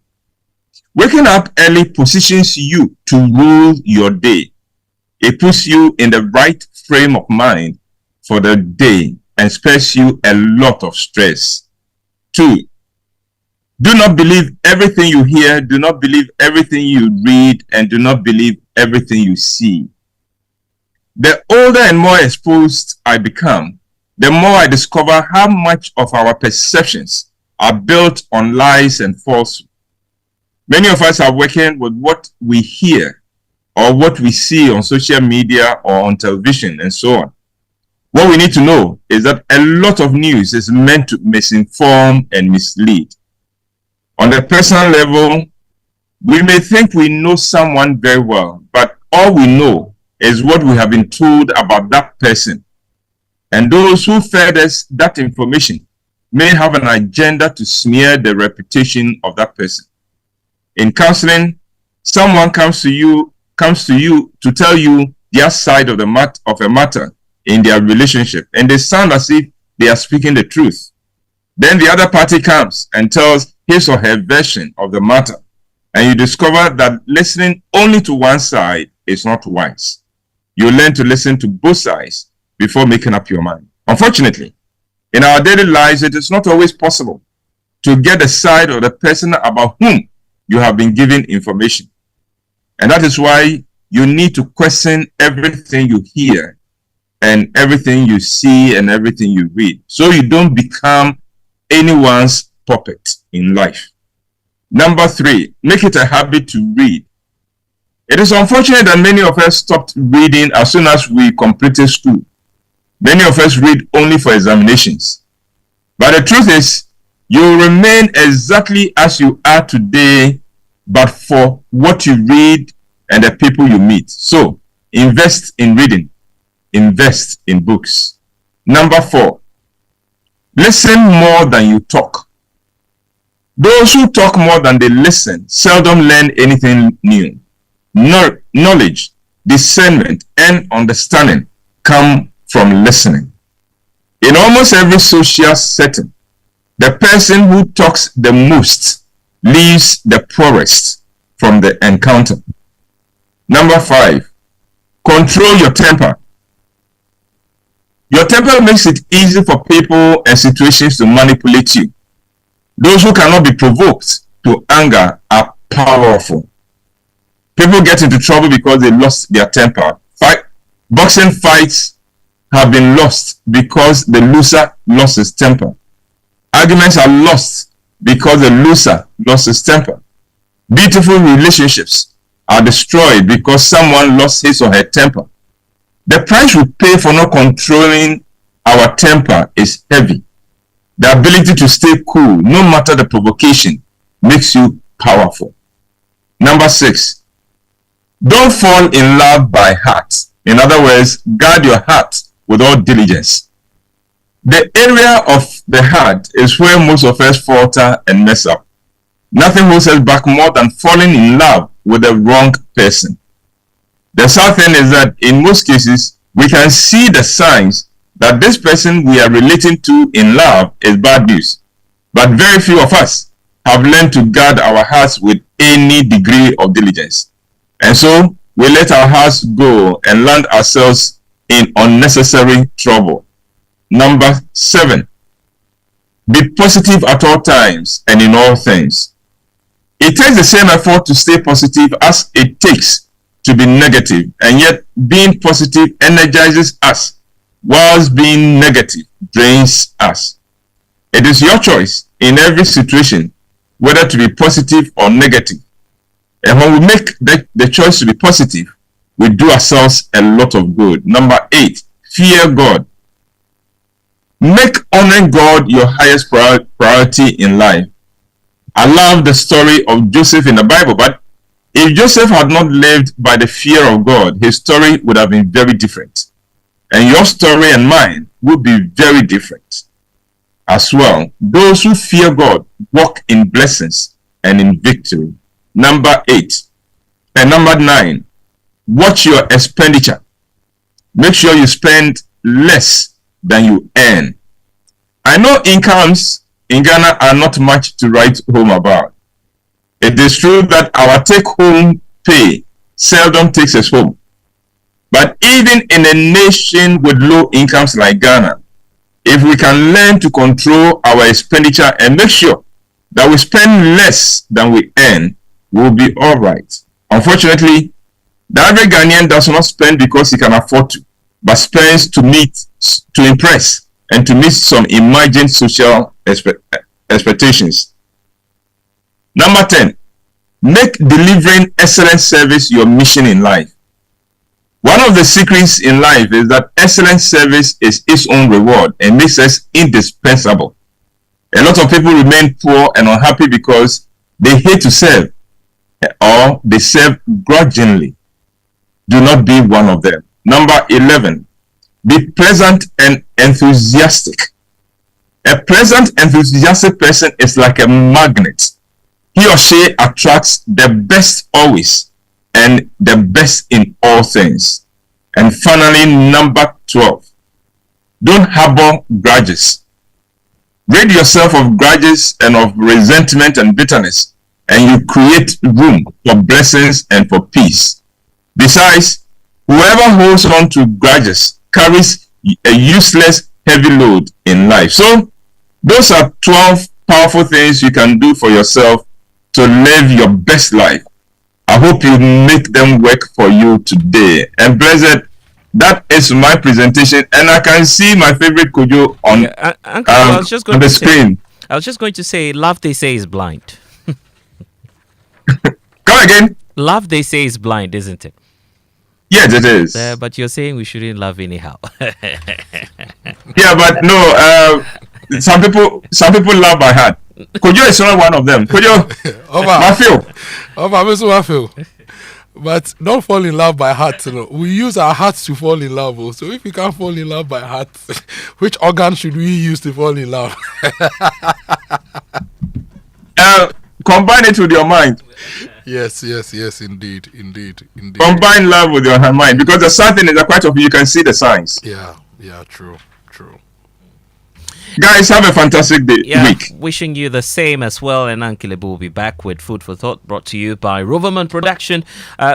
Waking up early positions you to rule your day. It puts you in the right frame of mind for the day and spares you a lot of stress. 2, do not believe everything you hear, do not believe everything you read, and do not believe everything you see. The older and more exposed I become, the more I discover how much of our perceptions are built on lies and falsehood. Many of us are working with what we hear or what we see on social media or on television and so on. What we need to know is that a lot of news is meant to misinform and mislead. On a personal level, we may think we know someone very well, but all we know is what we have been told about that person. And those who fed us that information may have an agenda to smear the reputation of that person. In counseling, someone comes to you to tell you their side of a matter in their relationship, and they sound as if they are speaking the truth. Then the other party comes and tells his or her version of the matter, and you discover that listening only to one side is not wise. You learn to listen to both sides before making up your mind. Unfortunately, in our daily lives, it is not always possible to get the side of the person about whom you have been given information. And that is why you need to question everything you hear and everything you see and everything you read, so you don't become anyone's puppet in life. Number 3, make it a habit to read. It is unfortunate that many of us stopped reading as soon as we completed school. Many of us read only for examinations. But the truth is, you will remain exactly as you are today, but for what you read and the people you meet. So, invest in reading. Invest in books. Number 4, listen more than you talk. Those who talk more than they listen seldom learn anything new. Knowledge, discernment, and understanding come from listening. In almost every social setting, the person who talks the most leaves the poorest from the encounter. Number 5, control your temper. Your temper makes it easy for people and situations to manipulate you. Those who cannot be provoked to anger are powerful. People get into trouble because they lost their temper. Boxing fights have been lost because the loser lost his temper. Arguments are lost because the loser lost his temper. Beautiful relationships are destroyed because someone lost his or her temper. The price we pay for not controlling our temper is heavy. The ability to stay cool, no matter the provocation, makes you powerful. Number 6, don't fall in love by heart. In other words, guard your heart with all diligence. The area of the heart is where most of us falter and mess up. Nothing holds us back more than falling in love with the wrong person. The sad thing is that in most cases, we can see the signs that this person we are relating to in love is bad news. But very few of us have learned to guard our hearts with any degree of diligence. And so we let our hearts go and land ourselves in unnecessary trouble. Number 7, be positive at all times and in all things. It takes the same effort to stay positive as it takes to be negative, and yet being positive energizes us, whilst being negative drains us. It is your choice in every situation whether to be positive or negative. And when we make the choice to be positive, we do ourselves a lot of good. Number 8, fear God. Make honoring God your highest priority in life. I love the story of Joseph in the Bible, but if Joseph had not lived by the fear of God, his story would have been very different. And your story and mine would be very different as well. Those who fear God walk in blessings and in victory. Number 8. And number 9, watch your expenditure. Make sure you spend less than you earn. I know incomes in Ghana are not much to write home about. It is true that our take-home pay seldom takes us home. But even in a nation with low incomes like Ghana, if we can learn to control our expenditure and make sure that we spend less than we earn, we'll be all right. Unfortunately, the average Ghanaian does not spend because he can afford to. but spends to impress, and to meet some emerging social expectations. Number 10, make delivering excellent service your mission in life. One of the secrets in life is that excellent service is its own reward and makes us indispensable. A lot of people remain poor and unhappy because they hate to serve, or they serve grudgingly. Do not be one of them. Number 11, be pleasant and enthusiastic. A pleasant, enthusiastic person is like a magnet. He or she attracts the best always and the best in all things. And finally, number 12, don't harbor grudges. Rid yourself of grudges and of resentment and bitterness, and you create room for blessings and for peace. Besides, whoever holds on to grudges carries a useless, heavy load in life. So, those are 12 powerful things you can do for yourself to live your best life. I hope you make them work for you today. And blessed, that is my presentation, and I can see my favorite Kojo on, on the screen. I was just going to say, love they say is blind. Come again. Love they say is blind, isn't it? Yes, it is. But you're saying we shouldn't love anyhow. Yeah, but no. Some people love by heart. Kojo is not one of them. Kojo, Mafio. But don't fall in love by heart. You know. We use our hearts to fall in love. So if you can't fall in love by heart, which organ should we use to fall in love? Combine it with your mind. Yes, indeed. Combine love with your mind, because the sad thing is that quite often you can see the signs. Yeah, true. Guys, have a fantastic week. Wishing you the same as well. And Uncle Ibu will be back with Food for Thought, brought to you by Roverman Production.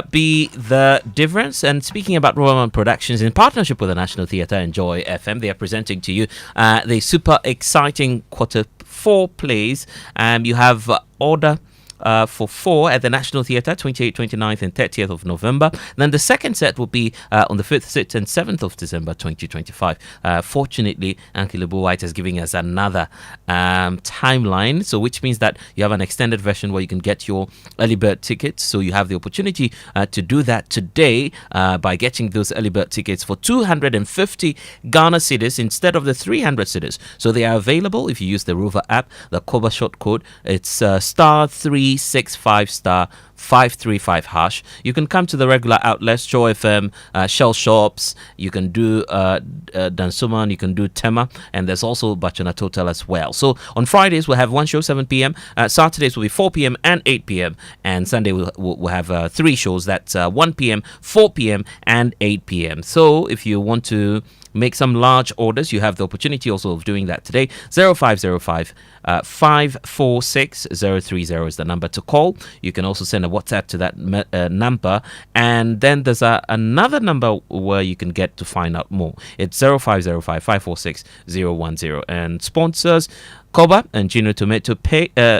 Be the difference. And speaking about Roverman Productions, in partnership with the National Theatre and Joy FM, they are presenting to you the super exciting quarter 4 plays. You have Order for 4 at the National Theatre, 28th, 29th and 30th of November. Then the second set will be on the 5th, 6th and 7th of December 2025. Fortunately, Uncle Ibu White is giving us another timeline, so which means that you have an extended version where you can get your early bird tickets. So you have the opportunity to do that today by getting those early bird tickets for 250 Ghana cedis instead of the 300 cedis. So they are available if you use the Rover app, the Koba short code. It's *365 *535 hash. You can come to the regular outlets, Joy FM, Shell Shops. You can do Dansuman, you can do Tema, and there's also Bachana Total as well. So on Fridays we'll have one show 7 p.m. Saturdays will be 4 p.m. and 8 p.m. and Sunday we'll have 3 shows. That's 1 p.m., 4 p.m. and 8 p.m. So if you want to make some large orders, you have the opportunity also of doing that today. 0505 546 030 is the number to call. You can also send a WhatsApp to that number, and then there's another number where you can get to find out more. It's 0505 546 010. And sponsors Koba and Gino Tomato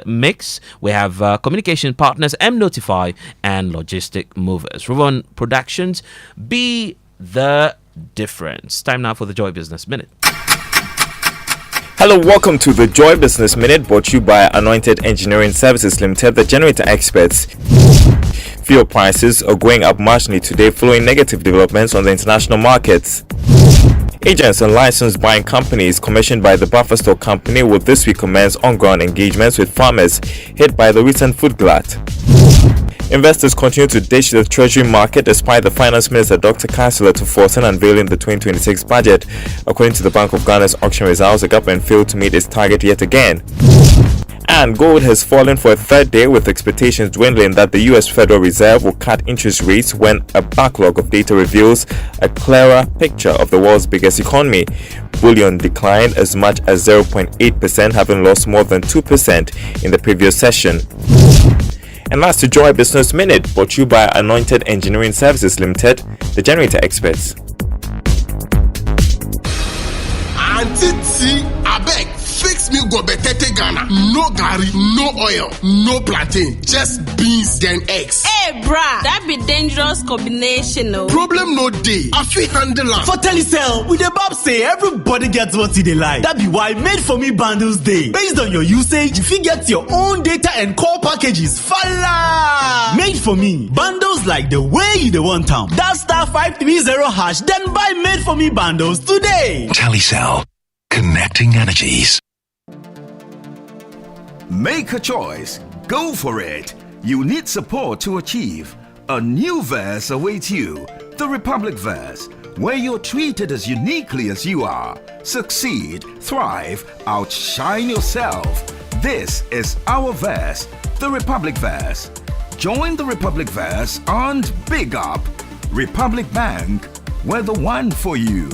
Mix. We have communication partners M Notify and Logistic Movers. Rovon Productions, be the difference. Time now for the Joy Business Minute. Hello, welcome to the Joy Business Minute, brought to you by Anointed Engineering Services Limited, the generator experts. Fuel prices are going up marginally today following negative developments on the international markets. Agents and licensed buying companies commissioned by the Buffer Stock Company will this week commence on-ground engagements with farmers hit by the recent food glut. Investors continue to ditch the treasury market despite the Finance Minister Dr. Kansela Tuforsen unveiling the 2026 budget. According to the Bank of Ghana's auction results, the government failed to meet its target yet again. And gold has fallen for a third day, with expectations dwindling that the US Federal Reserve will cut interest rates when a backlog of data reveals a clearer picture of the world's biggest economy. Bullion declined as much as 0.8%, having lost more than 2% in the previous session. And that's the Joy Business Minute, brought to you by Anointed Engineering Services Limited, the generator experts. Auntie T, I beg, Fixed meal go betete Ghana. No gari, no oil, no plantain, just beans then eggs. Hey, brah, that be dangerous combination, no. Problem no day. I feel handle am. For Telecel, we the Bob say everybody gets what they like. That be why Made For Me bundles day. Based on your usage, if you get your own data and call packages, falla! Made For Me bundles like the way you the want them. That *530#, then buy Made For Me bundles today. Telecel, connecting energies. Make a choice. Go for it. You need support to achieve. A new verse awaits you. The Republic Verse, where you're treated as uniquely as you are. Succeed, thrive, outshine yourself. This is our verse, the Republic Verse. Join the Republic Verse and big up. Republic Bank, we're the one for you.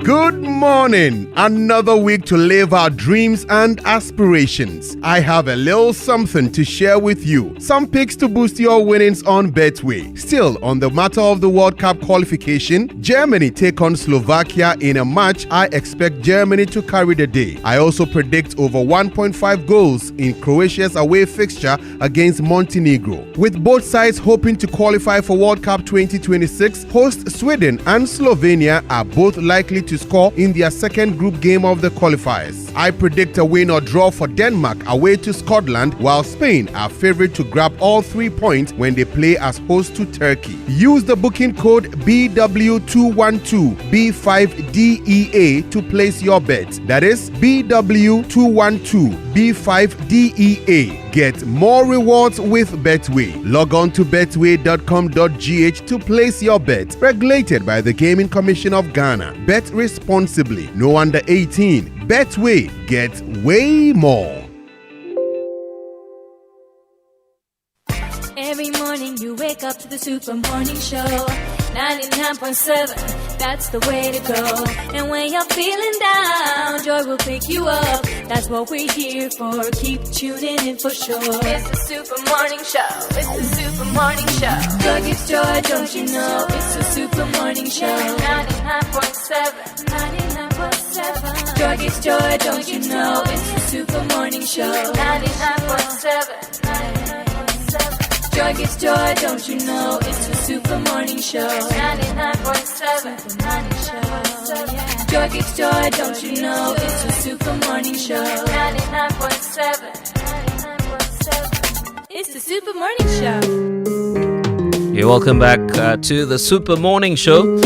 Good morning. Another week to live our dreams and aspirations. I have a little something to share with you. Some picks to boost your winnings on Betway. Still, on the matter of the World Cup qualification, Germany take on Slovakia in a match I expect Germany to carry the day. I also predict over 1.5 goals in Croatia's away fixture against Montenegro. With both sides hoping to qualify for World Cup 2026, host Sweden and Slovenia are both likely to score in their second group game of the qualifiers. I predict a win or draw for Denmark away to Scotland, while Spain are favourite to grab all 3 points when they play as host to Turkey. Use the booking code BW212B5DEA to place your bet. That is BW212B5DEA. Get more rewards with Betway. Log on to betway.com.gh to place your bet. Regulated by the Gaming Commission of Ghana. Bet responsibly. No under 18. Betway. Get way more. Every morning you wake up to the Super Morning Show. 99.7, that's the way to go. And when you're feeling down, Joy will pick you up. That's what we're here for. Keep tuning in for sure. It's the Super Morning Show. It's the Super Morning Show. Joy gives joy, don't you know? It's the Super Morning Show. 99.7, 99.7. Joy gives joy, don't you know? It's the Super Morning Show. 99.7, 99.7. Joy gives joy, don't you know? It's the Super Morning Show. 99.7, Joy gives joy, don't you know? It's the Super Morning Show. 99.7, it's the Super Morning Show. You're welcome back to the Super Morning Show.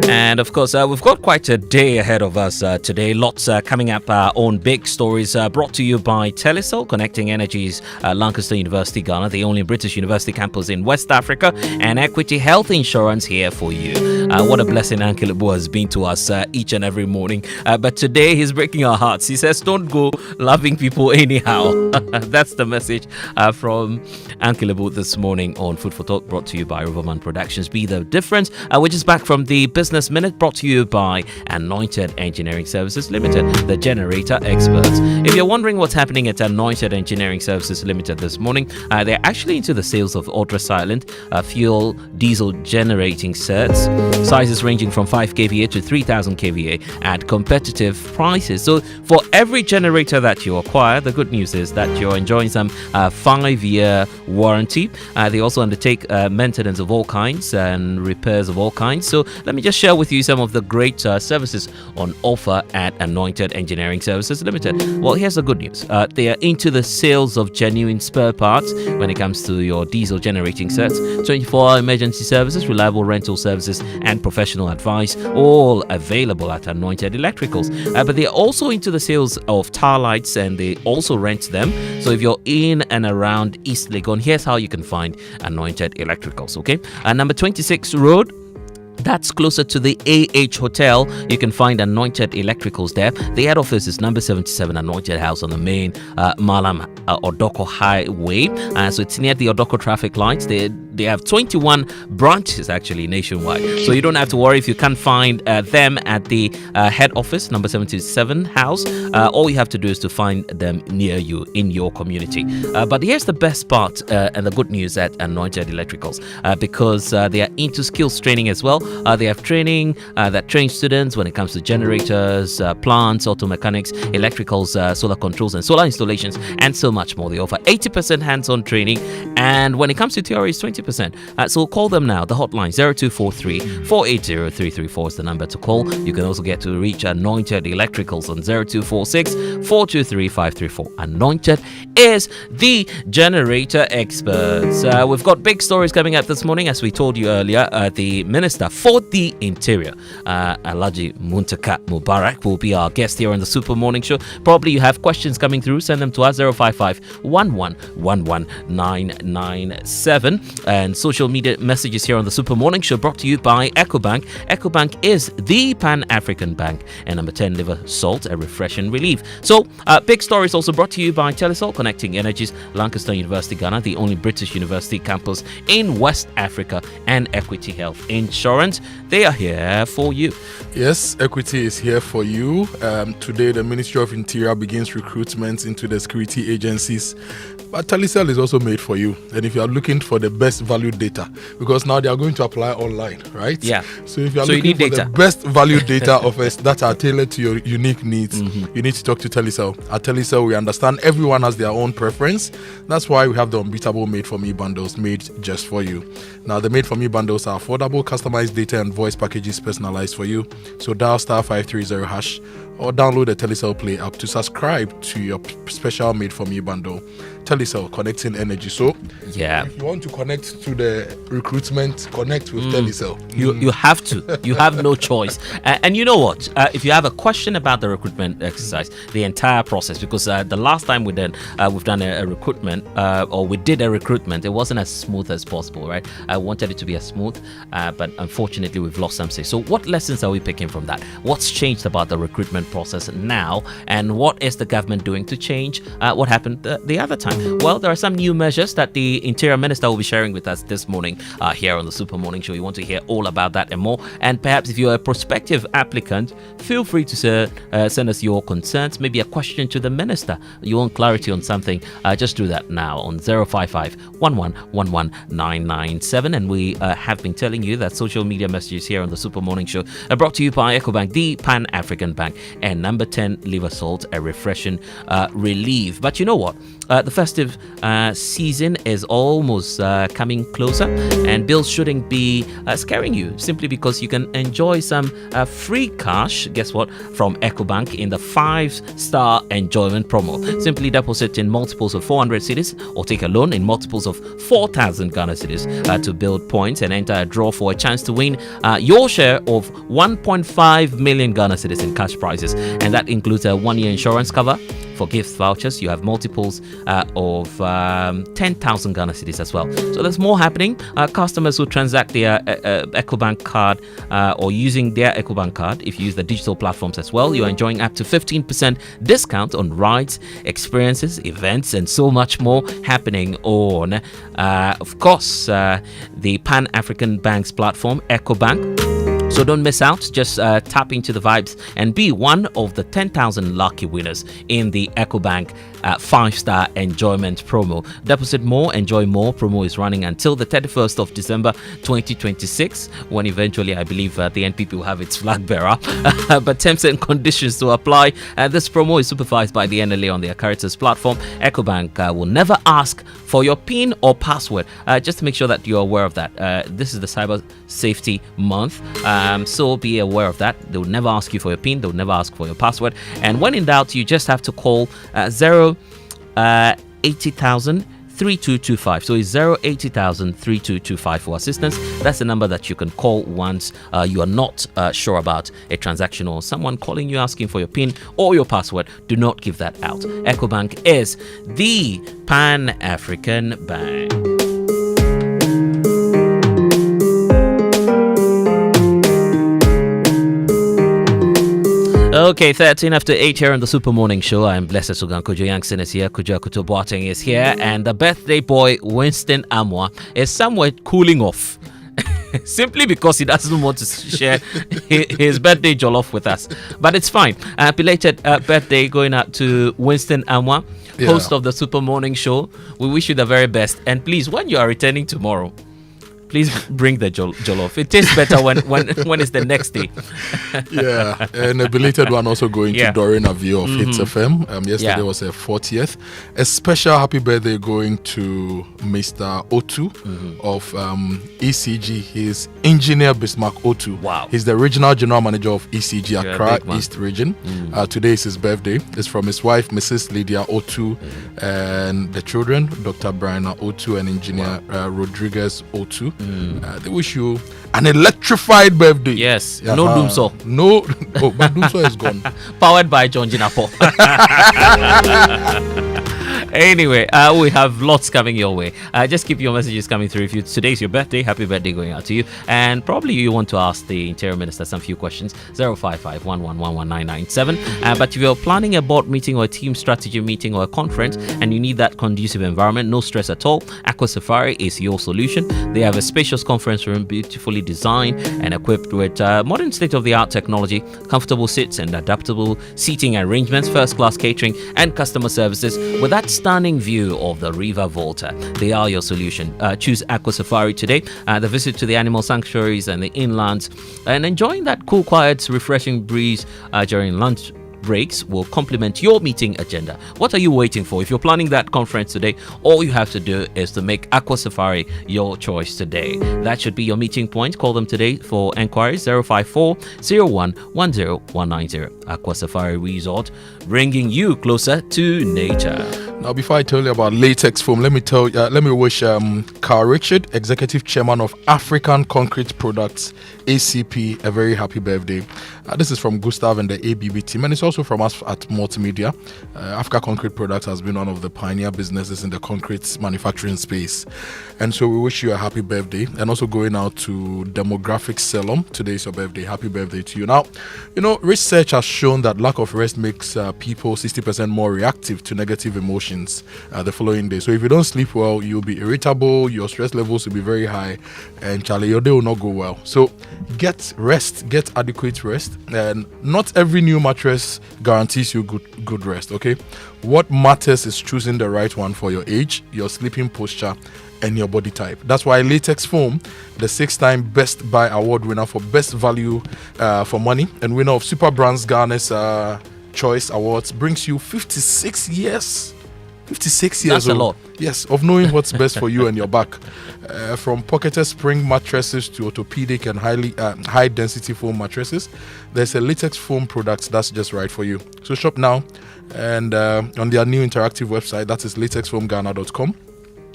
And of course, we've got quite a day ahead of us today. Lots coming up on big stories brought to you by Telecel, connecting energies, Lancaster University, Ghana, the only British university campus in West Africa, and Equity Health Insurance here for you. What a blessing Uncle Ibu has been to us each and every morning. But today he's breaking our hearts. He says, don't go loving people anyhow. That's the message from Uncle Ibu this morning on Food for Thought, brought to you by Riverman Productions. Be the difference, which is back from the Business Minute, brought to you by Anointed Engineering Services Limited, the generator experts. If you're wondering what's happening at Anointed Engineering Services Limited this morning, they're actually into the sales of ultra-silent fuel diesel generating sets, sizes ranging from 5 kVA to 3000 kVA at competitive prices. So for every generator that you acquire, the good news is that you're enjoying some 5-year warranty. They also undertake maintenance of all kinds and repairs of all kinds. So let me just share with you some of the great services on offer at Anointed Engineering Services Limited. Well, here's the good news. They are into the sales of genuine spare parts when it comes to your diesel generating sets, 24-hour emergency services, reliable rental services, and professional advice, all available at Anointed Electricals. But they are also into the sales of tar lights, and they also rent them. So if you're in and around East Legon, here's how you can find Anointed Electricals, okay? Number 26 Road, that's closer to the AH Hotel. You can find Anointed Electricals there. The head office is number 77 Anointed House on the main Malam Odoko Highway. So it's near the Odoko traffic lights. They have 21 branches actually nationwide. So you don't have to worry if you can't find them at the head office, number 77 house. All you have to do is to find them near you in your community. But here's the best part and the good news at Anointed Electricals, because they are into skills training as well. They have training that trains students when it comes to generators, plants, auto mechanics, electricals, solar controls and solar installations, and so much more. They offer 80% hands-on training, and when it comes to theory, it's 20%. So call them now. The hotline 0243 480 334 is the number to call. You can also get to reach Anointed Electricals on 0246 423 534. Anointed is the generator experts. We've got big stories coming up this morning. As we told you earlier, the Minister for the Interior, Alhaji Muntaka Mubarak, will be our guest here on the Super Morning Show. Probably you have questions coming through. Send them to us 055 1111997. And social media messages here on the Super Morning Show brought to you by EcoBank. EcoBank is the Pan-African bank, and number 10 liver salt, a refreshing relief. So big stories also brought to you by Telesol, connecting energies, Lancaster University, Ghana, the only British university campus in West Africa, and Equity Health Insurance. They are here for you. Yes, Equity is here for you. Today, the Ministry of Interior begins recruitment into the security agencies. But Telecel is also made for you. And if you are looking for the best value data, because now they are going to apply online, right? Yeah. So if you are looking for the best value data offers that are tailored to your unique needs, you need to talk to Telecel. At Telecel, we understand everyone has their own preference. That's why we have the unbeatable Made For Me bundles made just for you. Now, the Made For Me bundles are affordable, customized data and voice packages personalized for you. So dial *530# or download the Telecel Play app to subscribe to your special Made For Me bundle. Telecel, connecting energy. So yeah, if you want to connect to the recruitment, connect with Telecel. You have to. You have no choice. And you know what? If you have a question about the recruitment exercise, the entire process, because the last time we've done a recruitment, or we did a recruitment, it wasn't as smooth as possible, right? I wanted it to be as smooth, but unfortunately we've lost some say. So what lessons are we picking from that? What's changed about the recruitment process now, and what is the government doing to change what happened the other time? Well, there are some new measures that the Interior Minister will be sharing with us this morning here on the Super Morning Show. You want to hear all about that and more. And perhaps if you're a prospective applicant, feel free to send us your concerns, maybe a question to the Minister. You want clarity on something, just do that now on 055 1111997. And we have been telling you that social media messages here on the Super Morning Show are brought to you by EcoBank, the Pan-African bank, and number 10 liver salt, a refreshing relief. But you know what? The festive season is almost coming closer, and bills shouldn't be scaring you simply because you can enjoy some free cash, guess what, from EcoBank in the 5-star enjoyment promo. Simply deposit in multiples of 400 cedis or take a loan in multiples of 4,000 Ghana cedis to build points and enter a draw for a chance to win your share of 1.5 million Ghana cedis in cash prizes, and that includes a 1-year insurance cover. For gift vouchers, you have multiples of 10,000 Ghana cedis as well. So there's more happening. Customers who transact their EcoBank card or using their EcoBank card, if you use the digital platforms as well, you're enjoying up to 15% discount on rides, experiences, events, and so much more happening on, of course, the Pan-African Bank's platform, EcoBank. So don't miss out. Just tap into the vibes and be one of the 10,000 lucky winners in the EcoBank 5-star enjoyment promo. Deposit more, enjoy more. Promo is running until the 31st of December 2026, when eventually I believe the NPP will have its flag bearer. But terms and conditions to apply. This promo is supervised by the NLA on their Caritas platform. EcoBank will never ask for your PIN or password. Just to make sure that you're aware of that. This is the Cyber Safety Month. So be aware of that. They will never ask you for your PIN. They will never ask for your password. And when in doubt, you just have to call 80,000 3225. So it's 80,000 3225 for assistance. That's the number that you can call once you are not sure about a transaction or someone calling you asking for your PIN or your password. Do not give that out. EcoBank is the Pan-African bank. Okay, 13 after 8 here on the Super Morning Show. I'm blessed Sogah. Kojo Yankson is here. Kojo Akoto Boateng is here. And the birthday boy, Winston Amoah, is somewhere cooling off. Simply because he doesn't want to share his birthday jollof with us. But it's fine. Belated birthday going out to Winston Amoah, host of the Super Morning Show. We wish you the very best. And please, when you are returning tomorrow, please bring the jollof. It tastes better when it's the next day. Yeah, and a belated one also going to Doreen Avio of Hits FM. Yesterday was her 40th. A special happy birthday going to Mr. Otu of ECG. He's Engineer Bismarck Otu. Wow. He's the regional general manager of ECG Accra East Region. Today is his birthday. It's from his wife, Mrs. Lydia Otu, and the children, Dr. Brian Otu and Engineer Rodriguez Otu. They wish you an electrified birthday. Yes, no doomsaw. No, but doomsaw is gone. Powered by John Jinapo. Anyway, we have lots coming your way. Just keep your messages coming through. If today's your birthday, happy birthday going out to you. And probably you want to ask the Interior Minister some few questions. 055-1111-997. But if you're planning a board meeting or a team strategy meeting or a conference and you need that conducive environment, no stress at all, Aqua Safari is your solution. They have a spacious conference room, beautifully designed and equipped with modern state-of-the-art technology, comfortable seats and adaptable seating arrangements, first-class catering and customer services with that stunning view of the River Volta. They are your solution. Choose Aqua Safari today. The visit to the animal sanctuaries and the inlands and enjoying that cool, quiet, refreshing breeze during lunch breaks will complement your meeting agenda. What are you waiting for? If you're planning that conference today, all you have to do is to make Aqua Safari your choice today. That should be your meeting point. Call them today for enquiries. 054 01 10190. Aqua Safari Resort, bringing you closer to nature. Now, before I tell you about latex foam, let me wish Carl Richard, Executive Chairman of African Concrete Products, ACP, a very happy birthday. This is from Gustav and the ABB team, and it's also from us at Multimedia. Africa Concrete Products has been one of the pioneer businesses in the concrete manufacturing space. And so we wish you a happy birthday. And also going out to Demographic Salon. Today is your birthday. Happy birthday to you. Now, research has shown that lack of rest makes people 60% more reactive to negative emotions the following day. So if you don't sleep well, you'll be irritable, your stress levels will be very high, and Charlie, your day will not go well. So get rest, get adequate rest. And not every new mattress guarantees you good rest, okay? What matters is choosing the right one for your age, your sleeping posture, and your body type. That's why Latex Foam, the 6-time Best Buy Award winner for Best Value for Money and winner of Super Brands Ghana's Choice Awards, brings you 56 years. 56 years That's old. a lot. Yes, of knowing what's best for you and your back. From pocketed spring mattresses to orthopedic and high density foam mattresses, there's a latex foam product that's just right for you. So shop now and on their new interactive website, that is latexfoamghana.com,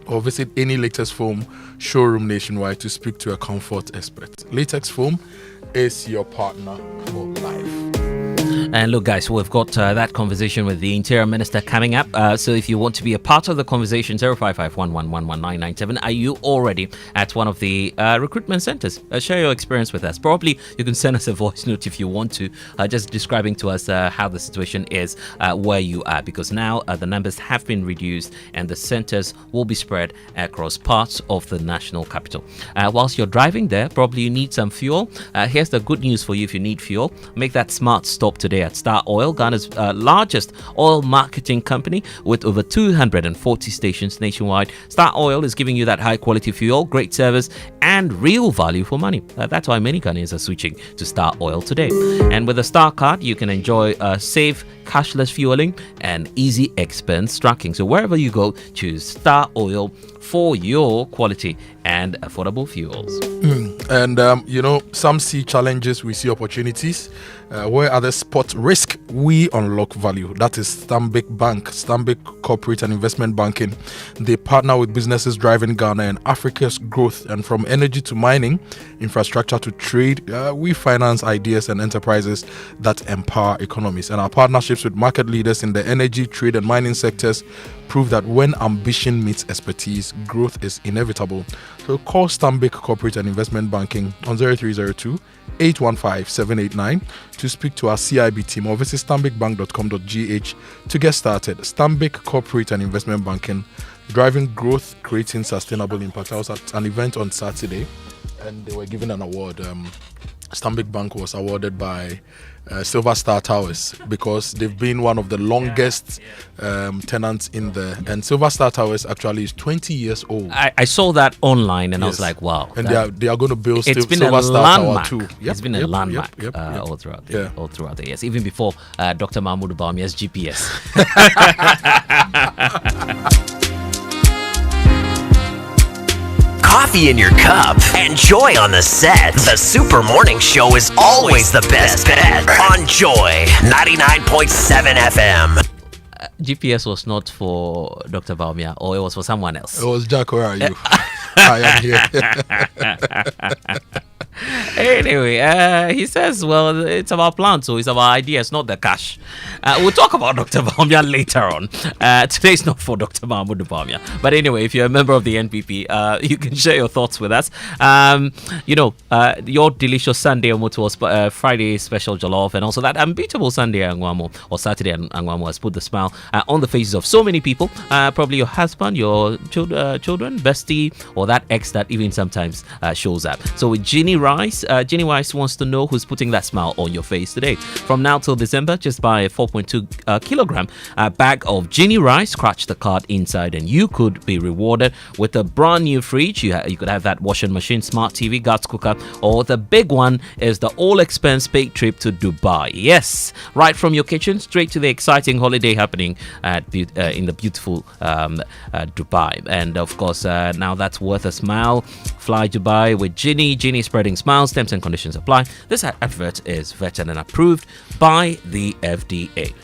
or visit any Latex Foam showroom nationwide to speak to a comfort expert. Latex Foam is your partner for life. And look, guys, we've got that conversation with the Interior Minister coming up. So if you want to be a part of the conversation, 055-1111-997. Are you already at one of the recruitment centers? Share your experience with us. Probably you can send us a voice note if you want to, just describing to us how the situation is where you are. Because now the numbers have been reduced and the centers will be spread across parts of the national capital. Whilst you're driving there, probably you need some fuel. Here's the good news for you if you need fuel. Make that smart stop today at Star Oil, Ghana's largest oil marketing company with over 240 stations nationwide. Star Oil is giving you that high quality fuel, great service, and real value for money. That's why many Ghanaians are switching to Star Oil today. And with a Star card, you can enjoy safe, cashless fueling and easy expense tracking. So wherever you go, choose Star Oil for your quality and affordable fuels. And some see challenges, we see opportunities. Where others spot risk, we unlock value. That is Stanbic Bank, Stanbic Corporate and Investment Banking. They partner with businesses driving Ghana and Africa's growth. And from energy to mining, infrastructure to trade, we finance ideas and enterprises that empower economies. And our partnerships with market leaders in the energy, trade and mining sectors prove that when ambition meets expertise, growth is inevitable. So call Stanbic Corporate and Investment Banking on 0302 815 789 to speak to our CIB team, or visit stanbicbank.com.gh to get started. Stanbic Corporate and Investment Banking, driving growth, creating sustainable impact. I was at an event on Saturday and they were given an award. Stanbic Bank was awarded by Silver Star Towers because they've been one of the longest tenants in there. And Silver Star Towers actually is 20 years old. I saw that online and I was like, wow. And they are going to build It's been Silver a Star landmark. Tower 2. It's been a landmark all throughout the years, even before Dr. Mahmoud Bawumia's GPS. Coffee in your cup and joy on the set. The Super Morning Show is always the best bet on Joy 99.7 FM. GPS was not for Dr. Bawumia, or it was for someone else? It was Jack, where are you? I am here. Anyway, he says, well, it's about plans, so it's about ideas, not the cash. We'll talk about Dr. Bawumia later on. Today's not for Dr. Mahmoud Bawumia. But anyway, if you're a member of the NPP, you can share your thoughts with us. Your delicious Sunday Omoto, Friday special jollof, and also that unbeatable Sunday Angwamo, or Saturday Angwamo, has put the smile on the faces of so many people. Probably your husband, your children, bestie, or that ex that even sometimes shows up. So with Ginny Rice wants to know who's putting that smile on your face today. From now till December, just buy a 4.2 kilogram bag of Ginny Rice, scratch the card inside, and you could be rewarded with a brand new fridge. You could have that washing machine, smart TV, gas cooker, or the big one is the all-expense paid trip to Dubai. Yes, right from your kitchen straight to the exciting holiday happening in the beautiful Dubai. And of course, now that's worth a smile. Fly Dubai with Ginny. Ginny spreading smiles. Terms and conditions apply. This advert is vetted and approved by the FDA.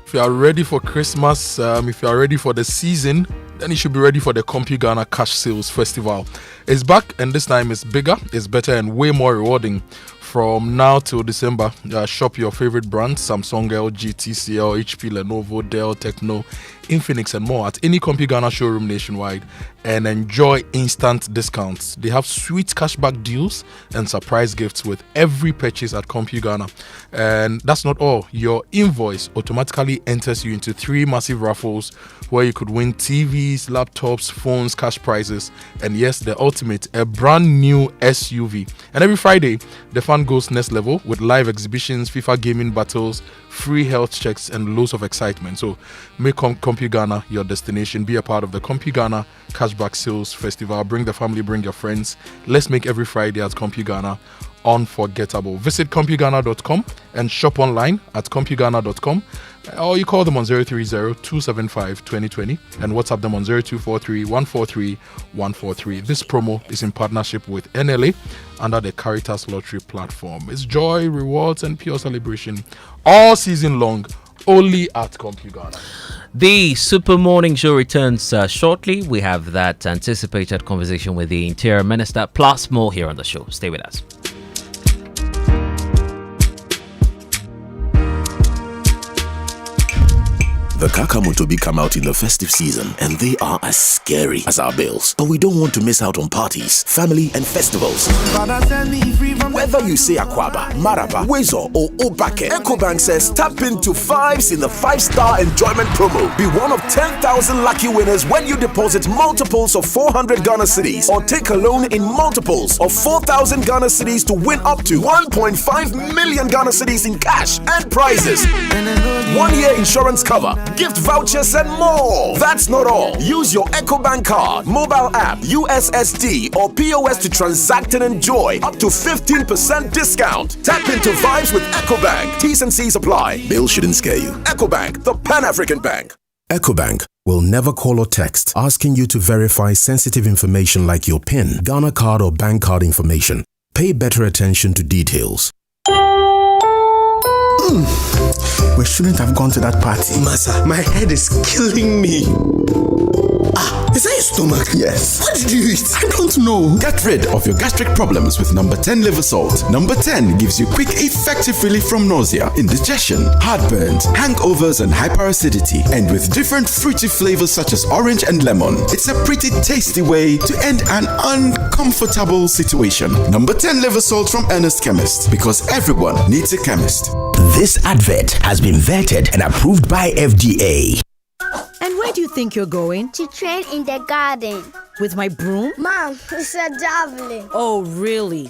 If you are ready for Christmas, if you are ready for the season, then you should be ready for the CompuGhana Cash Sales Festival. It's back, and this time it's bigger, it's better, and way more rewarding. From now till December, shop your favorite brands: Samsung, LG, TCL, HP, Lenovo, Dell, Tecno, Infinix, and more at any CompuGhana showroom nationwide, and enjoy instant discounts. They have sweet cashback deals and surprise gifts with every purchase at CompuGhana. And that's not all. Your invoice automatically enters you into 3 massive raffles where you could win TVs, laptops, phones, cash prizes, and yes, the ultimate, a brand new SUV. And every Friday, the fun goes next level with live exhibitions, FIFA gaming battles, free health checks, and loads of excitement. So make CompuGhana your destination. Be a part of the CompuGhana Cashback Sales Festival. Bring the family, bring your friends. Let's make every Friday at CompuGhana unforgettable. Visit CompuGhana.com and shop online at CompuGhana.com, or you call them on 030-275-2020 and WhatsApp them on 0243-143-143. This promo is in partnership with NLA under the Caritas Lottery platform. It's joy, rewards, and pure celebration all season long, only at CompuGhana. The Super Morning Show returns shortly. We have that anticipated conversation with the Interior Minister, plus more here on the show. Stay with us. The Kakamotobi come out in the festive season, and they are as scary as our bills. But we don't want to miss out on parties, family, and festivals. Whether you say Akwaba, Maraba, Wezo, or Obake, EcoBank says tap into 5s in the 5-star enjoyment promo. Be one of 10,000 lucky winners when you deposit multiples of 400 Ghana cedis or take a loan in multiples of 4,000 Ghana cedis to win up to 1.5 million Ghana cedis in cash and prizes. 1-year insurance cover, gift vouchers, and more. That's not all. Use your EcoBank card, mobile app, USSD, or POS to transact and enjoy up to 15% discount. Tap into vibes with EcoBank. T's and C's apply. Bills shouldn't scare you. EcoBank, the Pan-African Bank. EcoBank will never call or text asking you to verify sensitive information like your PIN, Ghana card, or bank card information. Pay better attention to details. We shouldn't have gone to that party. Masa, my head is killing me. Is that your stomach? Yes. What did you eat? I don't know. Get rid of your gastric problems with number 10 liver salt. Number 10 gives you quick, effective relief from nausea, indigestion, heartburns, hangovers, and hyperacidity. And with different fruity flavors such as orange and lemon, it's a pretty tasty way to end an uncomfortable situation. Number 10 liver salt from Ernest Chemist, because everyone needs a chemist. This advert has been vetted and approved by FDA. And where do you think you're going? To train in the garden. With my broom? Mom, it's a javelin. Oh, really?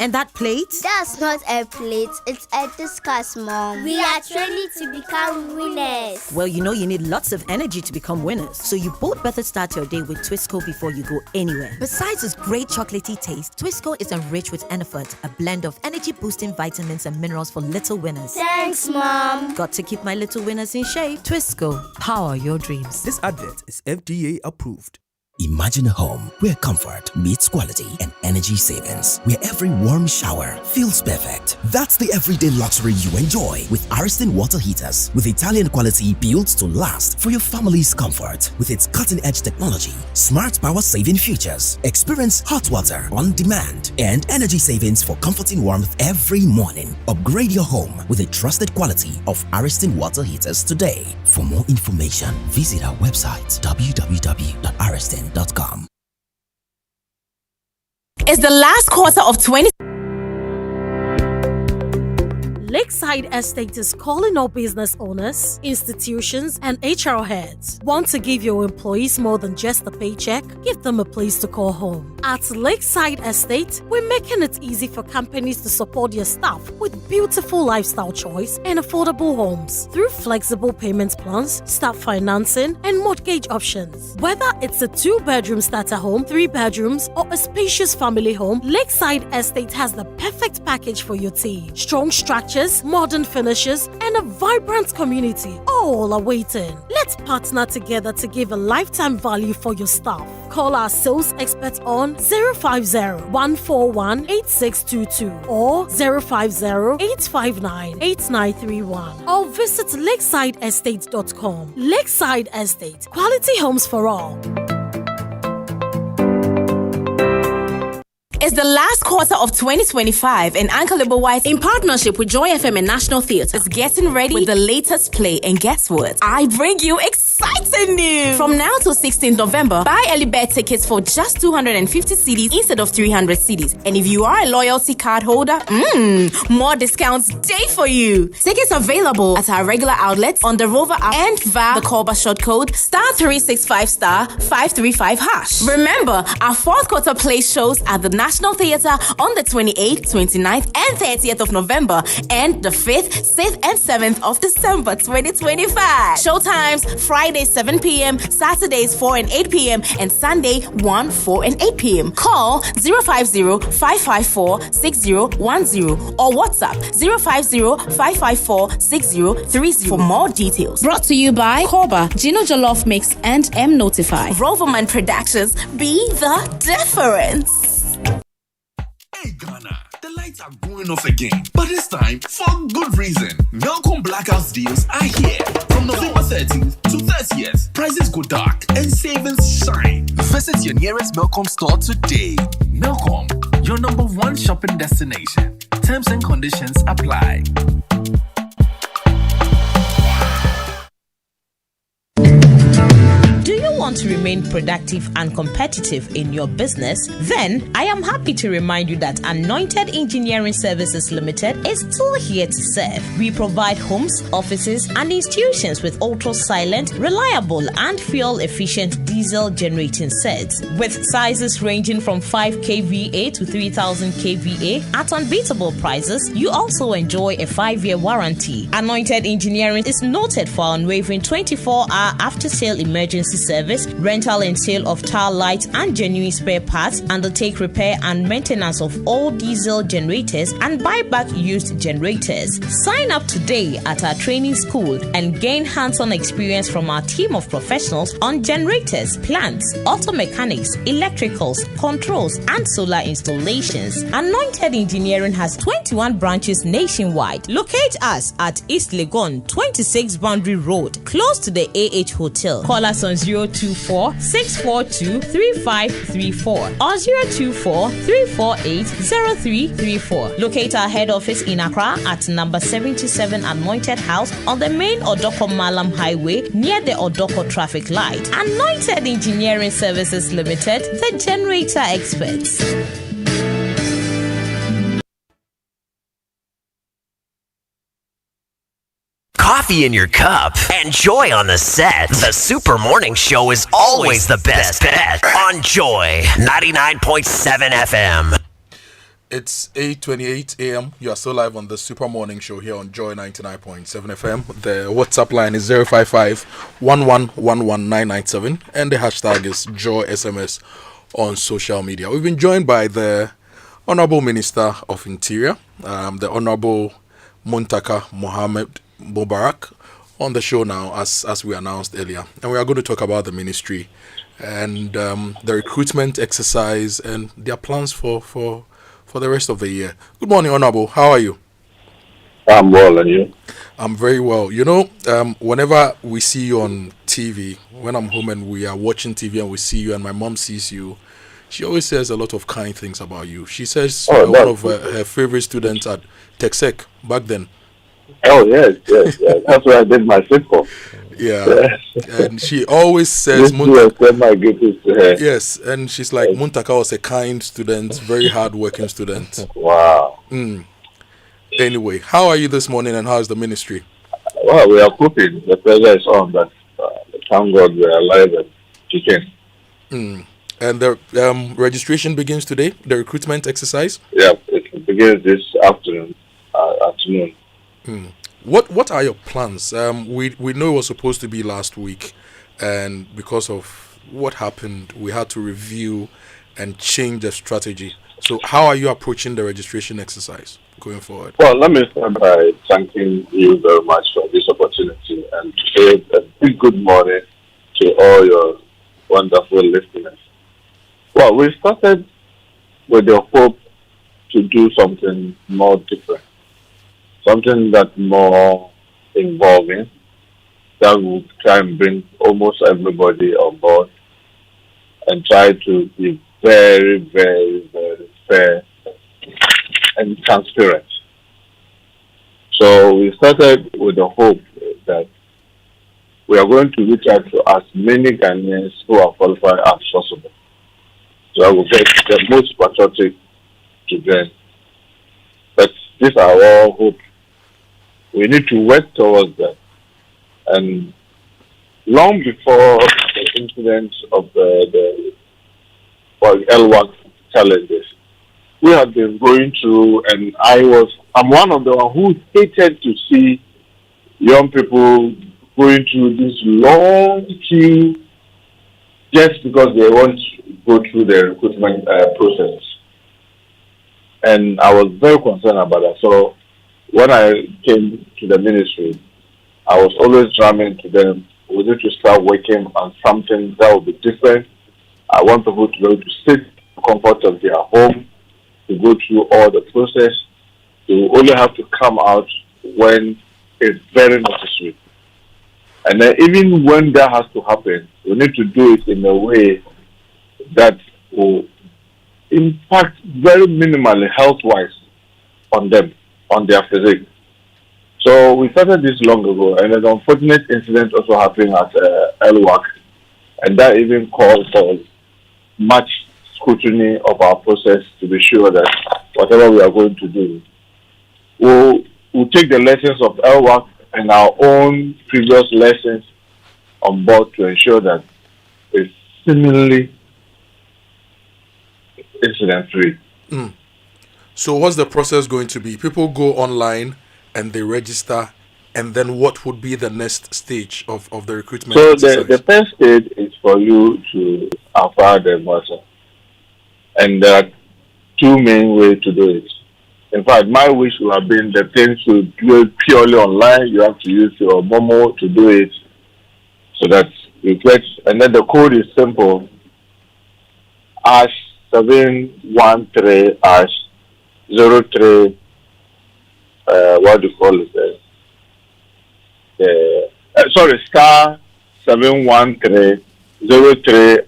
And that plate? That's not a plate, it's a discus, Mom. We are training to become winners. Well, you know you need lots of energy to become winners. So you both better start your day with Twisco before you go anywhere. Besides its great chocolatey taste, Twisco is enriched with Enerfort, a blend of energy-boosting vitamins and minerals for little winners. Thanks, Mom. Got to keep my little winners in shape. Twisco, power your dreams. This advert is FDA approved. Imagine a home where comfort meets quality and energy savings, where every warm shower feels perfect. That's the everyday luxury you enjoy with Ariston water heaters, with Italian quality built to last for your family's comfort. With its cutting-edge technology, smart power-saving features, experience hot water on demand, and energy savings for comforting warmth every morning. Upgrade your home with the trusted quality of Ariston water heaters today. For more information, visit our website www.ariston.com. It's the last quarter of 20. Lakeside Estate is calling all business owners, institutions, and HR heads. Want to give your employees more than just a paycheck? Give them a place to call home. At Lakeside Estate, we're making it easy for companies to support their staff with beautiful lifestyle choice and affordable homes through flexible payment plans, staff financing, and mortgage options. Whether it's a 2-bedroom starter home, 3 bedrooms, or a spacious family home, Lakeside Estate has the perfect package for your team. Strong structures, modern finishes, and a vibrant community all are waiting. Let's partner together to give a lifetime value for your staff. Call our sales expert on 050-141-8622 or 050-859-8931 or visit lakesideestate.com. Lakeside Estate, quality homes for all. It's the last quarter of 2025 and Uncle White, in partnership with Joy FM and National Theatre, is getting ready with the latest play. And guess what? I bring you exciting news! From now till 16th November, buy early bird tickets for just 250 cedis instead of 300 cedis. And if you are a loyalty card holder, more discounts day for you. Tickets available at our regular outlets on the Rover app and via the Korba short code *365*535#. Remember, our fourth quarter play shows at the National Theatre on the 28th, 29th, and 30th of November, and the 5th, 6th, and 7th of December 2025. Showtimes Friday 7 p.m., Saturdays 4 and 8 p.m., and Sunday 1, 4, and 8 p.m. Call 050-554-6010 or WhatsApp 050-554-6030 for more details. Brought to you by Korba, Gino Jollof Mix, and M Notify. Roverman Productions, be the difference. Hey Ghana, the lights are going off again, but this time for good reason. Melcom Blackouts deals are here. From November 13th to 30th, prices go dark and savings shine. Visit your nearest Melcom store today. Melcom, your #1 shopping destination. Terms and conditions apply. Do you want to remain productive and competitive in your business? Then I am happy to remind you that Anointed Engineering Services Limited is still here to serve. We provide homes, offices, and institutions with ultra-silent, reliable, and fuel-efficient diesel generating sets with sizes ranging from 5 kVA to 3000 kVA at unbeatable prices. You also enjoy a 5-year warranty. Anointed Engineering is noted for unwavering 24-hour after-sale emergency service, rental and sale of tile lights and genuine spare parts, undertake repair and maintenance of all diesel generators, and buy back used generators. Sign up today at our training school and gain hands-on experience from our team of professionals on generators, mechanics, plants, auto mechanics, electricals, controls, and solar installations. Anointed Engineering has 21 branches nationwide. Locate us at East Legon, 26 Boundary Road, close to the AH Hotel. Call us on 024 642 3534 or 024 348 0334. Locate our head office in Accra at number 77 Anointed House on the main Odoko Malam Highway near the Odoko traffic light. Anointed Engineering Services Limited, the generator experts. Coffee in your cup and Joy on the set. The Super Morning Show is always the best bet on Joy 99.7 FM. It's 8:28 a.m. You are still live on the Super Morning Show here on Joy 99.7 FM. The WhatsApp line is 055-1111-997 and the hashtag is Joy SMS on social media. We've been joined by the Honorable Minister of Interior, the Honorable Muntaka Mohammed Mubarak, on the show now, as we announced earlier, and we are going to talk about the ministry and the recruitment exercise and their plans for the rest of the year. Good morning, Honorable. How are you? I'm well, and you? I'm very well. You know, whenever we see you on TV, when I'm home and we are watching TV and we see you and my mom sees you, she always says a lot of kind things about you. She says you're one of her favorite students at TechSec back then. Oh, yes. That's where I did my sitcom. Yeah. And she always says Muntaka. My greetings to her. Yes, and she's like, Muntaka was a kind student, very hard-working student. Wow. Anyway, how are you this morning and how is the ministry? Well, we are coping. The pressure is on, but thank God we are alive and kicking. And the registration begins today, the recruitment exercise? Yeah, it begins this afternoon. What are your plans? We know it was supposed to be last week, and because of what happened, we had to review and change the strategy. So how are you approaching the registration exercise going forward? Well, let me start by thanking you very much for this opportunity and say a big good morning to all your wonderful listeners. Well, we started with the hope to do something more different. Something that's more involving, that will try and bring almost everybody on board and try to be very, very, very fair and transparent. So we started with the hope that we are going to reach out to as many Ghanaians who are qualified as possible. So I will get the most patriotic to them. But these are all hope. We need to work towards that. And long before the incident of the LWAC challenges, we have been going through, and I'm one of the ones who hated to see young people going through this long queue just because they want to go through the recruitment process. And I was very concerned about that. So when I came to the ministry, I was always drumming to them, we need to start working on something that will be different. I want people to be able to sit in the comfort of their home, to go through all the process. You only have to come out when it's very necessary. And then even when that has to happen, we need to do it in a way that will impact very minimally health-wise on them, on their physique. So we started this long ago, and an unfortunate incident also happened at LWAC, and that even called for much scrutiny of our process to be sure that whatever we are going to do, we'll take the lessons of LWAC and our own previous lessons on board to ensure that it's similarly incident-free. So what's the process going to be? People go online and they register, and then what would be the next stage of the recruitment So exercise? the first stage is for you to acquire the muscle. And there are two main ways to do it. In fact, my wish would have been the thing to do it purely online. You have to use your Momo to do it so that You get, and then the code is simple. #713 #03. What do you call it? Star 713 #03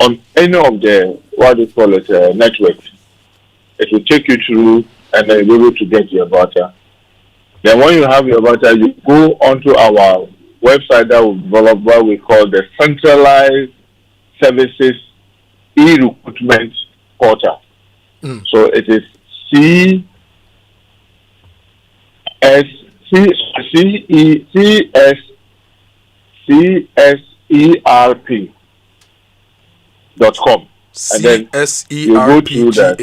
on any of the network. It will take you through, and then you'll be able to get your voucher. Then when you have your voucher, you go onto our website that we develop what we call the Centralized Services E-Recruitment Portal. So it is CSERP.com. And then you go through that.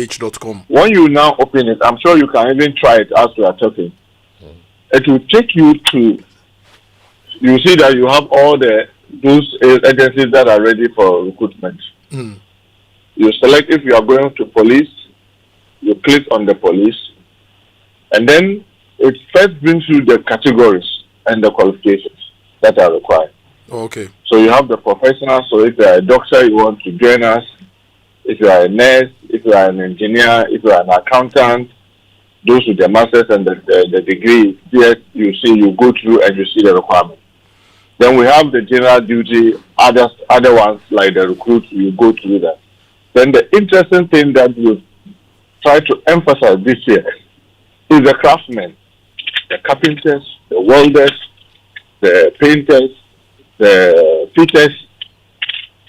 When you now open it, I'm sure you can even try it as we are talking. It will take you to, you see that you have all those agencies that are ready for recruitment. You select if you are going to police, you click on the police, and then it first brings you the categories and the qualifications that are required. Okay. So you have the professionals. So if you are a doctor, you want to join us. If you are a nurse, if you are an engineer, if you are an accountant, those with the masters and the degree, yes, you go through and you see the requirement. Then we have the general duty, other ones like the recruit, you go through that. Then the interesting thing that we try to emphasize this year is the craftsmen, the carpenters, the welders, the painters, the fitters,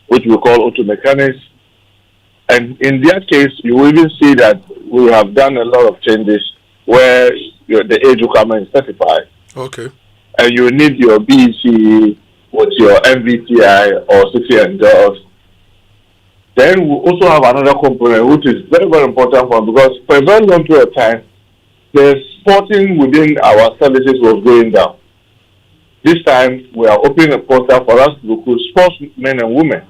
which we call auto mechanics. And in their case, you will even see that we have done a lot of changes where the age requirement is 35. Okay. And you need your BEC with your MVTI or 60 and girls. Then we also have another component which is very, very important for us, because for a very long period of time, the sporting within our services was going down. This time, we are opening a portal for us to recruit sportsmen and women.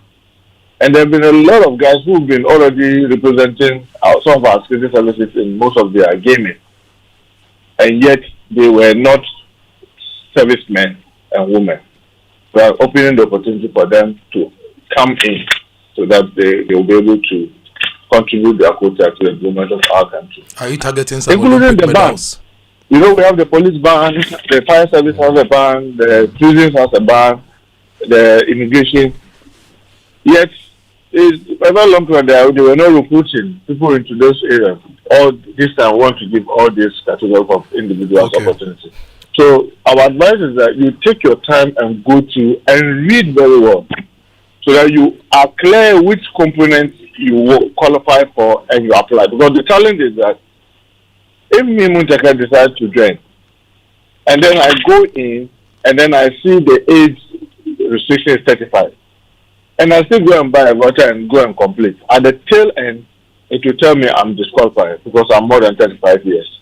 And there have been a lot of guys who have been already representing some of our security services in most of their gaming. And yet, they were not servicemen and women. We are opening the opportunity for them to come in so that they will be able to contribute their quota to the development of our country. Are you targeting some including the bands? You know, we have the police band, the fire service has a band, the prisons has a band, the immigration. Yet, it's a very long time they were not recruiting people into those areas. All this time, want to give all these categories of individuals opportunity. So our advice is that you take your time and go to and read very well, so that you are clear which components you will qualify for and you apply. Because the challenge is that if me Muntaka decides to join, and then I go in and then I see the age restriction is 35, and I still go and buy a voucher and go and complete, at the tail end it will tell me I'm disqualified because I'm more than 35 years.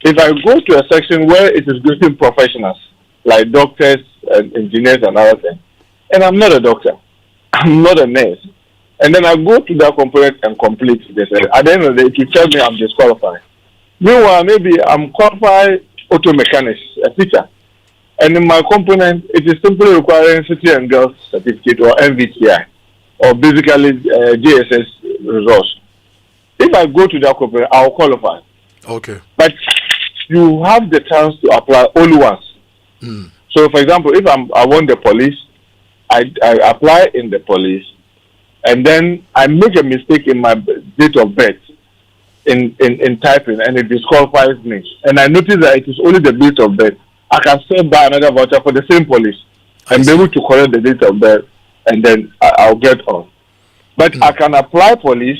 If I go to a section where it is grading professionals like doctors and engineers and other things, and I'm not a doctor, I'm not a nurse, and then I go to that component and complete, they say, at the end of the day, it will tell me I'm disqualified. Meanwhile, maybe I'm qualified auto mechanics, a teacher, and in my component, it is simply requiring City and Girls Certificate or MVTI, or basically GSS resource. If I go to that component, I'll qualify. Okay. But you have the chance to apply only once. So, for example, if I want the police, I apply in the police, and then I make a mistake in my date of birth in typing, and it disqualifies me. And I notice that it is only the date of birth. I can still buy another voucher for the same police and be able to correct the date of birth, and then I'll get on. But I can apply police,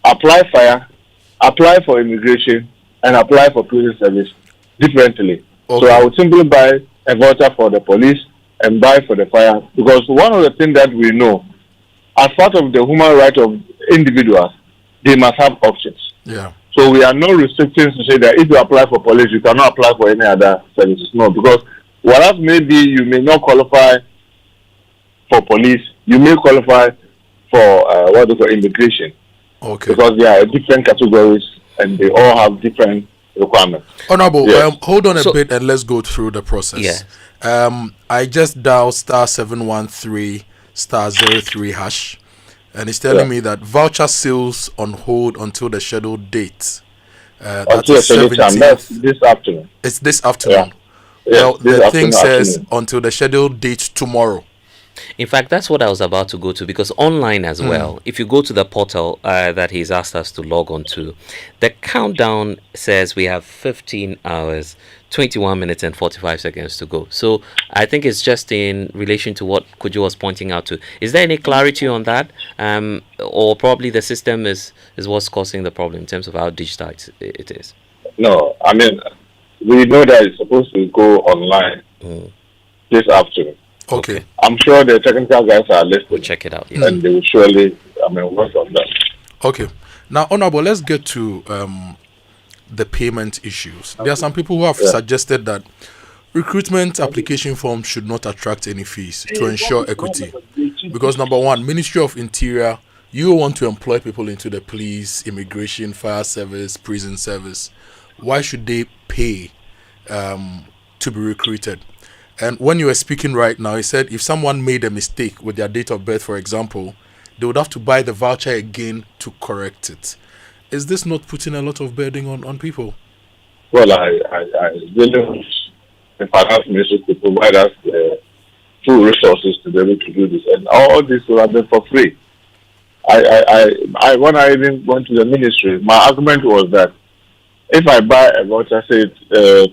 apply fire, apply for immigration, and apply for prison service differently. So I would simply buy a voucher for the police and buy for the fire, because one of the things that we know, as part of the human right of individuals, they must have options. Yeah. So we are not restricting to say that if you apply for police, you cannot apply for any other services. No, because whereas maybe you may not qualify for police, you may qualify for immigration. Okay. Because they are different categories and they all have different requirement. Honorable, hold on a bit and let's go through the process. I just dialed *713 *03 hash, and it's telling me that voucher sales on hold until the scheduled date. That is 17th. That's this afternoon. It's this afternoon. Well, the thing says until the scheduled date tomorrow. In fact, that's what I was about to go to, because online as well, if you go to the portal that he's asked us to log on to, the countdown says we have 15 hours, 21 minutes and 45 seconds to go. So I think it's just in relation to what Kojo was pointing out to. Is there any clarity on that? Or probably the system is what's causing the problem in terms of how digitized it is? No, I mean, we know that it's supposed to go online this afternoon. Okay. I'm sure the technical guys are listening. We'll check it out. And they will surely, work on that. Okay. Now, Honorable, let's get to the payment issues. There are some people who have suggested that recruitment application forms should not attract any fees to ensure equity. Because number one, Ministry of Interior, you want to employ people into the police, immigration, fire service, prison service. Why should they pay to be recruited? And when you were speaking right now, you said if someone made a mistake with their date of birth, for example, they would have to buy the voucher again to correct it. Is this not putting a lot of burden on people? Well, I really wish the finance ministry to provide us the full resources to be able to do this. And all this will happen for free. When I even went to the ministry, my argument was that if I buy a voucher, say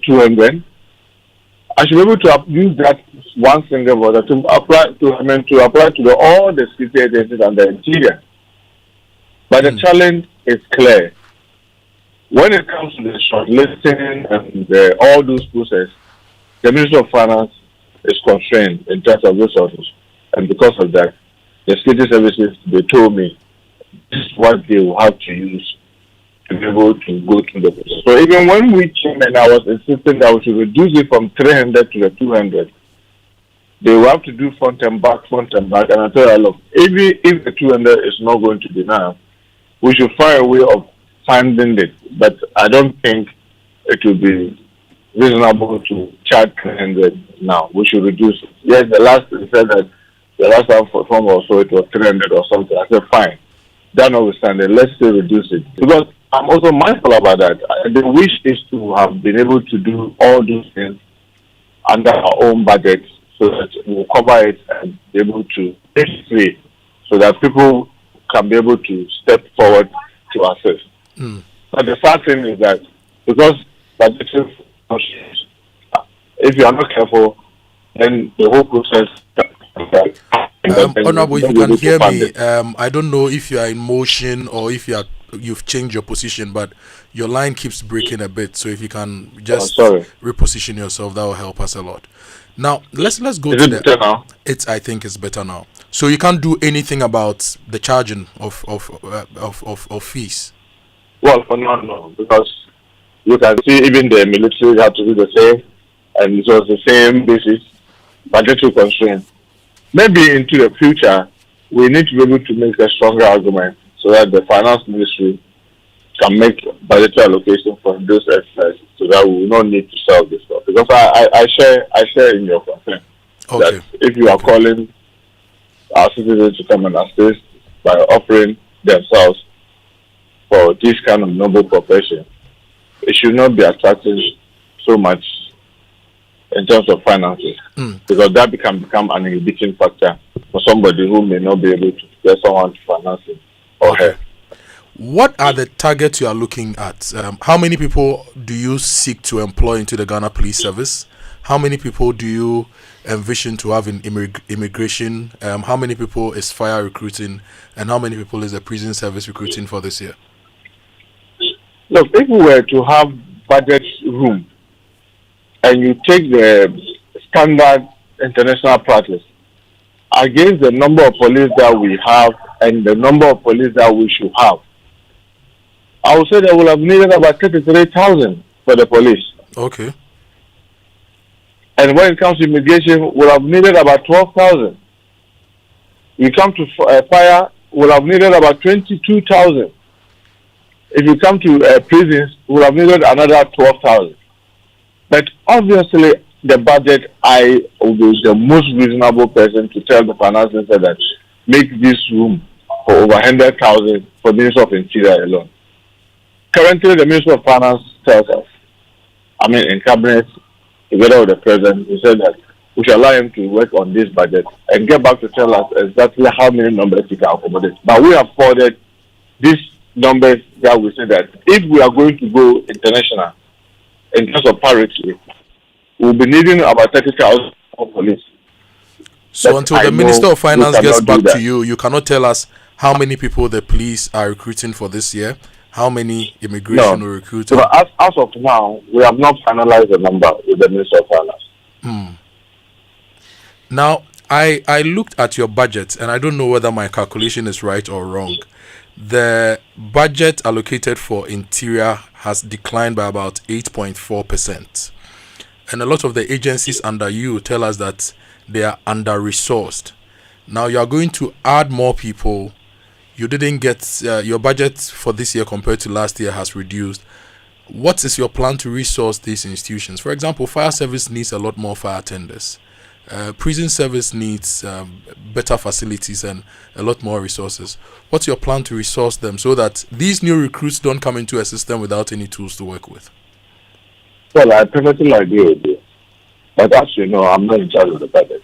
200, I should be able to use that one single voucher to apply to all the security agencies and the interior. But the challenge is clear. When it comes to the shortlisting and all those processes, the Ministry of Finance is constrained in terms of resources. And because of that, the security services, they told me this is what they will have to use to be able to go through the process. So even when we came and I was insisting that we should reduce it from 300 to the 200, they will have to do front and back. And I tell you, look, even if the 200 is not going to be enough, we should find a way of funding it. But I don't think it will be reasonable to charge 300 now. We should reduce it. Yes, the last time for form also it was 300 or something. I said, fine. That notwithstanding, let's still reduce it. Because I'm also mindful about that. The wish is to have been able to do all these things under our own budget so that we'll cover it and be able to pay free so that people can be able to step forward to assist. But the sad thing is that because budgeting, if you are not careful, then the whole process. Honorable, if you can hear me, I don't know if you are in motion or if you've changed your position, but your line keeps breaking a bit. So if you can just reposition yourself, that will help us a lot. Now let's go to the. Now? I think it's better now. So you can't do anything about the charging of fees. Well, for now, no, because you can see even the military had to do the same, and it was the same basis, budgetary constraints. Maybe into the future, we need to be able to make a stronger argument so that the finance ministry can make budgetary allocation for those exercises so that we will not need to sell this stuff. Because I share in your concern that if you are calling our citizens to come and assist by offering themselves for this kind of noble profession, it should not be attracting so much in terms of finances, because that can become an inhibiting factor for somebody who may not be able to get someone to finance it or her. What are the targets you are looking at? How many people do you seek to employ into the Ghana Police Service? How many people do you envision to have in immigration? How many people is fire recruiting? And how many people is the prison service recruiting for this year? Look, if we were to have budget room, and you take the standard international practice against the number of police that we have and the number of police that we should have, I would say that we'll have needed about 33,000 for the police. Okay. And when it comes to immigration, we'll have needed about 12,000. You come to fire, we'll have needed about 22,000. If you come to prisons, we would have needed another 12,000. But obviously, the budget, I will be the most reasonable person to tell the finance minister that make this room for over 100,000 for the Minister of Interior alone. Currently, the Minister of Finance tells us, in cabinet, together with the president, he said that we should allow him to work on this budget and get back to tell us exactly how many numbers he can accommodate. But we have forwarded these numbers that we say that if we are going to go international in terms of parity, we'll be needing about 30,000 for police. So but until the Minister of Finance gets back to you, you cannot tell us how many people the police are recruiting for this year, how many immigration will recruit. So as of now, we have not finalized the number with the Minister of Finance. Now, I looked at your budget, and I don't know whether my calculation is right or wrong. The budget allocated for interior has declined by about 8.4%. And a lot of the agencies under you tell us that they are under-resourced. Now, you are going to add more people. You didn't get your budget for this year compared to last year has reduced. What is your plan to resource these institutions? For example, fire service needs a lot more fire attendants. Prison service needs better facilities and a lot more resources. What's your plan to resource them so that these new recruits don't come into a system without any tools to work with? Well, I perfectly agree with you. But as you know, I'm not in charge of the budget.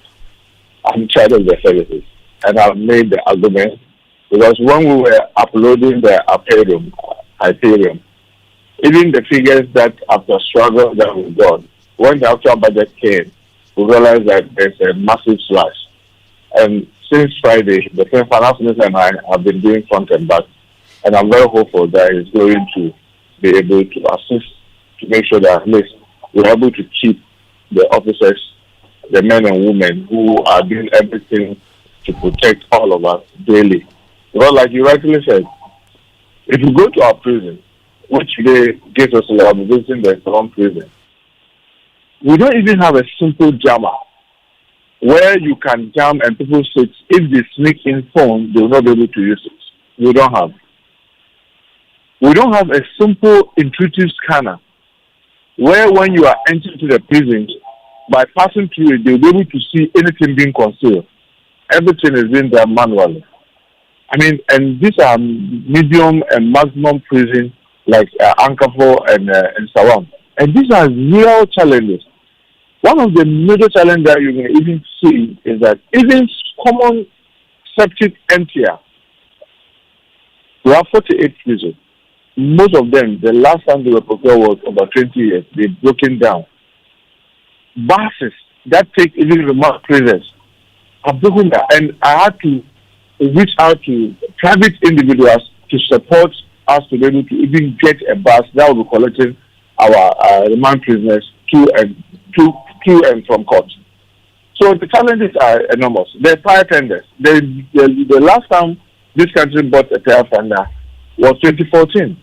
I'm in charge of the services. And I've made the argument because when we were uploading the Hyperion, even the figures that after struggle that we got, when the actual budget came, we realized that there's a massive slash. And since Friday, the finance minister and I have been doing front and back, and I'm very hopeful that he's going to be able to assist to make sure that at least we're able to keep the officers, the men and women who are doing everything to protect all of us daily. Because like you rightly said, if you go to our prison, which today gives us a lot of visiting the Salon prison, we don't even have a simple jammer where you can jam and people sit. If they sneak in phone, they will not be able to use it. We don't have. We don't have a simple intuitive scanner where when you are entering to the prison, by passing through it, they'll be able to see anything being concealed. Everything is in there manually. And these are medium and maximum prison like Ankafo and Sawam. And these are real challenges. One of the major challenges that you can even see is that even common septic emptier, we have 48 prisons. Most of them, the last time they were procured was about 20 years. They've broken down. Buses that take even remote prisons are broken down. And I had to reach out to private individuals to support us to be able to even get a bus that will be collecting our remand prisoners to and from court. So the challenges are enormous. The fire tenders. The last time this country bought a fire tender was 2014.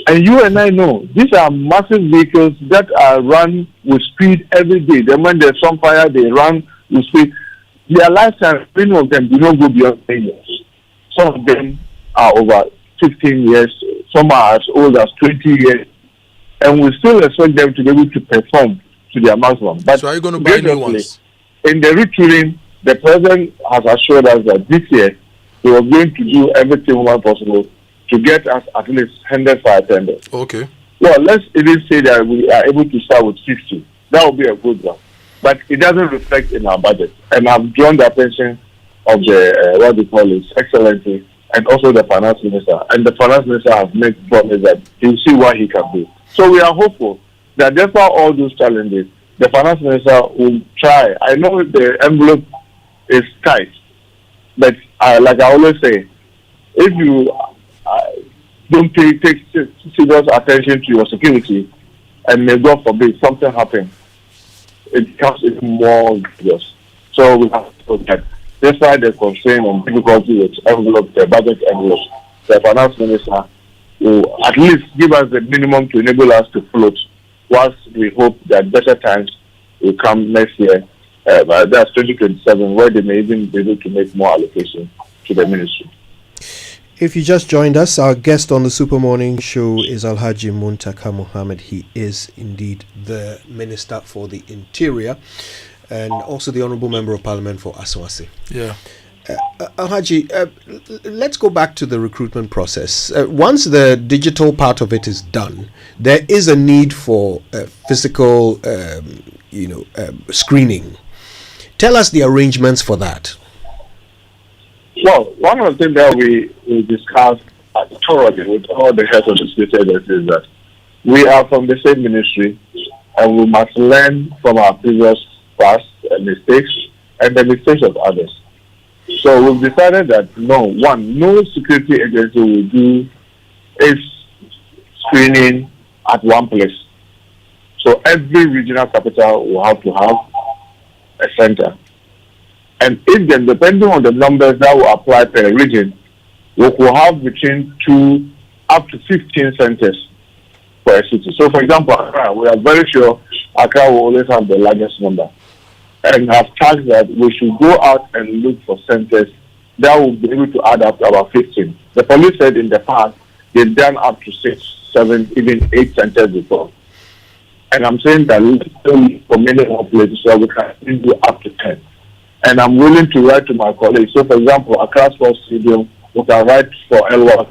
And you and I know these are massive vehicles that are run with speed every day. Then when there's some fire, they run with speed. Their lifetime, many of them do not go beyond 10 years. Some of them are over 15 years. Some are as old as 20 years. And we still expect them to be able to perform to their maximum. But so are you going to buy new ones? In the retooling, the president has assured us that this year he was going to do everything possible to get us at least 100 fire tenders. Okay. Well, let's even say that we are able to start with 50. That would be a good one. But it doesn't reflect in our budget. And I've drawn the attention of the, Excellency, and also the finance minister. And the finance minister has made promise that he'll see what he can do. So we are hopeful that despite all those challenges, the finance minister will try. I know the envelope is tight, but like I always say, if you don't take serious attention to your security, and may God forbid something happen, it becomes even more dangerous. So we have to look at, despite the constraint and difficulty with envelope, the budget envelope, the finance minister will at least give us the minimum to enable us to float, whilst we hope that better times will come next year. That's 2027, where they may even be able to make more allocation to the ministry. If you just joined us, our guest on the Super Morning Show is Alhaji Muntaka Mohammed. He is indeed the Minister for the Interior and also the Honourable Member of Parliament for Aswasi. Yeah. Alhaji, let's go back to the recruitment process. Once the digital part of it is done, there is a need for physical, screening. Tell us the arrangements for that. Well, one of the things that we discussed thoroughly with all the heads of the state agencies is that we are from the same ministry and we must learn from our previous past mistakes and the mistakes of others. So we've decided that no security agency will do its screening at one place. So every regional capital will have to have a center. And if then, depending on the numbers that will apply per region, we will have between 2 up to 15 centers for a city. So, for example, Accra, we are very sure Accra will always have the largest number. And have tasked that we should go out and look for centers that will be able to add up to about 15. The police said in the past, they've done up to 6, 7, even 8 centers before. And I'm saying that for many more places, so we can do up to 10. And I'm willing to write to my colleagues. So, for example, Accra Sports Stadium, we can write for Elwa,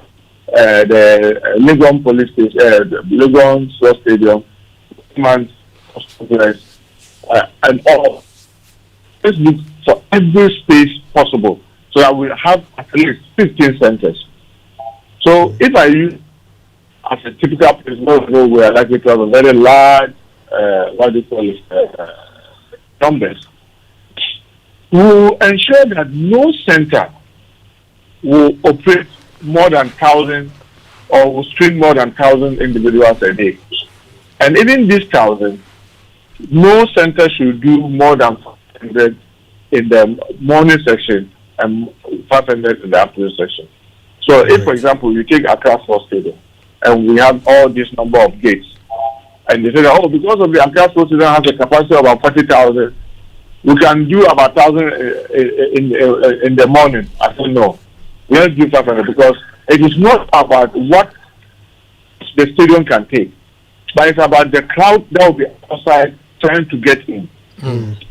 the Legon Police Station, the Legon Sports Stadium, and all. Let's look for every space possible so that we have at least 15 centers. So, if I use as a typical place, we are likely to have a very large, numbers. We will ensure that no center will operate more than 1,000 or will screen more than 1,000 individuals a day. And even this 1,000, no center should do more than 500 in the morning section and 500 in the afternoon section. So if, for example, you take Accra Sports Stadium and we have all this number of gates, and they say that, because of the Accra Sports Stadium has a capacity of about 40,000, we can do about 1,000 in the morning. I said no. Let's do 500 because it is not about what the stadium can take, but it's about the crowd that will be outside trying to get in.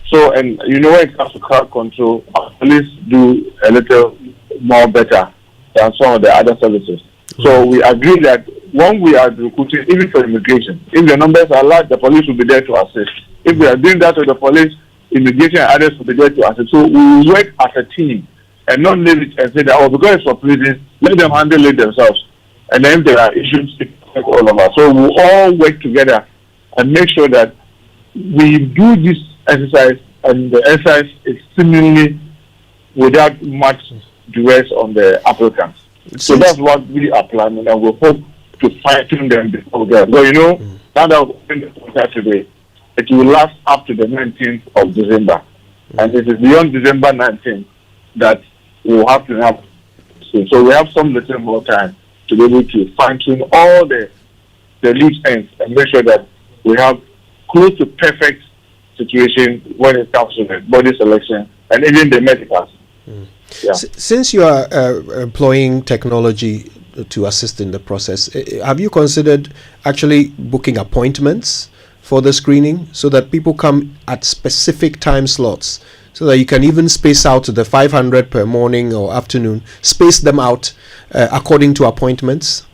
So, and when it comes to crowd control, police do a little more better than some of the other services. So we agree that when we are recruiting, even for immigration, if the numbers are large, the police will be there to assist. If we are doing that with the police, immigration and others will be there to assist. So we work as a team and not leave it and say that, because it's for prison, let them handle it themselves. And then if there are issues, it affects all of us. So we all work together and make sure that we do this exercise, and the exercise is seemingly without much duress on the applicants. So that's what we are planning, and we hope to fine-tune them before we go. But now that we're opening the contract today, it will last up to the 19th of December. And it is beyond December 19th that we will have to have. So we have some little more time to be able to fine-tune all the loose ends and make sure that we have close to perfect situation when it comes to the body selection and even the medicals. Yeah. Since you are employing technology to assist in the process, have you considered actually booking appointments for the screening so that people come at specific time slots, so that you can even space out the 500 per morning or afternoon, space them out according to appointments?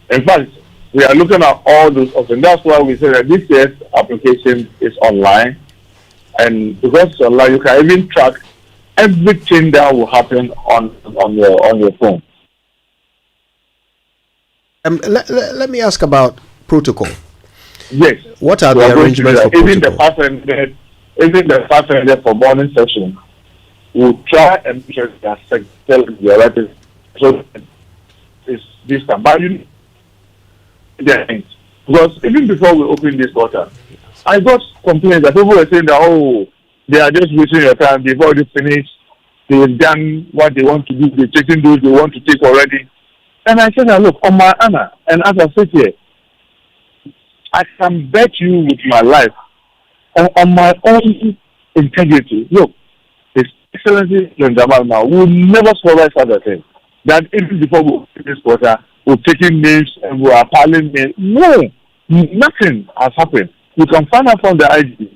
In fact, we are looking at all those options. That's why we say that this year's application is online, and because it's online, you can even track everything that will happen on your phone. Let me ask about protocol. Yes. What are the arrangements for even protocol? Even the 500 for morning session, we'll try and make sure that the right so it's this time. But because even before we open this quarter, I got complaints that people were saying that they are just wasting your time. They've already finished. They've done what they want to do. They're taking those they want to take already. And I said, look, on my honor, and as I said here, I can bet you with my life, on my own integrity. Look, His Excellency President Jamal will never supervise other things. that even before we open this quarter, we're taking names and we are piling names. No, nothing has happened. You can find out from the IG,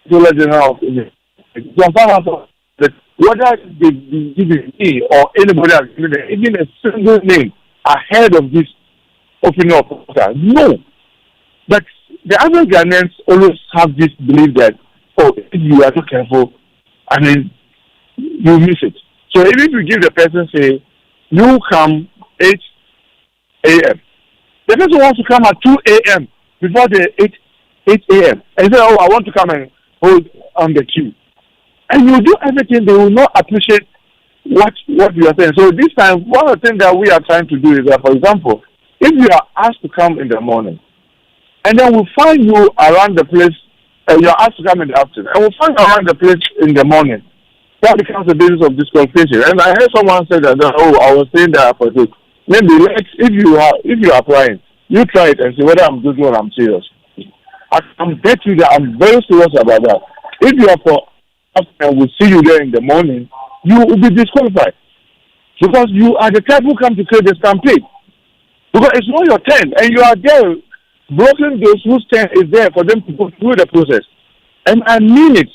General of India. You can find out from that whether they given me or anybody has given them, even a single name ahead of this opening of quarter. No. But the other Ghanaians always have this belief that, oh, if you are not careful, I mean, you miss it. So even if you give the person, say, you come 8 a.m., the person wants to come at 2 a.m. before the 8 a.m. and say, oh, I want to come and hold on the queue. And you do everything, they will not appreciate what you are saying. So this time, one of the things that we are trying to do is that, for example, if you are asked to come in the morning, and then we'll find you around the place, and you're asked to come in the afternoon, and we'll find you around the place in the morning, that becomes the basis of disqualification. And I heard someone say that, oh, I was saying that for this. Maybe if you are applying, you try it and see whether I'm doing or I'm serious. I'm bet you that I'm very serious about that. If you are for and we'll see you there in the morning, you will be disqualified. Because you are the type who come to create the stampede. Because it's not your turn, and you are there blocking those whose turn is there for them to go through the process. And I mean it.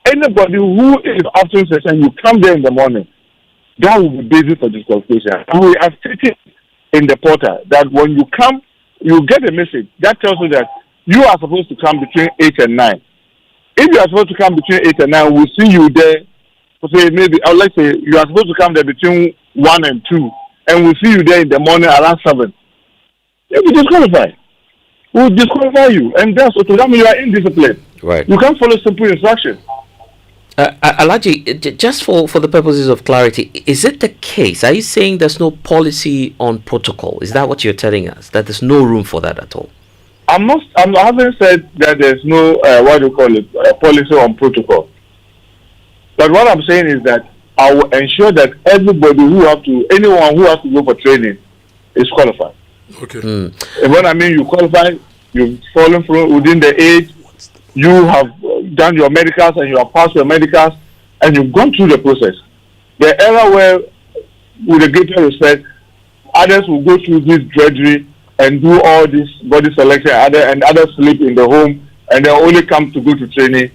Anybody who is afternoon session, you come there in the morning, that will be basis for disqualification. And we have stated in the portal that when you come, you get a message that tells you that you are supposed to come between 8 and 9. If you are supposed to come between 8 and 9, we'll see you there. Say maybe, let's say you are supposed to come there between 1 and 2, and we'll see you there in the morning around 7. You'll be disqualified. We'll disqualify you, and that's what that means you are indisciplined. Right. You can't follow simple instructions. Alaji, just for the purposes of clarity, is it the case? Are you saying there's no policy on protocol? Is that what you're telling us? That there's no room for that at all? I haven't said that there's no policy on protocol. But what I'm saying is that I will ensure that anyone who has to go for training is qualified. Okay. And when I mean you qualify, you've fallen through within the age, you have done your medicals and you have passed your medicals, and you've gone through the process. The era where, with a greater respect, others will go through this drudgery and do all this body selection, and others sleep in the home, and they only come to go to training.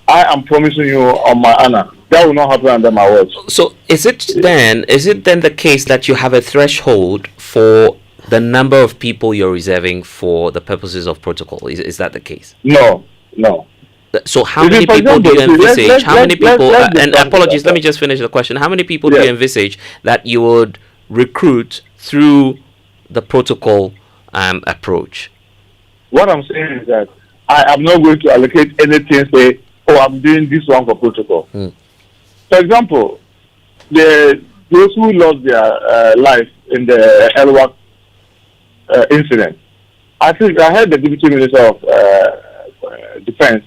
I am promising you on my honor, that will not happen under my words. So is it then the case that you have a threshold for the number of people you're reserving for the purposes of protocol? Is that the case? No. So how many people do you envisage? How many people? And apologies, let me just finish the question. How many people do you envisage that you would recruit through the protocol approach? What I'm saying is that I am not going to allocate anything. Say, oh, I'm doing this one for protocol. For example, those who lost their life in the Elwak incident. I think I heard the Deputy Minister of Defense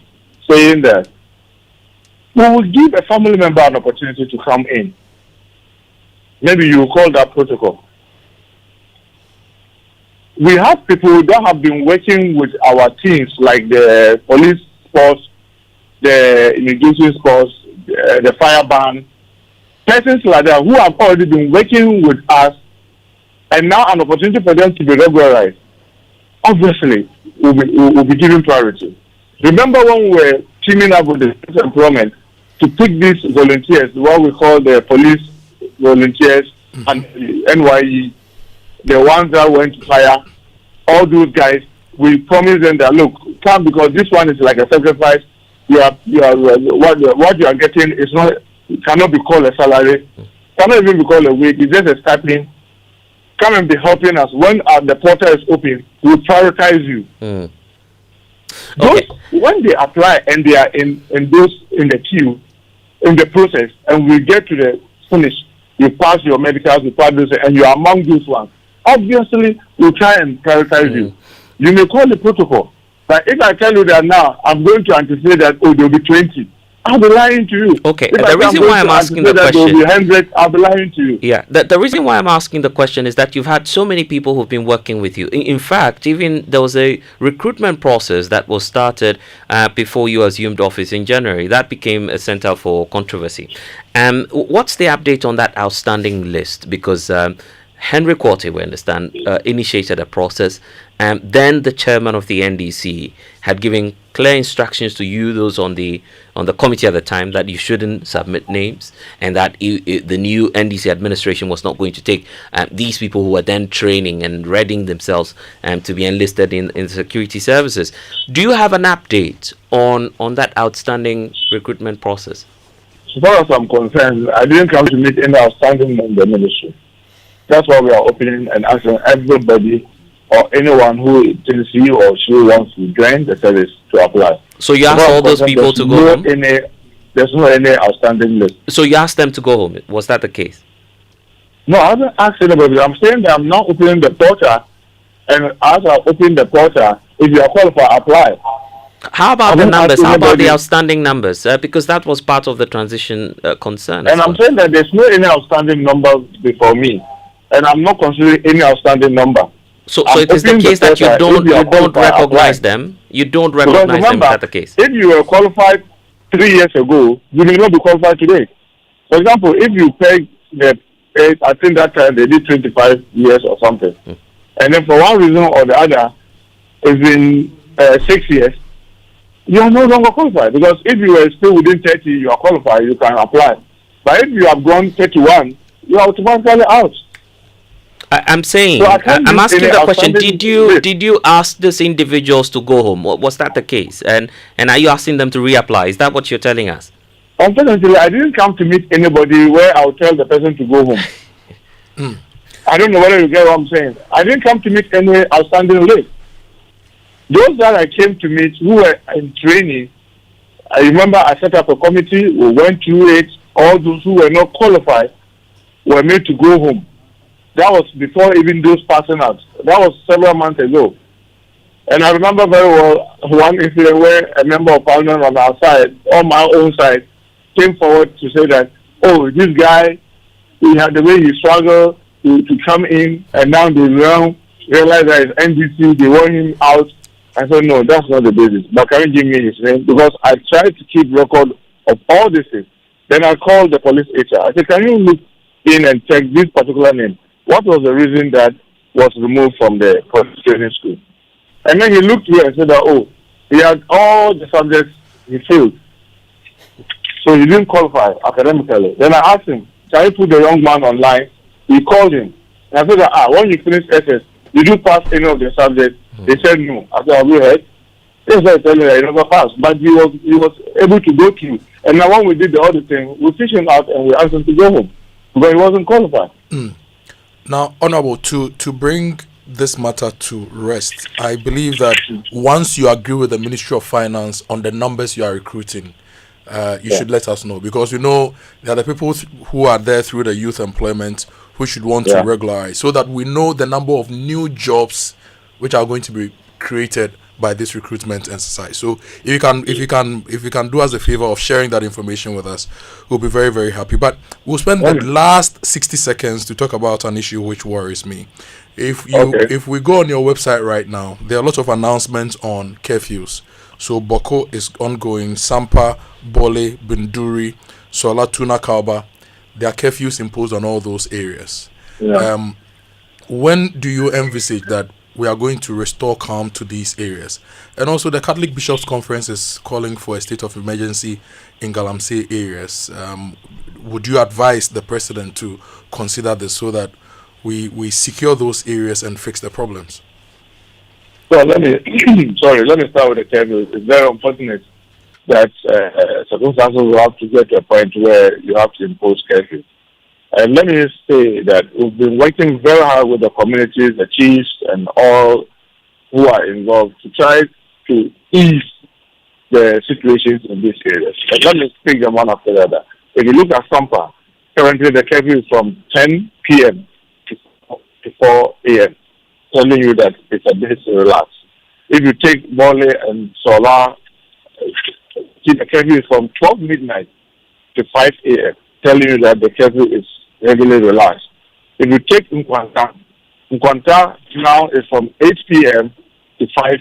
saying that we will give a family member an opportunity to come in. Maybe you call that protocol. We have people that have been working with our teams, like the police force, the immigration force, the fire ban, persons like that who have already been working with us, and now an opportunity for them to be regularized. Obviously, we'll be given priority. Remember when we were teaming up with the employment to pick these volunteers, what we call the police volunteers and NYE, the ones that went to fire, all those guys, we promised them that, look, come, because this one is like a sacrifice. What you are getting is not, cannot be called a salary, cannot even be called a wage. It's just a stipend. Come and be helping us. When the portal is open, we'll prioritize you. Okay. When they apply and they are in the queue, in the process, and we get to the finish, you pass your medicals, you pass this, and you are among those ones. Obviously, we'll try and prioritize you. You may call the protocol, but if I tell you that now, I'm going to anticipate that, oh, there will be 20. I'll be lying to you. Okay, If the reason why I'm asking the question... There will be hundreds, I'll be lying to you. Yeah, the reason why I'm asking the question is that you've had so many people who've been working with you. In fact, even there was a recruitment process that was started before you assumed office in January. That became a center for controversy. What's the update on that outstanding list? Because Henry Quartey, we understand, initiated a process. Then the chairman of the NDC had given clear instructions to you, those on the committee at the time, that you shouldn't submit names, and that the new NDC administration was not going to take these people who were then training and readying themselves to be enlisted in security services. Do you have an update on that outstanding recruitment process? As far as I'm concerned, I didn't come to meet any outstanding in the ministry. That's why we are opening and asking everybody or anyone who thinks he or she wants to join the service to apply. So you asked all those people to go home? There's no any outstanding list. So you asked them to go home? Was that the case? No, I haven't asked anybody. I'm saying that I'm not opening the portal, and as I open the portal, if you are qualified, apply. How about the numbers? How about the outstanding numbers? Because that was part of the transition concern. And I'm saying that there's no any outstanding number before me, and I'm not considering any outstanding number. So it is the case that you don't recognize them? You don't recognize them, is that the case? If you were qualified 3 years ago, you may not be qualified today. For example, if you pay the age, I think that time they did 25 years or something. And then for one reason or the other, it's been 6 years, you are no longer qualified. Because if you were still within 30, you are qualified, you can apply. But if you have gone 31, you are automatically out. I'm saying, So I'm asking the question, did you ask these individuals to go home? Was that the case? And are you asking them to reapply? Is that what you're telling us? Unfortunately, I didn't come to meet anybody where I'll tell the person to go home. I don't know whether you get what I'm saying. I didn't come to meet any outstanding list. Those that I came to meet who were in training, I remember I set up a committee, we went through it, all those who were not qualified were made to go home. That was before even those passing out. That was several months ago. And I remember very well one incident where a member of parliament on our side, on my own side, came forward to say that, oh, this guy, he had the way he struggled to come in, and now they realize that it's NDC, they want him out. I said, no, that's not the basis. But can you give me his name? Because I tried to keep record of all these things. Then I called the police HR. I said, can you look in and check this particular name? What was the reason that was removed from the police training school? And then he looked through and said that, oh, he had all the subjects he failed. So he didn't qualify academically. Then I asked him, can you put the young man online? He called him. And I said that, when you finish SS, did you pass any of the subjects? They said no. I said, have you heard? Yes, I tell you that he never passed. But he was able to go through. And now when we did the other thing, we fished him out and we asked him to go home. Because he wasn't qualified. Now, Honorable, to bring this matter to rest, I believe that once you agree with the Ministry of Finance on the numbers you are recruiting, you should let us know, because you know there are the people who are there through the youth employment who should want to regularize, so that we know the number of new jobs which are going to be created by this recruitment exercise. So if you can do us a favor of sharing that information with us, we'll be very, very happy. But we'll spend the last 60 seconds to talk about an issue which worries me. If we go on your website right now, there are lots of announcements on curfews. So Boko is ongoing, Sampa, Bole, Binduri, Sola, Tuna, Kauba. There are curfews imposed on all those areas. When do you envisage that we are going to restore calm to these areas? And also the Catholic Bishops' Conference is calling for a state of emergency in Galamsey areas. Would you advise the President to consider this so that we secure those areas and fix the problems? So let me start with the curfew. It's very unfortunate that circumstances will have to get to a point where you have to impose curfew. And let me say that we've been working very hard with the communities, the chiefs, and all who are involved to try to ease the situations in these areas. And let me speak them one after the other. If you look at Sampa, currently the curfew is from 10 p.m. to 4 a.m., telling you that it's a bit relaxed. If you take Bole and Solar, See, the curfew is from 12 midnight to 5 a.m., telling you that the curfew is heavily relaxed. If you take Nkwanta now is from 8 p.m. to 5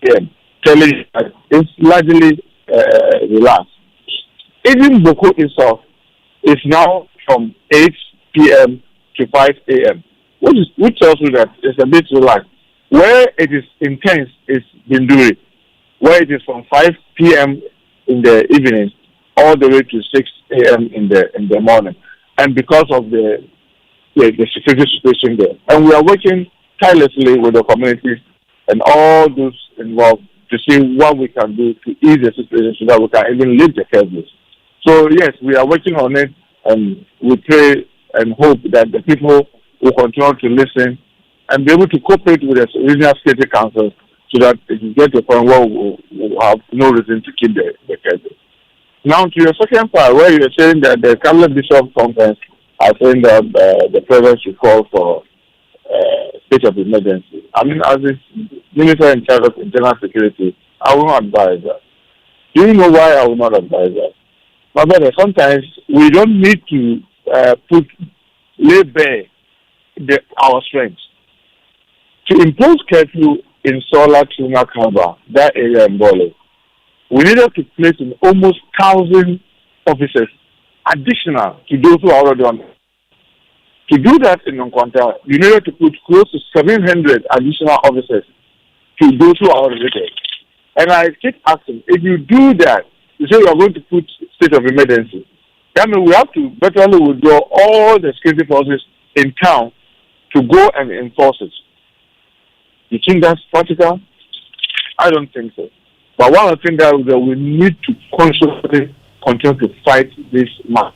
a.m., telling you that it's largely relaxed. Even Boko itself is now from 8 p.m. to 5 a.m., which tells you that it's a bit relaxed. Where it is intense is Binduri, where it is from 5 p.m. in the evening all the way to 6 a.m. in the morning, and because of the security situation there. And we are working tirelessly with the communities and all those involved to see what we can do to ease the situation so that we can even lift the curfews. So yes, we are working on it, and we pray and hope that the people will continue to listen and be able to cooperate with the regional security council so that it will get to a point where we'll have no reason to keep the curfew. Now, to your second part, where you're saying that the Cabinet Bishop Conference are saying that the president should call for state of emergency. I mean, as the Minister in charge of internal security, I will not advise that. Do you know why I will not advise that? My brother, sometimes we don't need to lay bare our strengths. To impose curfew in Sola, Tuna, Kaba, that area in Bole, we needed to place in almost 1,000 officers additional to those who are already on. To do that in Nkwanta, you needed to put close to 700 additional officers to those who are already there. And I keep asking, if you do that, you say you are going to put state of emergency, that means we have to better withdraw all the security forces in town to go and enforce it. You think that's practical? I don't think so. But one of the things that we need to consciously continue to fight this match.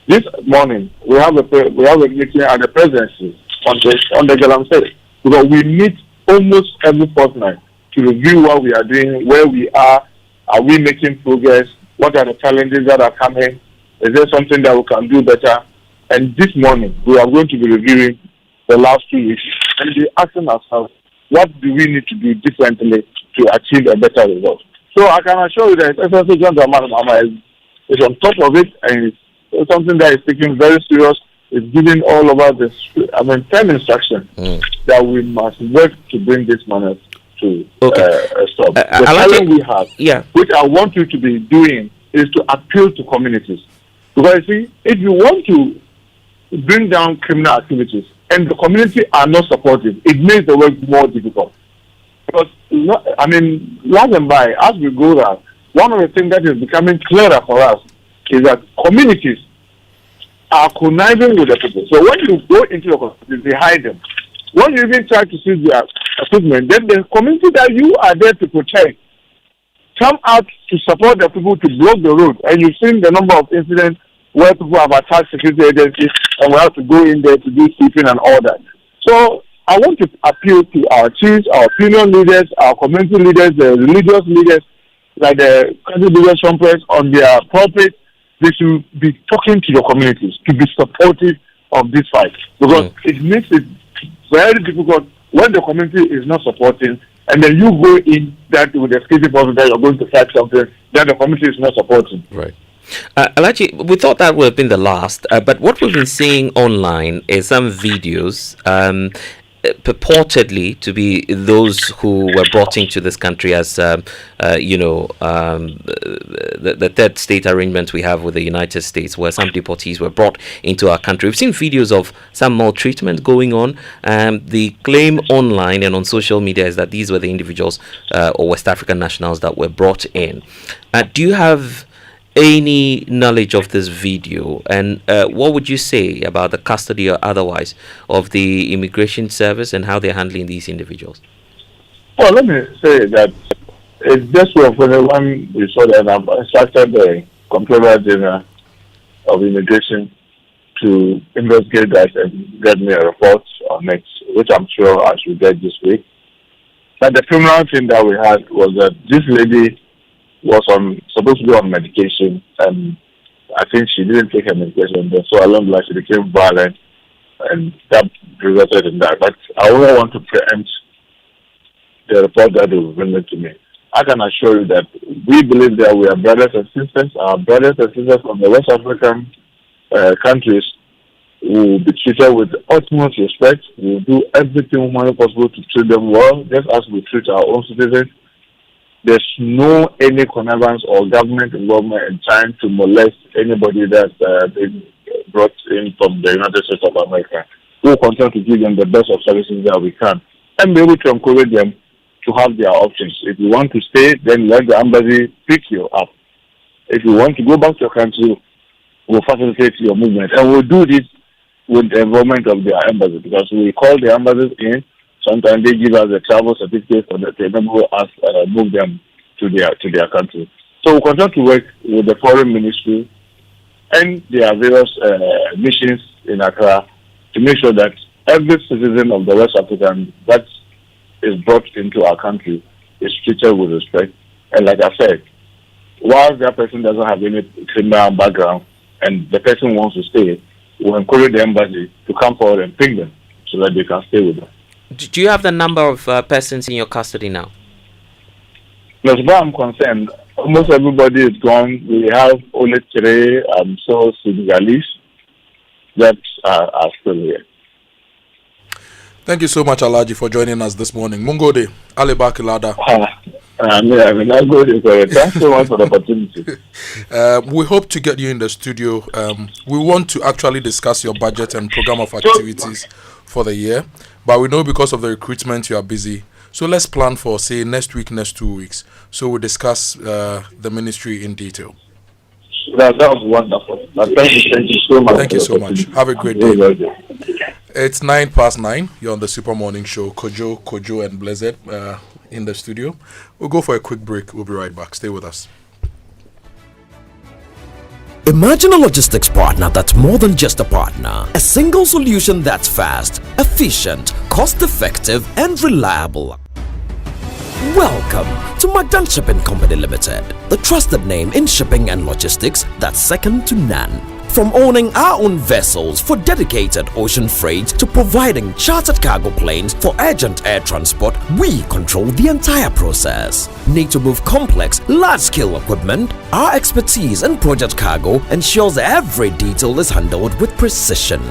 This morning we have a meeting at the presidency on the Galamsey, because we meet almost every fortnight to review what we are doing, where we are we making progress, what are the challenges that are coming, is there something that we can do better? And this morning we are going to be reviewing the last 2 weeks and be asking ourselves, what do we need to do differently to achieve a better result? So I can assure you that SSO John Dramani is on top of it, and it's something that is taken very serious. It's giving all over this, 10 instructions that we must work to bring this manner to a stop. The challenge we have, which I want you to be doing, is to appeal to communities. Because you see, if you want to bring down criminal activities and the community are not supportive, it makes the work more difficult. Because, last and by, as we go around, one of the things that is becoming clearer for us is that communities are conniving with the people. So when you go into the community, they hide them. When you even try to seize their equipment, then the community that you are there to protect come out to support the people to block the road. And you've seen the number of incidents where people have attacked security agencies and we have to go in there to do sweeping and all that. So I want to appeal to our chiefs, our opinion leaders, our community leaders, the religious leaders, like the country leaders conference on their pulpit. They should be talking to the communities to be supportive of this fight, because it makes it very difficult when the community is not supporting, and then you go in that with the security force that you're going to fight something that the community is not supporting. Right. Alaji, we thought that would have been the last, but what we've been seeing online is some videos purportedly to be those who were brought into this country as, the third state arrangement we have with the United States, where some deportees were brought into our country. We've seen videos of some maltreatment going on. The claim online and on social media is that these were the individuals or West African nationals that were brought in. Do you have any knowledge of this video, and what would you say about the custody or otherwise of the immigration service and how they're handling these individuals? Well, let me say that it's just when we saw that I've instructed the Comptroller General of Immigration to investigate that and get me a report on it, which I'm sure I should get this week. But the criminal thing that we had was that this lady was supposed to be on medication, and I think she didn't take her medication, so along the line she became violent, and that resulted in that. But I wouldn't want to preempt the report that they will bring to me. I can assure you that we believe that we are brothers and sisters. Our brothers and sisters from the West African countries will be treated with utmost respect. We will do everything humanly possible to treat them well, just as we treat our own citizens. There's no any connivance or government involvement in trying to molest anybody that's been brought in from the United States of America. We will continue to give them the best of services that we can and be able to encourage them to have their options. If you want to stay, then let the embassy pick you up. If you want to go back to your country, we'll facilitate your movement. And we'll do this with the involvement of their embassy, because we call the embassies in. Sometimes they give us a travel certificate so that they enable us move them to their country. So we continue to work with the foreign ministry and their various missions in Accra to make sure that every citizen of the West African that is brought into our country is treated with respect. And like I said, while that person doesn't have any criminal background and the person wants to stay, we'll encourage the embassy to come forward and pick them so that they can stay with them. Do you have the number of persons in your custody now? As far as I'm concerned, almost everybody is gone. We have only 3 Senegalese that are still here. Thank you so much, Alaji, for joining us this morning. Mungode, Alibakilada. Thanks so much for the opportunity. We hope to get you in the studio. We want to actually discuss your budget and program of activities for the year, but we know because of the recruitment you are busy. So let's plan for, say, next week, next 2 weeks. So we'll discuss the ministry in detail. That was wonderful. Thank you so much. Thank you so much. Have a great day. It's 9:09. You're on the Super Morning Show. Kojo, and Blessed in the studio. We'll go for a quick break. We'll be right back. Stay with us. Imagine a logistics partner that's more than just a partner. A single solution that's fast, efficient, cost-effective, and reliable. Welcome to Magdan Shipping Company Limited, the trusted name in shipping and logistics that's second to none. From owning our own vessels for dedicated ocean freight to providing chartered cargo planes for urgent air transport, we control the entire process. Need to move complex, large-scale equipment? Our expertise in project cargo ensures every detail is handled with precision.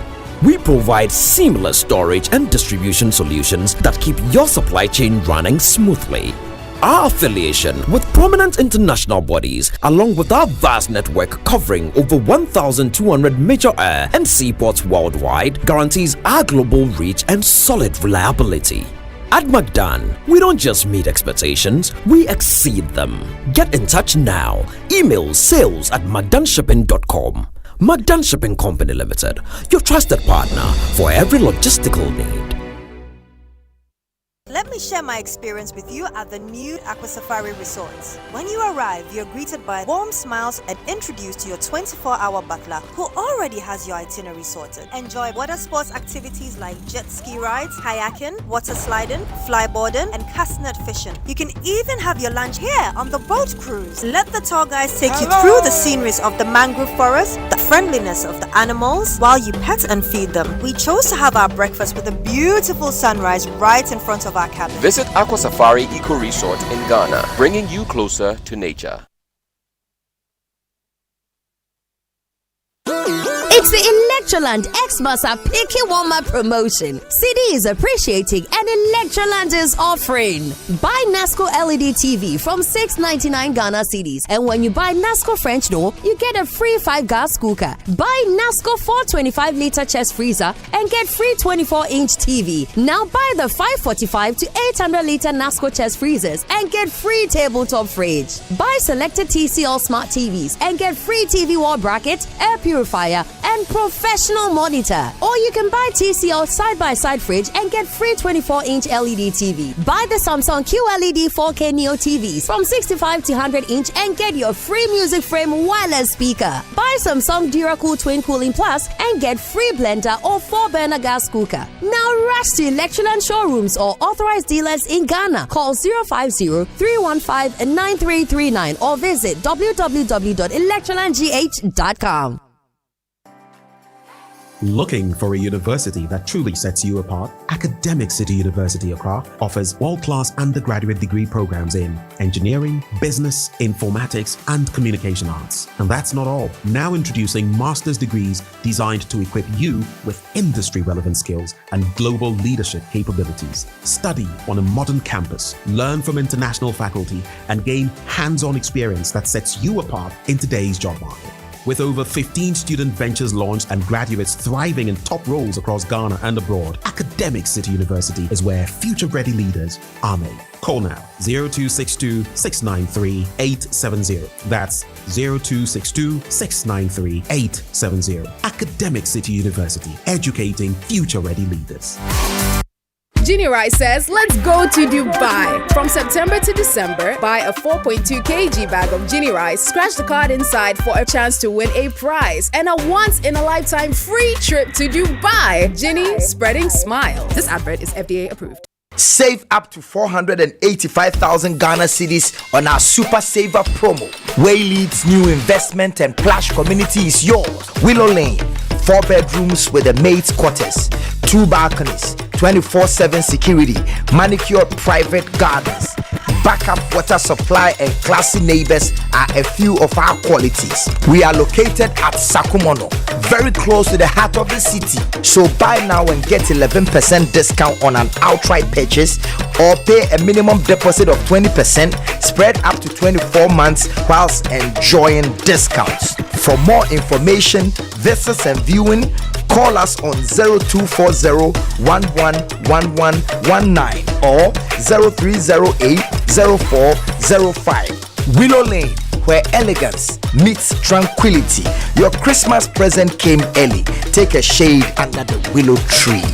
We provide seamless storage and distribution solutions that keep your supply chain running smoothly. Our affiliation with prominent international bodies, along with our vast network covering over 1,200 major air and seaports worldwide, guarantees our global reach and solid reliability. At Magdan, we don't just meet expectations, we exceed them. Get in touch now. Email sales@magdanshipping.com. Magdan Shipping Company Limited, your trusted partner for every logistical need. Let me share my experience with you at the new Aqua Safari Resort. When you arrive, you're greeted by warm smiles and introduced to your 24-hour butler who already has your itinerary sorted. Enjoy water sports activities like jet ski rides, kayaking, water sliding, flyboarding, and castnet fishing. You can even have your lunch here on the boat cruise. Let the tour guides take you through the sceneries of the mangrove forest, the friendliness of the animals, while you pet and feed them. We chose to have our breakfast with a beautiful sunrise right in front of our cabin. Visit Aqua Safari Eco Resort in Ghana, bringing you closer to nature. It's the Electroland Xmas are picking one my promotion. CD is appreciating and Electroland is offering. Buy Nasco LED TV from $6.99 Ghana cedis, and when you buy Nasco French door, you get a free 5-gas cooker. Buy Nasco 425-liter chest freezer and get free 24-inch TV. Now buy the 545 to 800-liter Nasco chest freezers and get free tabletop fridge. Buy selected TCL smart TVs and get free TV wall bracket, air purifier, and professional monitor. Or you can buy TCL side-by-side fridge and get free 24-inch LED TV. Buy the Samsung QLED 4K Neo TVs from 65 to 100-inch and get your free music frame wireless speaker. Buy Samsung DuraCool Twin Cooling Plus and get free blender or 4-burner gas cooker. Now rush to Electroland showrooms or authorized dealers in Ghana. Call 050-315-9339 or visit www.electrolandgh.com. Looking for a university that truly sets you apart? Academic City University Accra offers world-class undergraduate degree programs in engineering, business, informatics, and communication arts. And that's not all. Now introducing master's degrees designed to equip you with industry-relevant skills and global leadership capabilities. Study on a modern campus, learn from international faculty, and gain hands-on experience that sets you apart in today's job market. With over 15 student ventures launched and graduates thriving in top roles across Ghana and abroad, Academic City University is where future-ready leaders are made. Call now 0262 693 870. That's 0262 693 870. Academic City University, educating future-ready leaders. Ginny Rice says, let's go to Dubai. From September to December, buy a 4.2 kg bag of Ginny Rice, scratch the card inside for a chance to win a prize and a once-in-a-lifetime free trip to Dubai. Ginny, spreading smiles. This advert is FDA approved. Save up to 485,000 Ghana cedis on our Super Saver promo. Waylead's new investment and plush community is yours. Willow Lane, 4 bedrooms with a maid's quarters, 2 balconies, 24/7 security, manicured private gardens, backup water supply, and classy neighbors are a few of our qualities. We are located at Sakumono, very close to the heart of the city. So buy now and get 11% discount on an outright purchase, or pay a minimum deposit of 20%, spread up to 24 months whilst enjoying discounts. For more information, visits and viewing, call us on 0240 111119 or 0308 0405. Willow Lane, where elegance meets tranquility. Your Christmas present came early. Take a shade under the willow tree.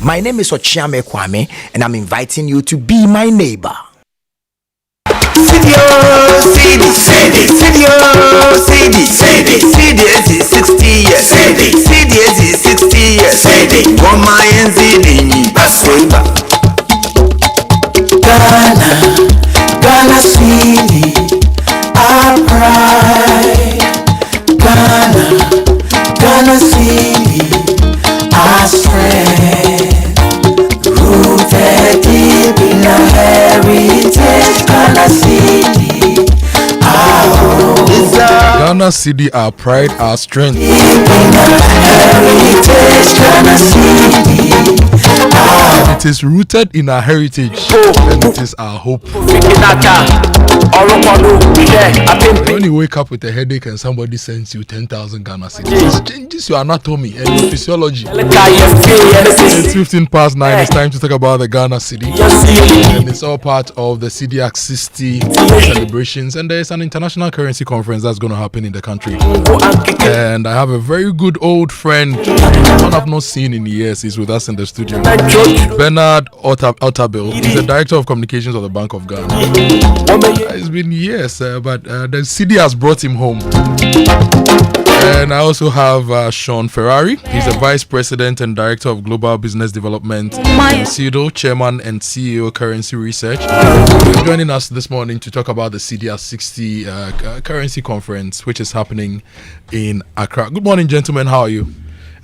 My name is Ochiame Kwame, and I'm inviting you to be my neighbor. CD is 60 years. CD is 60 years. Goma Ghana CD, our pride. Ghana CD, our strength. Rooted deep in our heritage. Ghana CD, our home. Ghana CD, our pride, our strength. Deep in our heritage. Ghana CD. It is rooted in our heritage and it is our hope. When you wake up with a headache and somebody sends you 10,000 Ghana cedis, it changes your anatomy and your physiology. It's 15 past 9. It's time to talk about the Ghana cedi, and it's all part of the CDAC 60 celebrations. And there is an international currency conference that's going to happen in the country. And I have a very good old friend, one I've not seen in years. He's with us in the studio. Bernard Otabil. He's the Director of Communications of the Bank of Ghana. It's been years, but the CD has brought him home. And I also have Sean Ferrari. He's the Vice President and Director of Global Business Development, CEDO, Chairman and CEO Currency Research. He's joining us this morning to talk about the CDR 60 Currency Conference, which is happening in Accra. Good morning, gentlemen. How are you?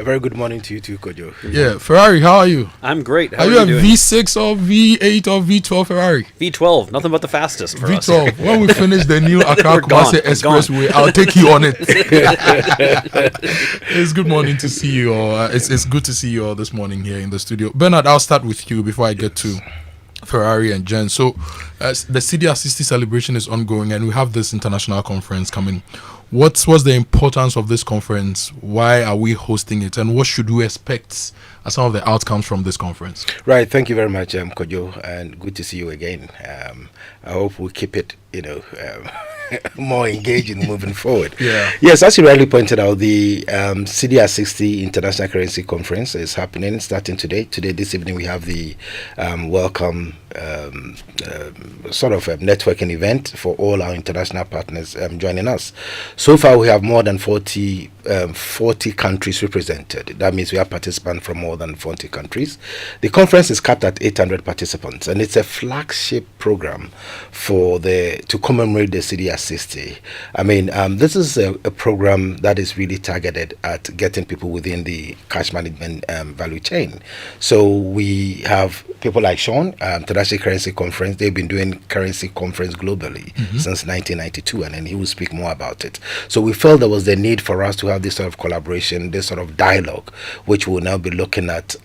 A very good morning to you too, Kojo. Yeah, Ferrari, how are you? I'm great. How are you doing? V6 or V8 or V12 Ferrari? V12, nothing but the fastest for V12. us. When we finish the new Accra Kumasi Expressway, I'll take you on it. It's good morning to see you all. It's good to see you all this morning here in the studio. Bernard, I'll start with you before I get to Ferrari and Jen. So the CDR 60 celebration is ongoing and we have this international conference coming. What's the importance of this conference? Why are we hosting it? And what should we expect as some of the outcomes from this conference? Right. Thank you very much, Kojo, and good to see you again. I hope we'll keep it, more engaging moving forward. Yeah. Yes, as you rightly pointed out, the CDR 60 International Currency Conference is happening starting today. This evening, we have the welcome sort of a networking event for all our international partners joining us. So far, we have more than 40 40 countries represented. That means we have participants from more than 40 countries. The conference is capped at 800 participants, and it's a flagship program to commemorate the CDR 60. I mean, this is a program that is really targeted at getting people within the cash management value chain. So we have people like Sean, International Currency Conference. They've been doing currency conference globally since 1992, and then he will speak more about it. So we felt there was the need for us to have this sort of collaboration, this sort of dialogue, which will now be looking at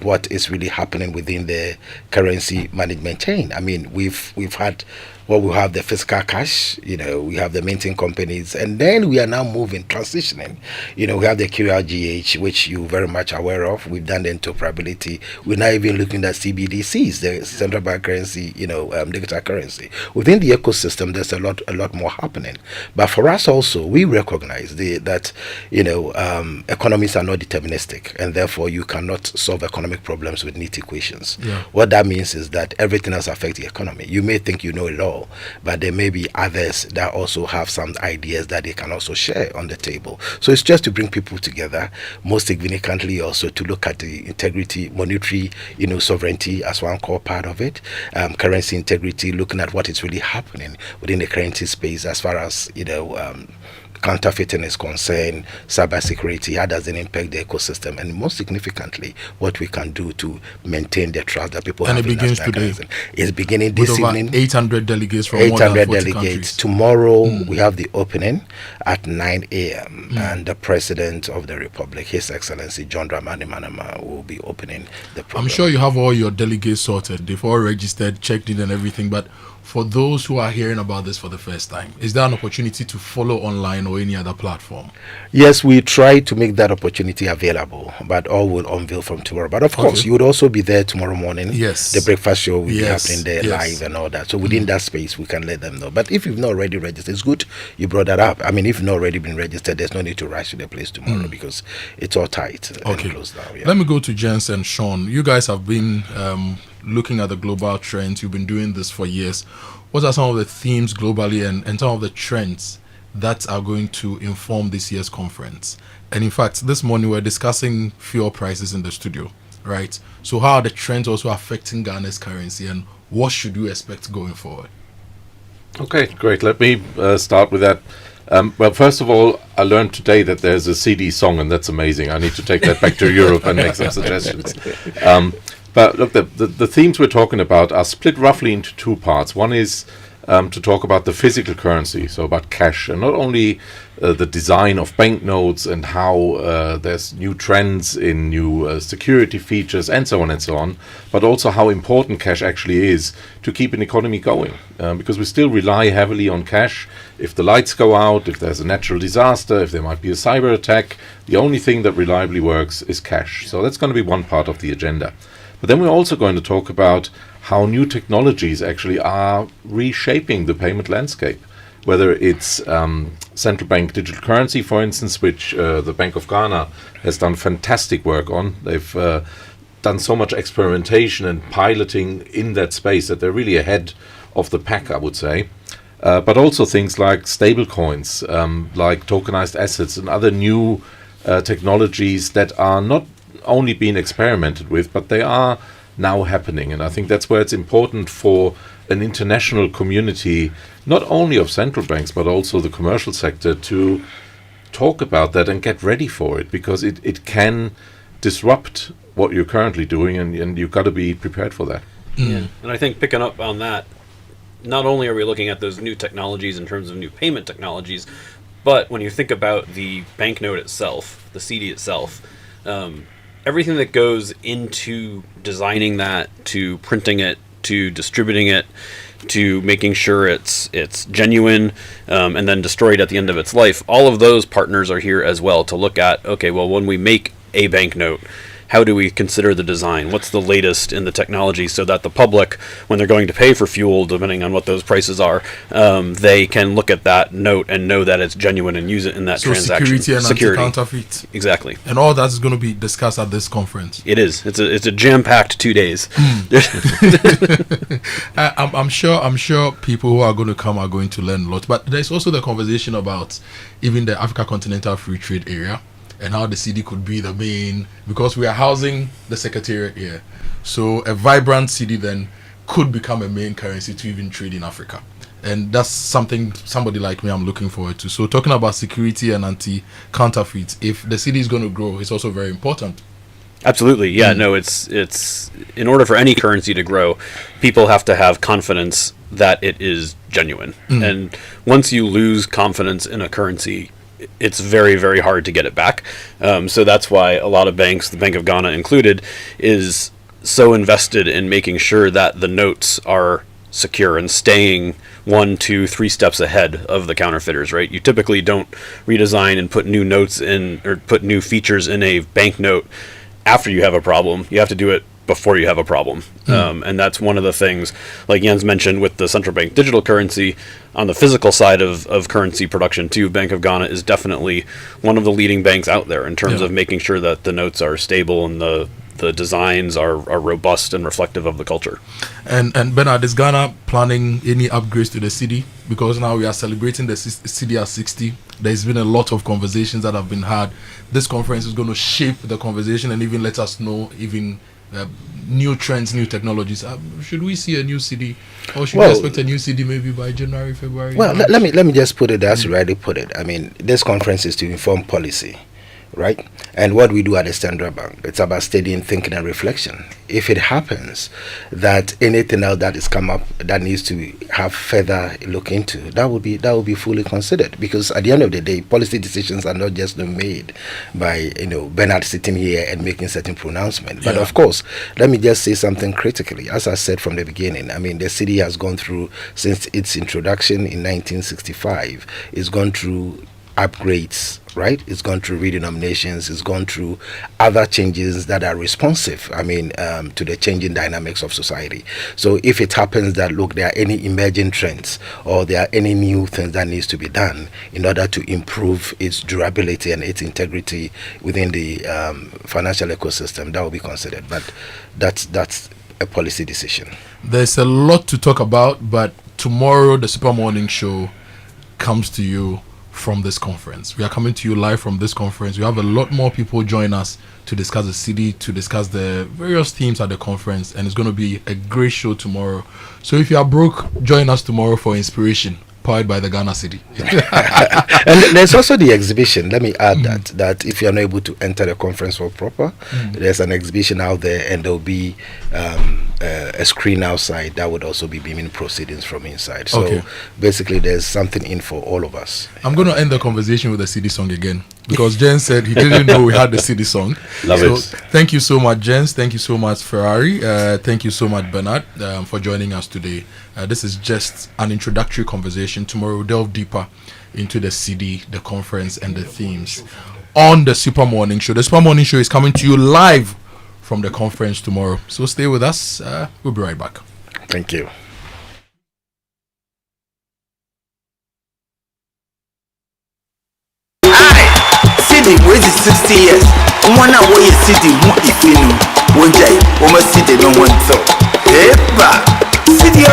what is really happening within the currency management chain. I mean, we've had we have the physical cash, we have the minting companies, and then we are now transitioning. We have the QRGH, which you're very much aware of. We've done the interoperability. We're now even looking at CBDCs, the central bank currency, digital currency. Within the ecosystem, there's a lot more happening. But for us also, we recognize that economies are not deterministic, and therefore you cannot solve economic problems with neat equations. Yeah. What that means is that everything else affects the economy. You may think you know it all, but there may be others that also have some ideas that they can also share on the table. So it's just to bring people together, most significantly also to look at the integrity, monetary, sovereignty as one core part of it, currency integrity, looking at what is really happening within the currency space as far as counterfeiting is concerned, cybersecurity, how does it impact the ecosystem, and most significantly, what we can do to maintain the trust that people have. And it begins today. It's beginning this evening. 800 delegates from more than 40 delegates. Countries. Tomorrow we have the opening at 9 a.m. and the President of the Republic, His Excellency John Dramani Mahama, will be opening the program. I'm sure you have all your delegates sorted. They've all registered, checked in and everything, but for those who are hearing about this for the first time, is there an opportunity to follow online or any other platform? Yes, we try to make that opportunity available, but all will unveil from tomorrow. But of course, you would also be there tomorrow morning. Yes. The breakfast show will be happening there live and all that. So within that space, we can let them know. But if you've not already registered, it's good you brought that up. I mean, if you've not already been registered, there's no need to rush to the place tomorrow because it's all tight and closed down. Yeah. Let me go to Jens and Sean. You guys have been looking at the global trends. You've been doing this for years. What are some of the themes globally and some of the trends that are going to inform this year's conference? And in fact, this morning we're discussing fuel prices in the studio, right? So how are the trends also affecting Ghana's currency, and what should we expect going forward? Okay, great. Let me start with that. Well, first of all, I learned today that there's a CD song, and that's amazing. I need to take that back to Europe and make some suggestions. But look, the themes we're talking about are split roughly into two parts. One is to talk about the physical currency, so about cash, and not only the design of banknotes and how there's new trends in new security features and so on, but also how important cash actually is to keep an economy going. Because we still rely heavily on cash. If the lights go out, if there's a natural disaster, if there might be a cyber attack, the only thing that reliably works is cash. So that's going to be one part of the agenda. But then we're also going to talk about how new technologies actually are reshaping the payment landscape, whether it's central bank digital currency, for instance, which the Bank of Ghana has done fantastic work on. They've done so much experimentation and piloting in that space that they're really ahead of the pack, I would say. But also things like stable coins, like tokenized assets and other new technologies that are not only being experimented with, but they are now happening. And I think that's where it's important for an international community, not only of central banks, but also the commercial sector, to talk about that and get ready for it, because it can disrupt what you're currently doing, and you've got to be prepared for that. Yeah. And I think picking up on that, not only are we looking at those new technologies in terms of new payment technologies, but when you think about the banknote itself, the CD itself, everything that goes into designing that, to printing it, to distributing it, to making sure it's genuine, and then destroyed at the end of its life, all of those partners are here as well to look at, okay, well, when we make a banknote, how do we consider the design? What's the latest in the technology, so that the public, when they're going to pay for fuel, depending on what those prices are, they can look at that note and know that it's genuine and use it in that transaction. Security and anti-counterfeit. Exactly. And all that is going to be discussed at this conference. It is. It's a jam-packed 2 days. I'm sure people who are going to come are going to learn a lot. But there's also the conversation about even the Africa Continental Free Trade Area and how the city could be the main, because we are housing the secretariat here. So a vibrant city then could become a main currency to even trade in Africa. And that's something somebody like me I'm looking forward to. So talking about security and anti-counterfeit, if the city is going to grow, it's also very important. Absolutely, yeah. No, it's in order for any currency to grow, people have to have confidence that it is genuine. And once you lose confidence in a currency, it's very, very hard to get it back. So that's why a lot of banks, the Bank of Ghana included, is so invested in making sure that the notes are secure and staying 1, 2, 3 steps ahead of the counterfeiters, right? You typically don't redesign and put new notes in or put new features in a banknote after you have a problem. You have to do it before you have a problem. And that's one of the things, like Jens mentioned, with the central bank digital currency. On the physical side of currency production too, Bank of Ghana is definitely one of the leading banks out there in terms of making sure that the notes are stable and the designs are robust and reflective of the culture. And Bernard, is Ghana planning any upgrades to the city? Because now we are celebrating the city at 60. There's been a lot of conversations that have been had. This conference is going to shape the conversation and even let us know even new trends, new technologies. Should we see a new city, or should we expect a new city maybe by January, February? Well, let me just put it as you rightly put it. I mean, this conference is to inform policy, right? And what we do at the Standard Bank, it's about studying, thinking, and reflection. If it happens that anything else that is come up that needs to have further look into, that will be fully considered. Because at the end of the day, policy decisions are not just made by Bernard sitting here and making certain pronouncements. But of course, let me just say something critically. As I said from the beginning, I mean, the city has gone through, since its introduction in 1965, it's gone through upgrades, right? It's gone through redenominations, it's gone through other changes that are responsive, to the changing dynamics of society. So if it happens that, look, there are any emerging trends or there are any new things that needs to be done in order to improve its durability and its integrity within the financial ecosystem, that will be considered. But that's a policy decision. There's a lot to talk about, but tomorrow the Super Morning Show comes to you from this conference. We are coming to you live from this conference. We have a lot more people join us to discuss the city, to discuss the various themes at the conference, and it's going to be a great show tomorrow. So if you are broke, join us tomorrow for inspiration, powered by the Ghana City. And there's also the exhibition. Let me add that if you're not able to enter the conference hall proper, there's an exhibition out there, and there'll be a screen outside that would also be beaming proceedings from inside. So basically, there's something in for all of us. I'm going to end the conversation with a CD song again, because Jen said he didn't know we had the CD song. Love it. Thank you so much, Jens. Thank you so much, Ferrari. Thank you so much, Bernard, for joining us today. This is just an introductory conversation. Tomorrow we'll delve deeper into the CD, the conference, and the themes on the Super Morning Show. The Super Morning Show is coming to you live from the conference tomorrow. So stay with us. We'll be right back. Thank you. City, where is 60 years? One hour is city, if you know. One day, one city, no one thought. City,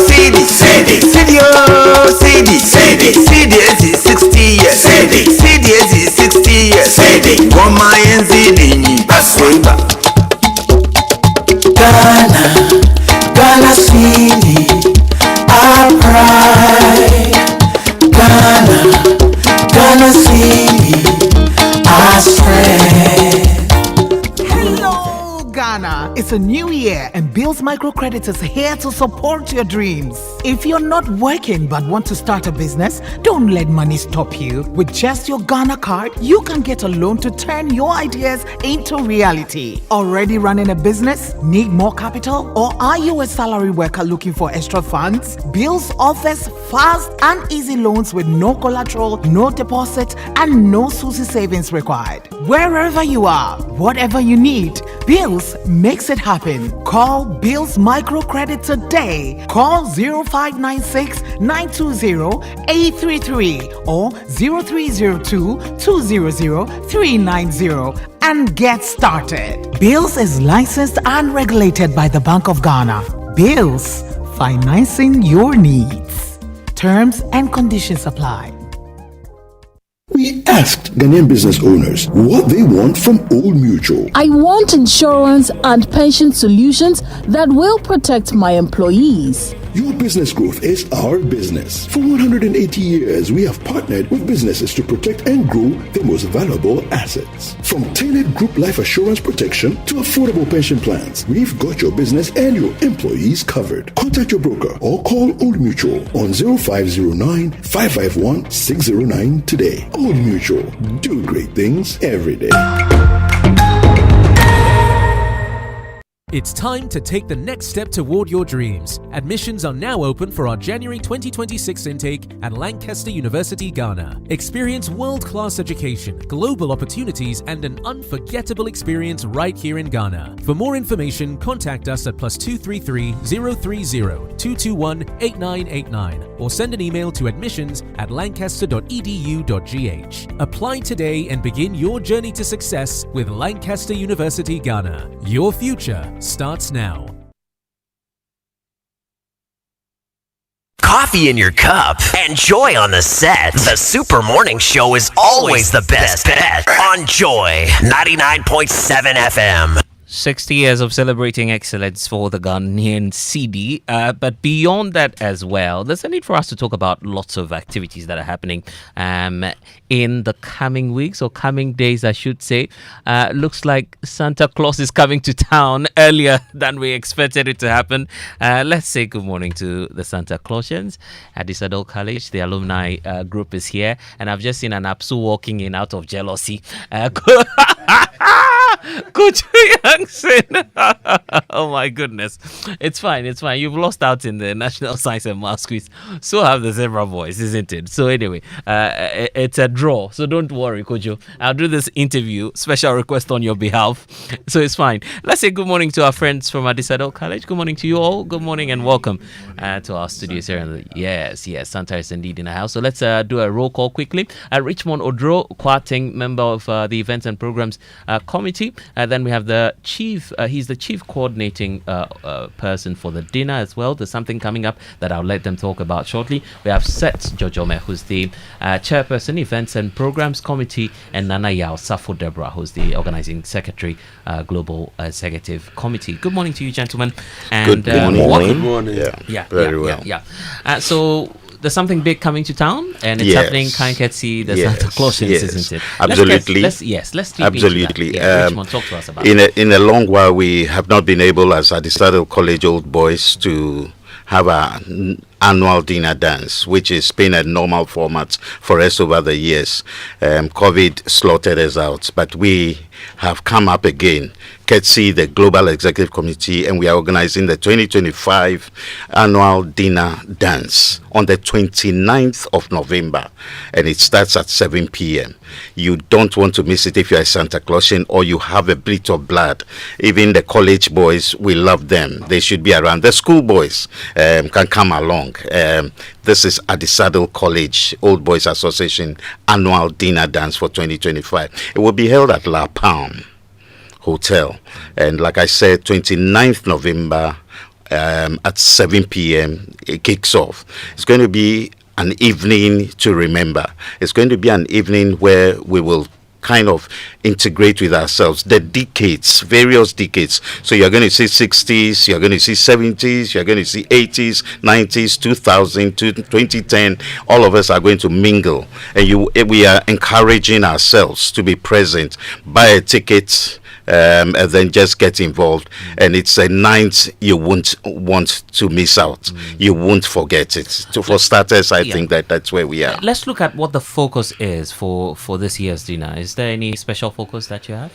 city, city, city, city, city is 60 years. City is 60 years. City, one my city, Ghana city, our pride. Ghana city, our strength. Hello, Ghana. It's a new year and Bills Microcredit is here to support your dreams. If you're not working but want to start a business, don't let money stop you. With just your Ghana card, you can get a loan to turn your ideas into reality. Already running a business? Need more capital? Or are you a salary worker looking for extra funds? Bills offers fast and easy loans with no collateral, no deposit, and no SUSI savings required. Wherever you are, whatever you need, Bills makes it happen. Call Bills Microcredit today. Call 0596 920 833 or 0302 200 390 and get started. Bills is licensed and regulated by the Bank of Ghana. Bills, financing your needs. Terms and conditions apply. We asked Ghanaian business owners what they want from Old Mutual. I want insurance and pension solutions that will protect my employees. Your business growth is our business. For 180 years, we have partnered with businesses to protect and grow their most valuable assets. From tailored group life assurance protection to affordable pension plans, we've got your business and your employees covered. Contact your broker or call Old Mutual on 0509 551 609 today. Old Mutual, do great things every day. It's time to take the next step toward your dreams. Admissions are now open for our January 2026 intake at Lancaster University, Ghana. Experience world-class education, global opportunities, and an unforgettable experience right here in Ghana. For more information, contact us at +233 030 221 8989 or send an email to admissions@lancaster.edu.gh. Apply today and begin your journey to success with Lancaster University, Ghana. Your future starts now. Coffee in your cup and Joy on the set. The Super Morning Show is always the best bet on Joy 99.7 FM. 60 years of celebrating excellence for the Ghanaian CD. But beyond that as well, there's a need for us to talk about lots of activities that are happening in the coming weeks or coming days, I should say. Looks like Santa Claus is coming to town earlier than we expected it to happen. Let's say good morning to the Santa Clausians at Isadol College. The alumni group is here. And I've just seen an Apsu walking in out of jealousy. Kojo Yankson. Oh my goodness. It's fine. You've lost out in the National Science and Maths quiz. So have the Zebra Boys, isn't it? So anyway, it's a draw. So don't worry, Kojo. I'll do this interview, special request on your behalf. So it's fine. Let's say good morning to our friends from Adisadel College. Good morning to you all. Good morning and welcome to our studios here. Yes, Santa is indeed in the house. So let's do a roll call quickly. Richmond Odro Boateng, member of the Events and Programs Committee. Then we have the chief, he's the chief coordinating person for the dinner as well. There's something coming up that I'll let them talk about shortly. We have Seth Jojome, who's the chairperson, Events and Programs Committee, and Nana Yao Safo Deborah, who's the organizing secretary, Global Executive Committee. Good morning to you, gentlemen. And good morning. Welcome. Good morning. Very well. So there's something big coming to town, and it's happening courtesy the Santa Clausians, isn't it? Absolutely. Let's deep absolutely. into that. Richmond, talk to us about it. In a long while, we have not been able, as Adisadel College Old Boys, to have an annual dinner dance, which has been a normal format for us over the years. COVID slaughtered us out, but we have come up again, courtesy the Global Executive Committee, and we are organizing the 2025 annual dinner dance on the 29th of November, and it starts at 7 p.m. You don't want to miss it if you're a Santa Clausian or you have a bit of blood. Even the college boys, we love them. They should be around. The school boys can come along. This is Adisadel College Old Boys Association annual dinner dance for 2025. It will be held at La Palm Hotel, and like I said, 29th November at 7 p.m. it kicks off. It's going to be an evening to remember. It's going to be an evening where we will kind of integrate with ourselves the decades, various decades. So you're going to see 60s, you're going to see 70s, you're going to see 80s, 90s, 2000, 2010. All of us are going to mingle, and we are encouraging ourselves to be present. Buy a ticket and then just get involved. And it's a night you won't want to miss out. You won't forget it. So for starters, I think that's where we are. Let's look at what the focus is for this year's dinner. Is there any special focus that you have?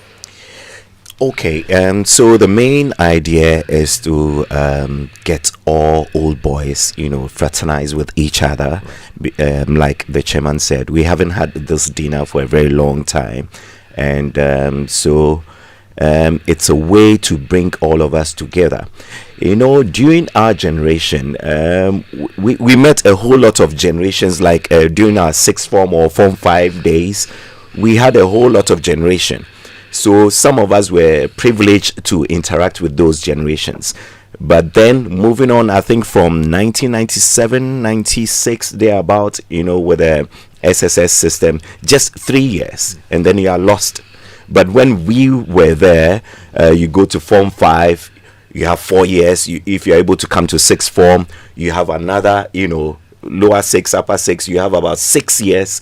Okay, so the main idea is to get all old boys, fraternize with each other. Like the chairman said, we haven't had this dinner for a very long time, and so it's a way to bring all of us together. During our generation, we met a whole lot of generations, like during our sixth form or form 5 days, we had a whole lot of generation. So some of us were privileged to interact with those generations. But then moving on, I think from 1997, 96, thereabout, with the SSS system, just 3 years, and then you are lost. But when we were there, you go to Form 5, you have 4 years. If you're able to come to sixth form, you have another, lower 6, upper 6, you have about 6 years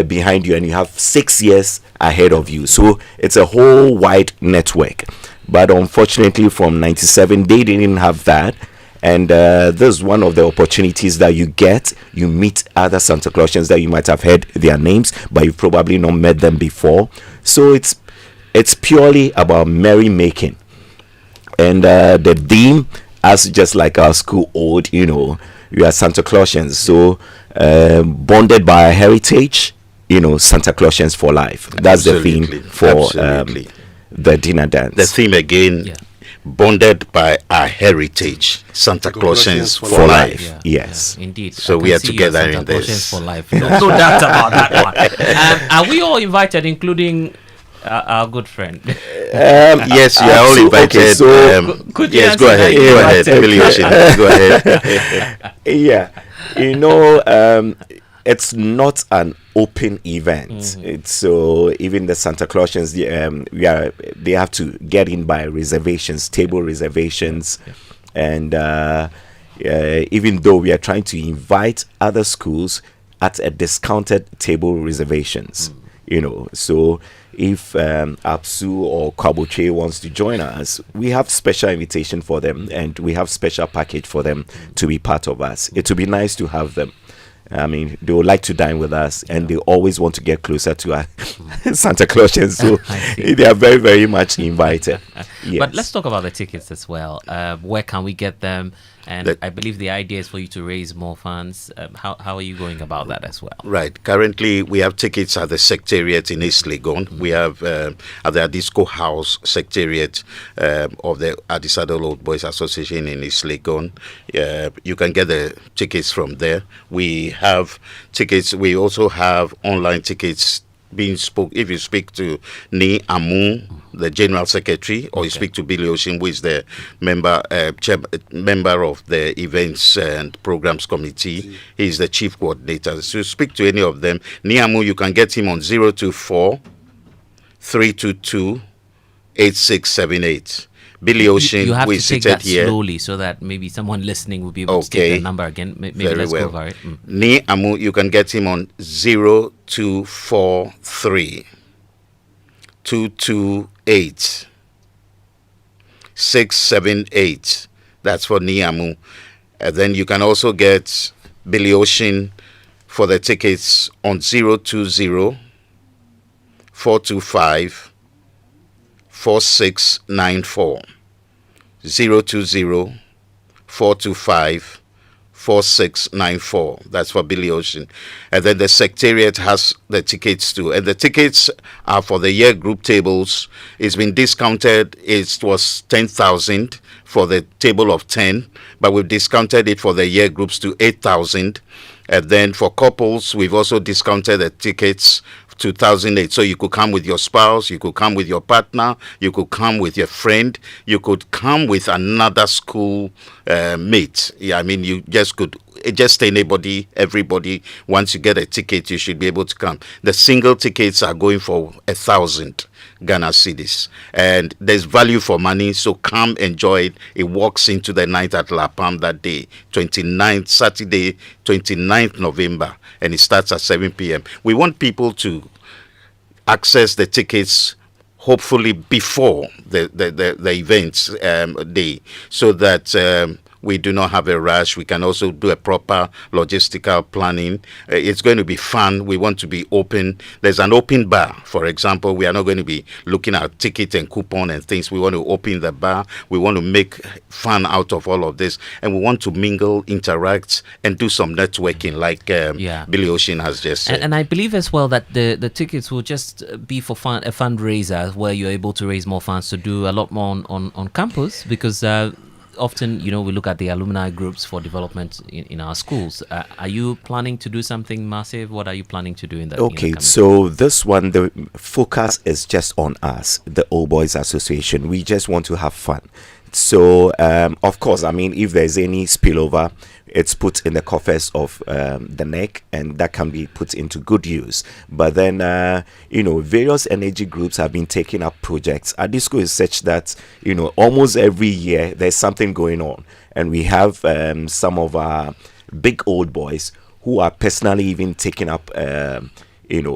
behind you, and you have 6 years ahead of you. So it's a whole wide network. But unfortunately, from 97, they didn't have that. And this is one of the opportunities that you get. You meet other Santa Clausians that you might have heard their names, but you've probably not met them before. So it's purely about merrymaking. And the theme, as just like our school old, we are Santa Clausians. So bonded by our heritage, Santa Clausians for life. That's Absolutely. the theme for the dinner dance. The theme again, bonded by our heritage, Santa Clausians for life. Yeah, yes, indeed. So we are together in this. Clausians for life. No doubt about that one. Are we all invited, including our good friend? Yes, you are all invited. Okay, so could you yes, go ahead. Go ahead, Billy Ocean. Go ahead. Yeah, it's not an open event. It's so even the Santa Clausians, they have to get in by reservations, table reservations, and even though we are trying to invite other schools at a discounted table reservations, so if Apsu or Kaboche wants to join us, we have special invitation for them, and we have special package for them to be part of us. It would be nice to have them. I mean, they would like to dine with us, and they always want to get closer to our Santa Clausians, so they are very, very much invited. Yes. But let's talk about the tickets as well. Where can we get them? And I believe the idea is for you to raise more funds. How are you going about that as well? Right. Currently, we have tickets at the Secretariat in East Legon. We have at the Adisco House Secretariat of the Addis Adol Old Boys Association in East Legon. You can get the tickets from there. We have tickets. We also have online tickets being spoke. If you speak to Ni Amu, the General Secretary, or you speak to Billy Ocean, who is the member of the Events and Programs Committee, he is the Chief Coordinator. So speak to any of them. Ni Amu, you can get him on 024 322 8678. Billy Ocean, you have we to take seated that here slowly so that maybe someone listening will be able to take the number again. Maybe Very let's well. go over it. Ni Amu, you can get him on 0243 228 678. That's for Ni Amu. And then you can also get Billy Ocean for the tickets on 020 425 4694. 020 425 4694. That's for Billy Ocean. And then the Secretariat has the tickets too. And the tickets are for the year group tables. It's been discounted. It was 10,000 for the table of 10, but we've discounted it for the year groups to 8,000. And then for couples, we've also discounted the tickets 2008. So you could come with your spouse, you could come with your partner, you could come with your friend, you could come with another school mate. Yeah, I mean, you just could, just everybody. Once you get a ticket, you should be able to come. The single tickets are going for 1,000 Ghana cedis, and there's value for money. So come enjoy it. It walks into the night at La Palm that day, 29th Saturday, 29th November, and it starts at 7 p.m. We want people to access the tickets hopefully before the events day, so that we do not have a rush. We can also do a proper logistical planning. It's going to be fun. We want to be open. There's an open bar, for example. We are not going to be looking at ticket and coupon and things. We want to open the bar. We want to make fun out of all of this. And we want to mingle, interact, and do some networking like Billy Ocean has just said. And I believe as well that the tickets will just be for fun, a fundraiser where you're able to raise more funds to do a lot more on campus, because often, we look at the alumni groups for development in our schools. Are you planning to do something massive? What are you planning to do in that? Okay, so this one, the focus is just on us, the Old Boys Association. We just want to have fun. So, of course, I mean, if there's any spillover, it's put in the coffers of the neck, and that can be put into good use. But then, various energy groups have been taking up projects. ADISCO is such that, almost every year there's something going on. And we have some of our big old boys who are personally even taking up,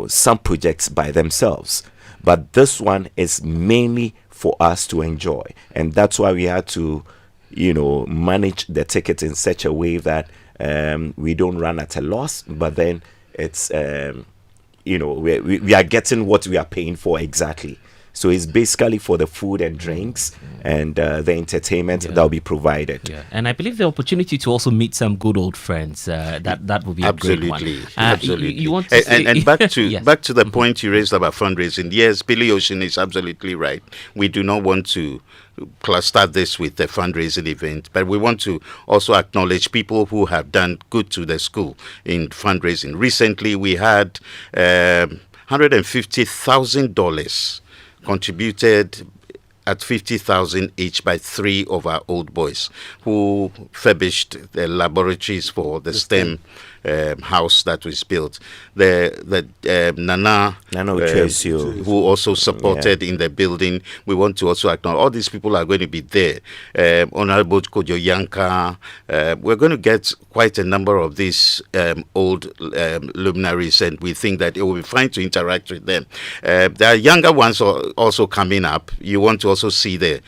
some projects by themselves. But this one is mainly for us to enjoy, and that's why we had to manage the tickets in such a way that we don't run at a loss, but then it's we are getting what we are paying for exactly. So it's basically for the food and drinks and the entertainment that will be provided. Yeah. And I believe the opportunity to also meet some good old friends, that would be a great one. Absolutely. You want to and back to back to the point you raised about fundraising. Yes, Billy Ocean is absolutely right. We do not want to cluster this with the fundraising event, but we want to also acknowledge people who have done good to the school in fundraising. Recently, we had $150,000 contributed at 50,000 each by 3 of our old boys who furbished the laboratories for the STEM house that was built. The Nana who also supported in the building. We want to also acknowledge all these people are going to be there. Honorable Kojo Akoto, we're going to get quite a number of these old luminaries, and we think that it will be fine to interact with them. There are younger ones also coming up. You want to also see the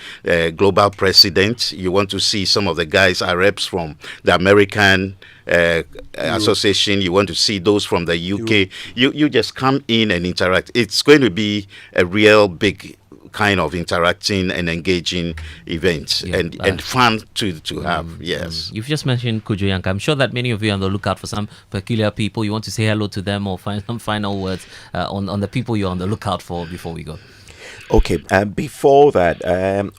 global president. You want to see some of the guys are reps from the American association. You want to see those from the UK. You just come in and interact. It's going to be a real big kind of interacting and engaging event, and fun to have. Yes. You've just mentioned Kojo Akoto. I'm sure that many of you are on the lookout for some peculiar people. You want to say hello to them or find some final words on the people you're on the lookout for before we go. Okay, before that,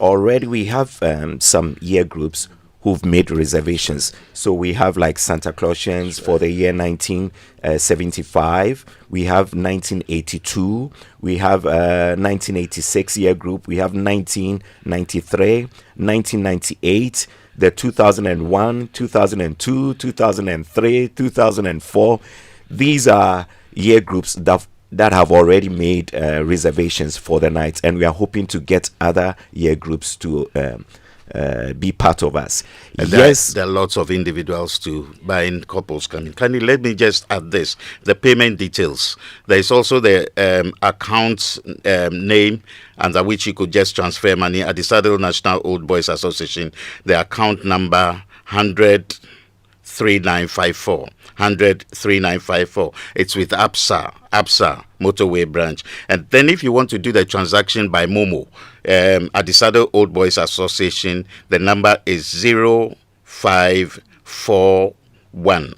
already we have some year groups who've made reservations. So we have like Santa Clausians for the year 1975. We have 1982. We have 1986 year group. We have 1993, 1998, the 2001, 2002, 2003, 2004. These are year groups that have already made reservations for the night, and we are hoping to get other year groups to be part of us. And yes, there are lots of individuals to buying couples coming. Can you let me just add this? The payment details. There is also the account name under which you could just transfer money at the Saddle National Old Boys Association. The account number 1003954. 1003954. It's with APSA Motorway Branch. And then if you want to do the transaction by Momo, at the Saddle Old Boys Association, the number is 0541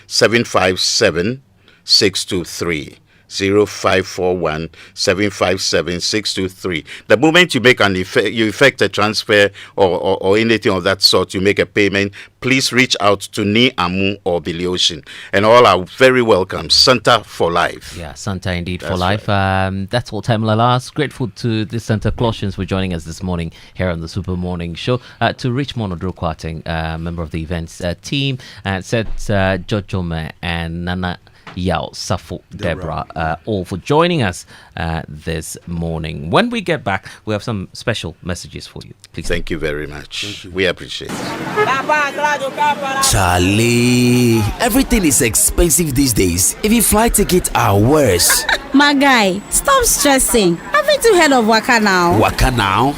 757 623. 0541 757 623. The moment you make you effect a transfer or anything of that sort, you make a payment, please reach out to Ni Amu or Billy Ocean, and all are very welcome. Santa for life. Yeah, Santa indeed for life. Right. That's all time Lalas. Grateful to the Santa Clausians for joining us this morning here on the Super Morning Show. To Richmond Odro-Kwateng, member of the events team, said Jojome and Nana Yao, Safo, Deborah, all for joining us this morning. When we get back, we have some special messages for you. Please. Thank you very much. We appreciate it. Charlie, everything is expensive these days. Even flight tickets are worse. My guy, stop stressing. I've been to head of Waka now. Waka now?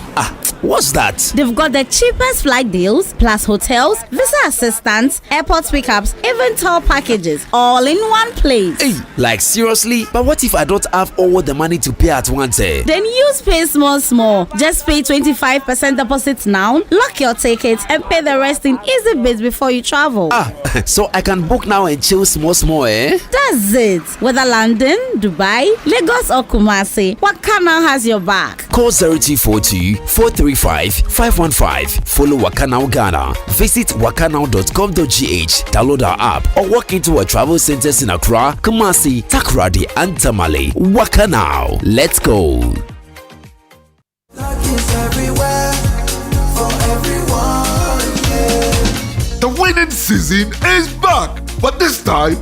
What's that? They've got the cheapest flight deals, plus hotels, visa assistance, airport pickups, even tour packages, all in one place. Hey, like seriously? But what if I don't have all the money to pay at once? Then use Pay Small. Just pay 25% deposit now, lock your tickets, and pay the rest in easy bits before you travel. So I can book now and chill small, eh? That's it. Whether London, Dubai, Lagos, or Kumasi, Waka now has your back. Call 0242 435 515. Follow Waka Now Ghana. Visit wakanow.com.gh. Download our app or walk into our travel centers in Accra, Kumasi, Takoradi, and Tamale. Waka Now. Let's go. The winning season is back, but this time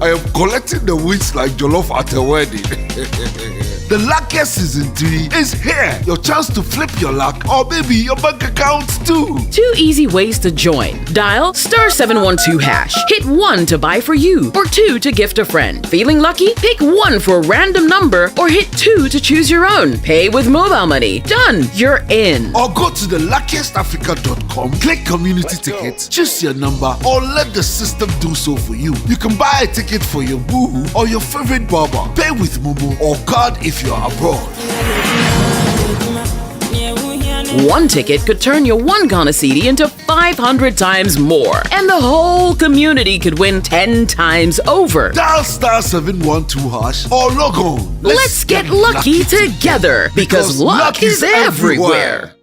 I am collecting the wins like jollof at a wedding. The luckiest season 3 is here. Your chance to flip your luck or maybe your bank account too. 2 easy ways to join. Dial *712#. Hit 1 to buy for you or 2 to gift a friend. Feeling lucky? Pick 1 for a random number or hit 2 to choose your own. Pay with mobile money. Done. You're in. Or go to theluckiestafrica.com, click community tickets, choose your number or let the system do so for you. You can buy a ticket for your boo or your favorite barber. Pay with Momo or card if you're abroad. 1 ticket could turn your 1 Ghana cedi into 500 times more. And the whole community could win 10 times over. Dial *712# or log on. Let's get lucky together because luck is everywhere.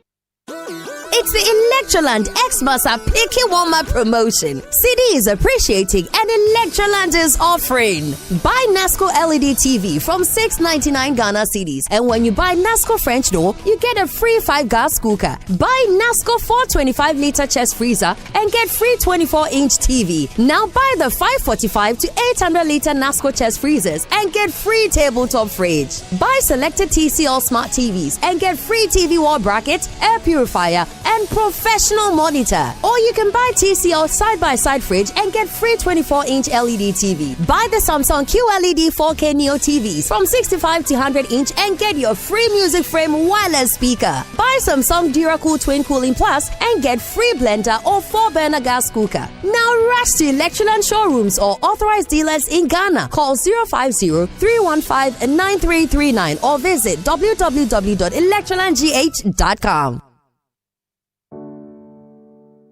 It's the Electroland Xmas are picking one my promotion. CD is appreciating and Electroland is offering. Buy Nasco LED TV from 699 Ghana cedis, and when you buy Nasco French door, you get a free 5-gas cooker. Buy Nasco 425-liter chest freezer and get free 24-inch TV. Now buy the 545 to 800-liter Nasco chest freezers and get free tabletop fridge. Buy selected TCL smart TVs and get free TV wall bracket, air purifier, and professional monitor. Or you can buy TCL side-by-side fridge and get free 24-inch LED TV. Buy the Samsung QLED 4K Neo TVs from 65 to 100-inch and get your free music frame wireless speaker. Buy Samsung DuraCool Twin Cooling Plus and get free blender or 4-burner gas cooker. Now rush to Electroland showrooms or authorized dealers in Ghana. Call 050-315-9339 or visit www.electrolandgh.com.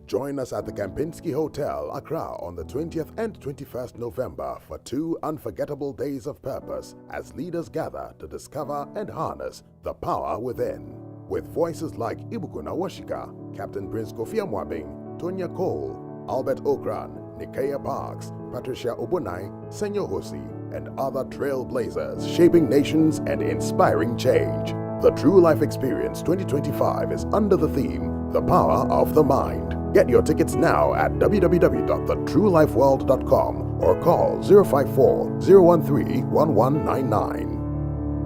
Join us at the Kempinski Hotel, Accra on the 20th and 21st November for 2 unforgettable days of purpose as leaders gather to discover and harness the power within. With voices like Ibuku Nawashika, Captain Prince Kofi Amwabing, Tonya Cole, Albert Okran, Nikaya Parks, Patricia Obunai, Senyo Hosi, and other trailblazers shaping nations and inspiring change. The True Life Experience 2025 is under the theme, The Power of the Mind. Get your tickets now at www.thetruelifeworld.com or call 054-013-1199.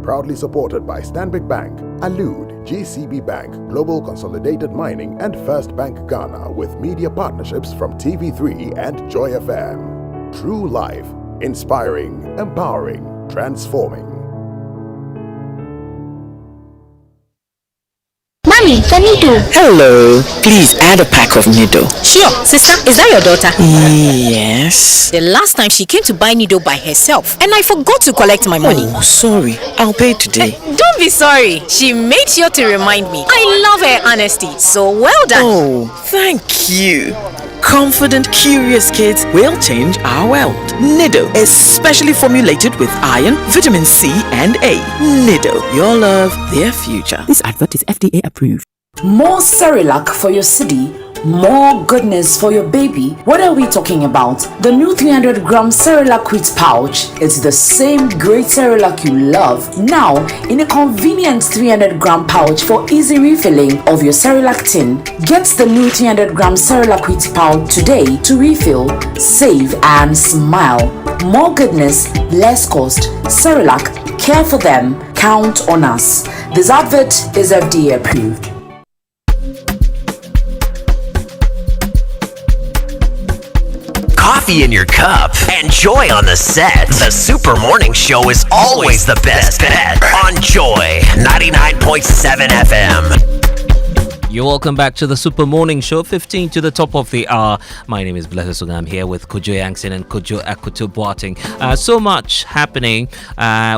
Proudly supported by Stanbic Bank, Alud, GCB Bank, Global Consolidated Mining, and First Bank Ghana, with media partnerships from TV3 and Joy FM. True Life, inspiring, empowering, transforming. Mommy, can you do? Hello, please add a pack of needle. Sure. Sister, is that your daughter? Yes. The last time she came to buy needle by herself and I forgot to collect my money. Oh, sorry. I'll pay today. Don't be sorry. She made sure to remind me. I love her honesty. So well done. Oh, thank you. Confident, curious kids will change our world. Nido is specially formulated with iron, vitamin C, and A. Nido, your love, their future. This advert is FDA approved. More Cerelac for your city, more goodness for your baby. What are we talking about? The new 300-gram Cerelac wheat pouch. It's the same great Cerelac you love, now in a convenient 300-gram pouch for easy refilling of your Cerelac tin. Get the new 300-gram Cerelac wheat pouch today to refill, save, and smile. More goodness, less cost. Cerelac, care for them, count on us. This advert is FDA approved. coffee in your cup, and Joy on the set, the Super Morning Show is always the best bet on Joy 99.7 FM. You're welcome back to the Super Morning Show, 15 to the top of the hour. My name is Blessed Sogah. I'm here with Kojo Yankson and Kojo Akoto Boateng. So much happening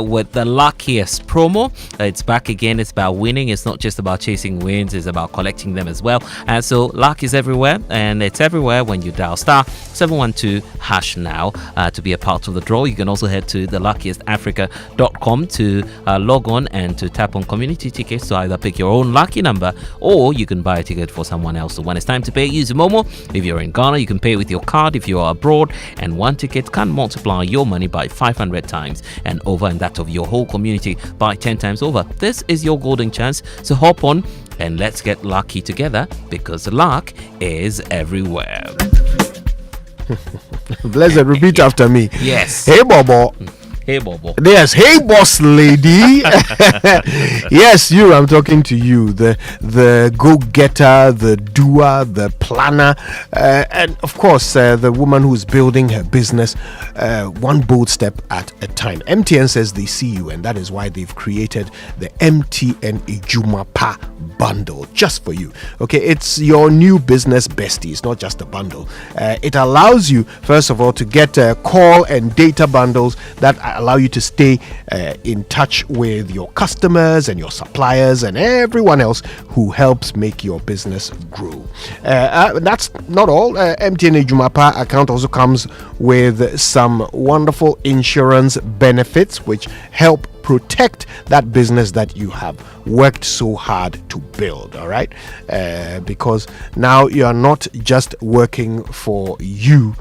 with the luckiest promo. It's back again. It's about winning. It's not just about chasing wins. It's about collecting them as well. So luck is everywhere, and it's everywhere when you dial star 712 hash now to be a part of the draw. You can also head to theluckiestafrica.com to log on and to tap on community tickets to either pick your own lucky number, or you can buy a ticket for someone else. So when it's time to pay, use Momo. If you're in Ghana, you can pay with your card. If you are abroad, and one ticket can multiply your money by 500 times and over, and that of your whole community by 10 times over. This is your golden chance. So hop on and let's get lucky together, because luck is everywhere. Blessed, repeat after me. Yes. Hey, Bobo. Hey, Bobo. Yes, hey, boss lady. Yes, I'm talking to you, the go-getter, the doer, the planner, and of course, the woman who's building her business one bold step at a time. MTN says they see you, and that is why they've created the MTN Ejumapa bundle just for you. Okay, it's your new business bestie. It's not just a bundle. It allows you, first of all, to get call and data bundles that allow you to stay in touch with your customers and your suppliers and everyone else who helps make your business grow. That's not all. MTN Ejumapa account also comes with some wonderful insurance benefits which help protect that business that you have worked so hard to build. All right, because now you are not just working for you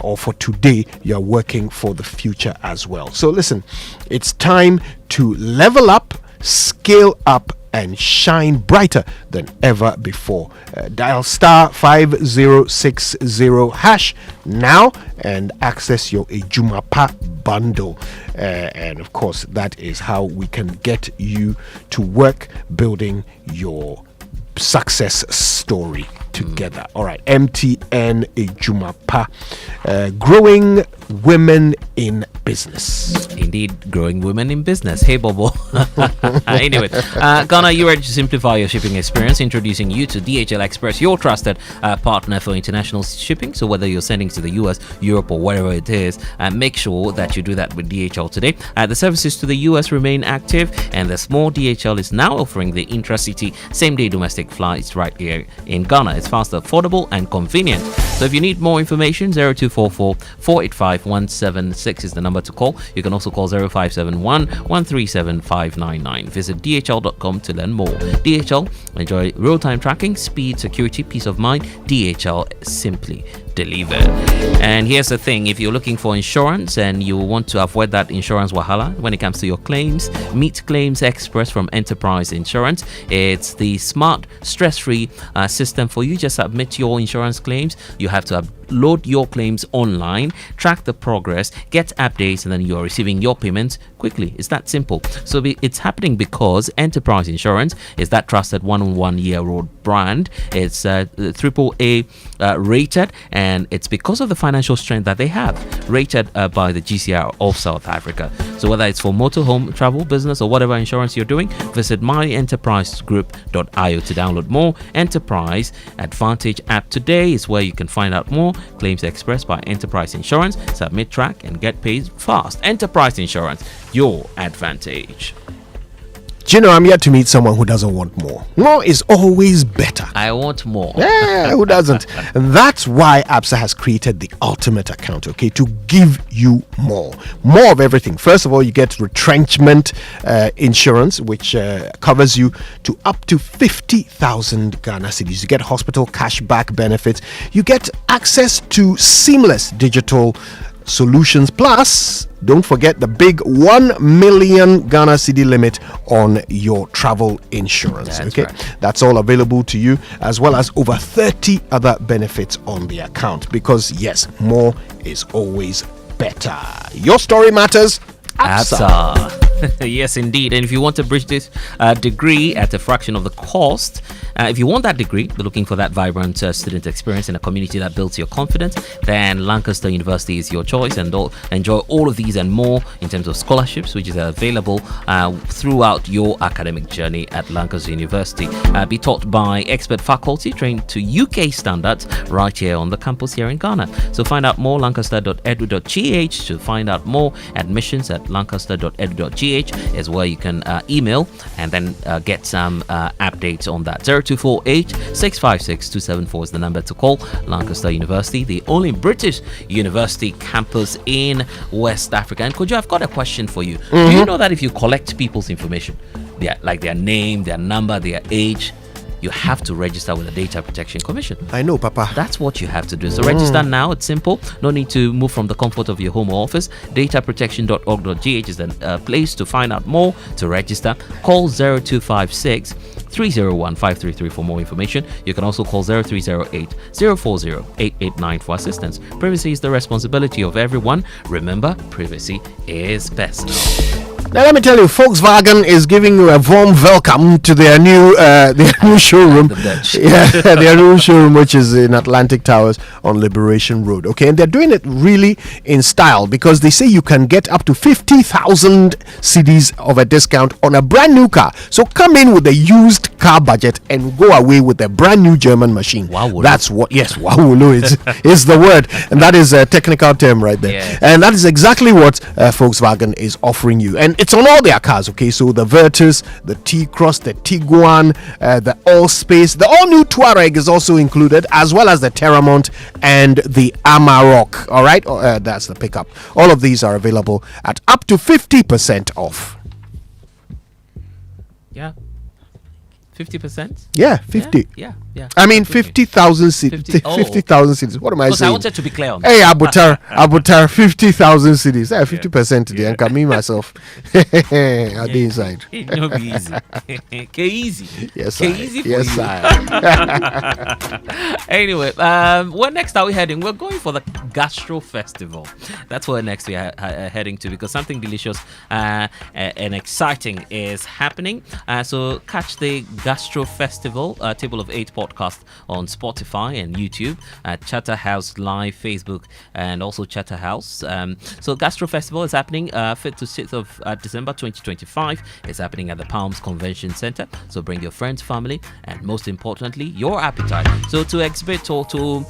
or for today, you are working for the future as well. So listen, it's time to level up, scale up, and shine brighter than ever before. Dial star 5060 hash now and access your Ejumapa bundle. And of course, that is how we can get you to work building your success story together. All right, MTN Ejumapa, growing women in business. Indeed, growing women in business. Hey, Bobo. Anyway, Ghana, you ready to simplify your shipping experience? Introducing you to DHL Express, your trusted partner for international shipping. So whether you're sending to the US, Europe, or wherever it is, make sure that you do that with DHL today. The services to the US remain active, and the small DHL is now offering the intra-city same-day domestic flights right here in Ghana. It's fast, affordable, and convenient. So if you need more information, 0244 485 176 is the number to call. You can also call 0571 137 599. Visit dhl.com to learn more. DHL, enjoy real-time tracking, speed, security, peace of mind. DHL, simply delivered. And here's the thing, if you're looking for insurance and you want to avoid that insurance wahala when it comes to your claims, meet Claims Express from Enterprise Insurance. It's the smart, stress-free system for you. Just submit your insurance claims. You have to load your claims online, track the progress, get updates, and then you're receiving your payments quickly. It's that simple. So it's happening because Enterprise Insurance is that trusted 1-on-1-year-old brand. It's AAA rated, and it's because of the financial strength that they have, rated by the GCR of South Africa. So whether it's for motorhome, travel, business, or whatever insurance you're doing, visit myenterprisegroup.io to download more. Enterprise Advantage app today is where you can find out more. Claims Express by Enterprise Insurance. Submit, track, and get paid fast. Enterprise Insurance, your advantage. Do you know, I'm yet to meet someone who doesn't want more. More is always better. I want more. Yeah, who doesn't? And that's why ABSA has created the ultimate account, okay, to give you more. More of everything. First of all, you get retrenchment insurance, which covers you to up to 50,000 Ghana cedis. You get hospital cashback benefits. You get access to seamless digital solutions, plus don't forget the big 1 million Ghana cedi limit on your travel insurance. That's okay, right. That's all available to you, as well as over 30 other benefits on the account, because yes, more is always better. Your story matters. ABSA. Yes, indeed. And if you want to bridge this degree at a fraction of the cost, if you want that degree, you're looking for that vibrant student experience in a community that builds your confidence, then Lancaster University is your choice, and enjoy all of these and more in terms of scholarships, which is available throughout your academic journey at Lancaster University. Be taught by expert faculty trained to UK standards right here on the campus here in Ghana. So find out more, lancaster.edu.gh. To find out more, admissions at lancaster.edu.gh is where you can email and then get some updates on that. 0248 656 274 is the number to call. Lancaster University, the only British university campus in West Africa. And Kojo, I've got a question for you. Do you know that if you collect people's information, their name, their number, their age, you have to register with the Data Protection Commission? I know, Papa. That's what you have to do. So register now. It's simple. No need to move from the comfort of your home or office. Dataprotection.org.gh is the place to find out more, to register. Call 0256 301 533 for more information. You can also call 0308 040 889 for assistance. Privacy is the responsibility of everyone. Remember, privacy is personal. Now let me tell you, Volkswagen is giving you a warm welcome to their new showroom. Their new showroom, which is in Atlantic Towers on Liberation Road. Okay, and they're doing it really in style because they say you can get up to 50,000 cedis of a discount on a brand new car. So come in with a used car budget and go away with a brand new German machine. Wow, that's what. Yes, wow, is the word, and that is a technical term right there. Yes. And that is exactly what Volkswagen is offering you. And it's on all their cars, okay? So the Virtus, the T-Cross, the Tiguan, the Allspace, the all-new Touareg is also included, as well as the Terramont and the Amarok. All right, that's the pickup. All of these are available at up to 50% off. Yeah. 50%? Yeah, 50. Yeah. I mean, 50,000 cities. 50,000 cities. What am I saying? I wanted to be clear on that. Hey, Abutar, 50,000 cities. 50% today. And can me myself. I'll be inside. No, be easy. Easy. Yes, easy. Yes, Anyway, where next are we heading? We're going for the Gastro Festival. That's where next we are heading to, because something delicious and exciting is happening. So catch the Gastro Festival, Table of 8 podcast on Spotify and YouTube, Chatterhouse Live, Facebook, and also Chatterhouse. So Gastro Festival is happening 5th to 6th of December 2025. It's happening at the Palms Convention Center. So bring your friends, family, and most importantly, your appetite. So to exhibit or to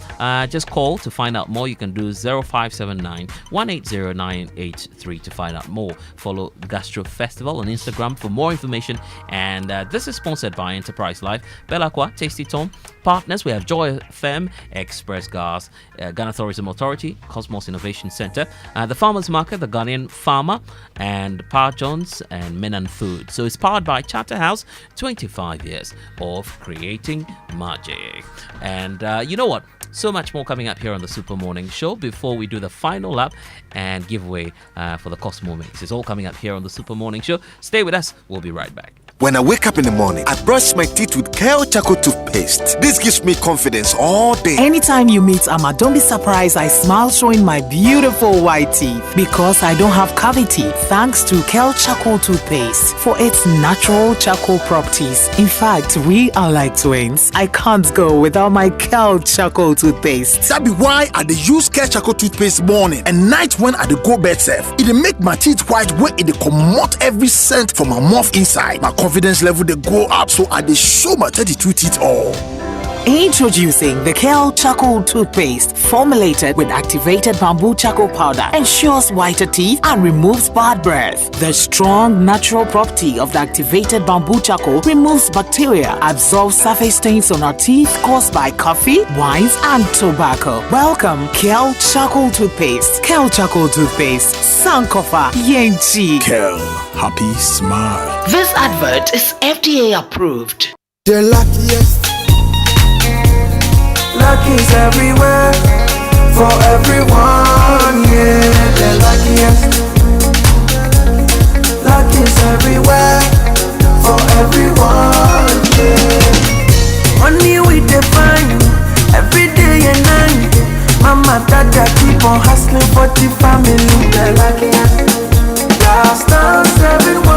just call to find out more, you can do 0579 180 to find out more. Follow Gastro Festival on Instagram for more information. And this is sponsored by Enterprise Life, Belacqua, Tasty Tom, partners. We have Joy FM, Express Gas, Ghana Tourism Authority, Cosmos Innovation Center, the Farmers Market, the Ghanaian Farmer, and Power Johns and Menan Food. So it's powered by Chatterhouse, 25 years of creating magic. And you know what? So much more coming up here on the Super Morning Show before we do the final lap and giveaway for the Cosmo Mix. It's all coming up here on the Super Morning Show. Stay with us. We'll be right back. When I wake up in the morning, I brush my teeth with Kojo Akoto toothpaste. This gives me confidence all day. Anytime you meet Amma, don't be surprised I smile showing my beautiful white teeth, because I don't have cavity thanks to Kojo Akoto toothpaste for its natural charcoal properties. In fact, we are like twins. I can't go without my Kojo Akoto toothpaste. That be why I dey use Kojo Akoto toothpaste morning and night when I dey go bed safe. It dey make my teeth white when it dey comot every scent from my mouth inside. My confidence level they go up, so I dey show my 32 teeth all. Introducing the Kojo Akoto toothpaste, formulated with activated bamboo charcoal powder, ensures whiter teeth and removes bad breath. The strong natural property of the activated bamboo charcoal removes bacteria, absorbs surface stains on our teeth caused by coffee, wines, and tobacco. Welcome, Kojo Akoto toothpaste. Kojo Akoto toothpaste, Sankofa Yenchi. Kel, happy smile. This advert is FDA approved. The luckiest. Luck is everywhere, for everyone, yeah. The luckiest. Luck is everywhere, for everyone, yeah. Money we define, every day and night. Mama, dada keep on hustling for the family. The luckiest. Last dance, everyone.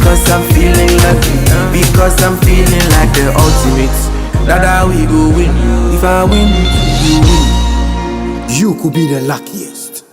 because I'm feeling lucky, because I'm feeling like the ultimate. That how we go win. If I win, you win. You could be the luckiest.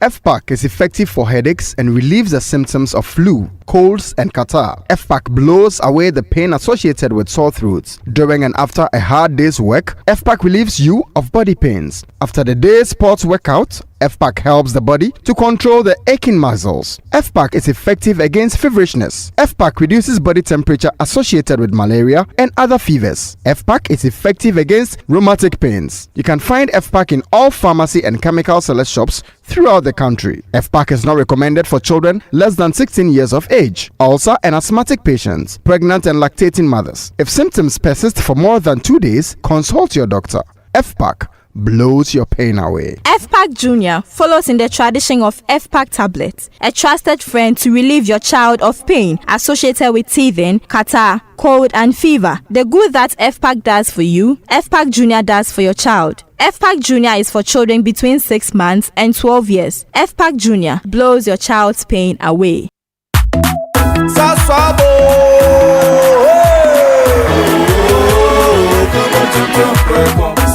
FPAC is effective for headaches and relieves the symptoms of flu, colds, and catarrh. FPAC blows away the pain associated with sore throats. During and after a hard day's work, FPAC relieves you of body pains. After the day's sports workout, FPAC helps the body to control the aching muscles. FPAC is effective against feverishness. FPAC reduces body temperature associated with malaria and other fevers. FPAC is effective against rheumatic pains. You can find FPAC in all pharmacy and chemical select shops throughout the country. FPAC is not recommended for children less than 16 years of age, ulcer and asthmatic patients, pregnant and lactating mothers. If symptoms persist for more than 2 days, consult your doctor. FPAC blows your pain away. FPAC Junior follows in the tradition of FPAC tablets, a trusted friend to relieve your child of pain associated with teething, catarrh, cold and fever. The good that FPAC does for you, FPAC Junior does for your child. FPAC Junior is for children between 6 months and 12 years. FPAC Junior blows your child's pain away.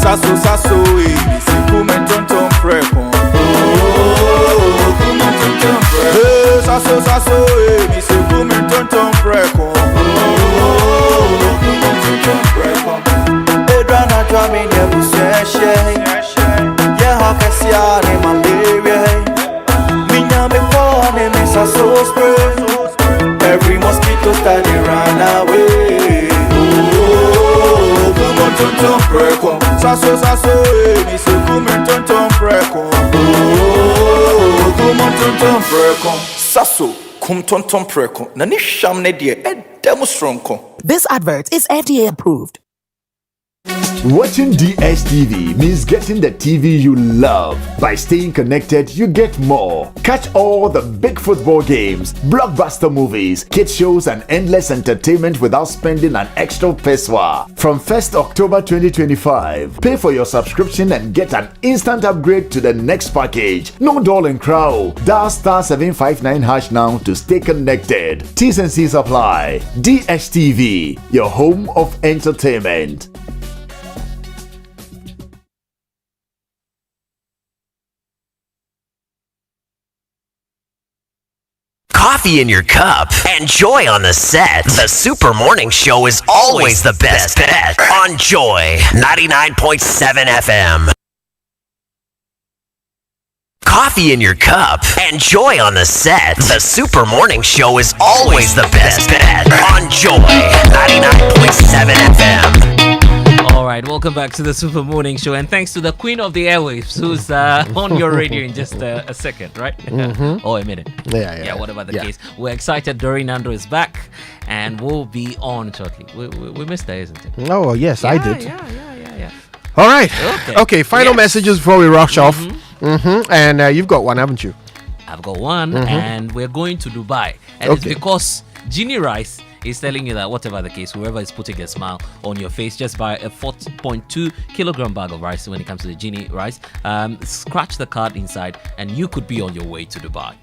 Sasso, sasso, mi si come tonton preko. Sasso, sasso, mi si come tonton preko. Edrana drami ne buseshe. Ye hakasia ne malaria. Minya me kone me sasso spray. Every mosquito study run away. Tonton preko. Sasso, sasso, mi si come tonton preko. Tonton preko. Sasso, kum tonton preko. Nani sham ne die demonstronko. This advert is FDA approved. Watching DSTV means getting the TV you love. By staying connected, you get more. Catch all the big football games, blockbuster movies, kids shows, and endless entertainment without spending an extra peso. From 1st October 2025, pay for your subscription and get an instant upgrade to the next package. No doll and crow. Dial *759# now to stay connected. T's and C's apply. DSTV, your home of entertainment. Coffee in your cup and joy on the set. The Super Morning Show is always the best bet on Joy 99.7 FM. Coffee in your cup and joy on the set. The Super Morning Show is always the best bet on Joy 99.7 FM. All right, welcome back to the Super Morning Show, and thanks to the Queen of the Airwaves, who's on your radio in just a second, right? Or a minute. Yeah, whatever the case. We're excited. Doreen Nando is back, and we'll be on shortly. We missed her, isn't it? Oh, yes, I did. Yeah. All right. Okay, final messages before we rush off. And you've got one, haven't you? I've got one, and we're going to Dubai. And it's because Ginny Rice is telling you that whatever the case, whoever is putting a smile on your face, just buy a 4.2 kilogram bag of rice when it comes to the Ginny Rice. Scratch the card inside, and you could be on your way to Dubai.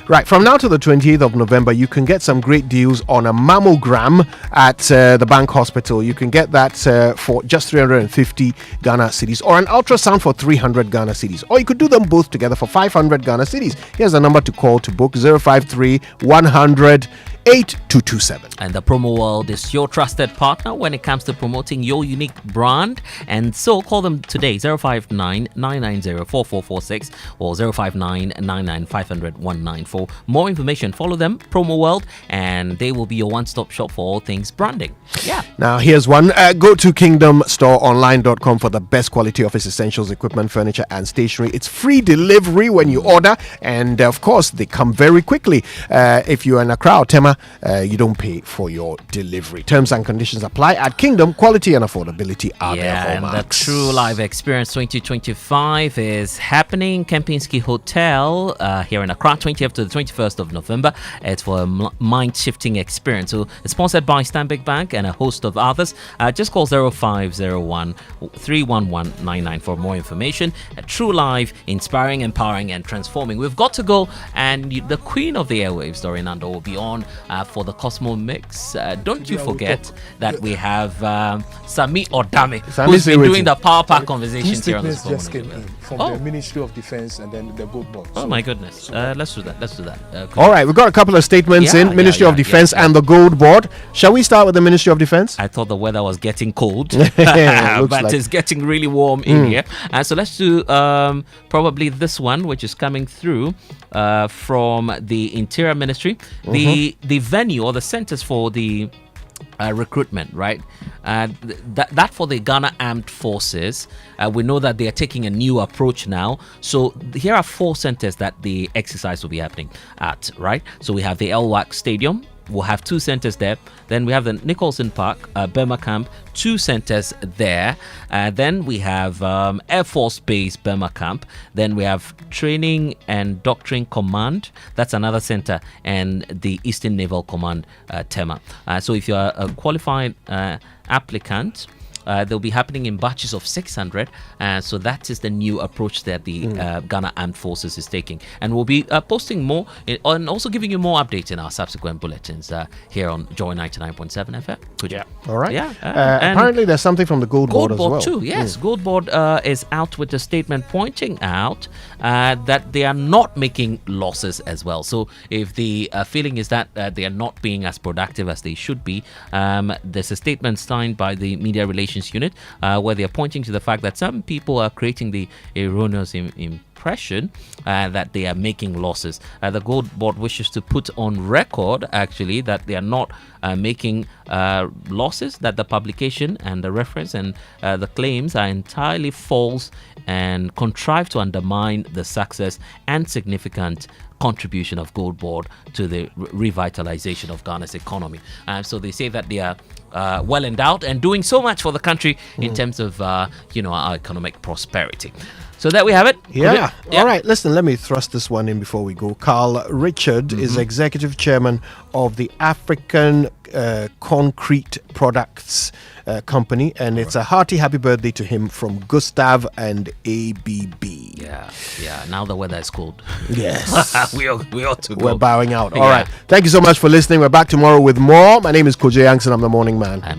Right, from now to the 28th of November, you can get some great deals on a mammogram at the Bank Hospital. You can get that for just 350 Ghana cedis, or an ultrasound for 300 Ghana cedis, or you could do them both together for 500 Ghana cedis. Here's the number to call to book: 053 100 8227. And the Promo World is your trusted partner when it comes to promoting your unique brand. And so call them today: 059 990 4446 or 059 99 500 194. More information, follow them, Promo World, and they will be your one-stop shop for all things branding. Yeah. Now here's one. Go to kingdomstoreonline.com for the best quality office essentials, equipment, furniture, and stationery. It's free delivery when you order, and of course they come very quickly. If you're in Accra or Tema, you don't pay for your delivery. Terms and conditions apply at Kingdom. Quality and affordability are their And the hallmarks. True Live Experience 2025 is happening. Kempinski Hotel here in Accra, 20th to the 21st of November. It's for a mind-shifting experience. So it's sponsored by Stanbic Bank and a host of others. Just call 0501 311 99 for more information. True Live, inspiring, empowering, and transforming. We've got to go, and the queen of the airwaves, Doreen Ando, will be on for the Cosmo Mix. Don't you forget that we have Sami Odame, who's been doing the Power Pack conversations here on the phone. Just came in from the Ministry of Defense and then the Gold Board. Oh my goodness. Let's do that. All right, we've got a couple of statements in Ministry of Defense and the Gold Board. Shall we start with the Ministry of Defense? I thought the weather was getting cold, but it's getting really warm in here. So let's do probably this one, which is coming through from the Interior Ministry. The venue or the centers for the recruitment, right? That for the Ghana Armed Forces, we know that they are taking a new approach now. So here are 4 centers that the exercise will be happening at, right? So we have the Elwak Stadium. We'll have 2 centers there. Then we have the Nicholson Park, Burma Camp, 2 centers there. Then we have Air Force Base, Burma Camp. Then we have Training and Doctrine Command. That's another center. And the Eastern Naval Command, Tema. So if you're a qualified applicant, they'll be happening in batches of 600. So that is the new approach that the Ghana Armed Forces is taking. And we'll be posting more and also giving you more updates in our subsequent bulletins here on Joy 99.7 FM. Yeah. All right. Yeah. Apparently there's something from the Gold Board as well. Too, yes. Gold Board is out with a statement pointing out that they are not making losses as well. So if the feeling is that they are not being as productive as they should be, there's a statement signed by the Media Relations Unit where they are pointing to the fact that some people are creating the erroneous impression that they are making losses. The Gold Board wishes to put on record actually that they are not making losses, that the publication and the reference and the claims are entirely false and contrived to undermine the success and significant contribution of Gold Board to the revitalization of Ghana's economy. So they say that they are well endowed and doing so much for the country in terms of our economic prosperity. So there we have it. Yeah. All right. Listen, let me thrust this one in before we go. Carl Richard is executive chairman of the African Concrete Products Company, and it's a hearty happy birthday to him from Gustav and ABB. Yeah. Now the weather is cold. Yes. we ought to go. We're bowing out. All right. Thank you so much for listening. We're back tomorrow with more. My name is Kojo Yankson. I'm the morning man.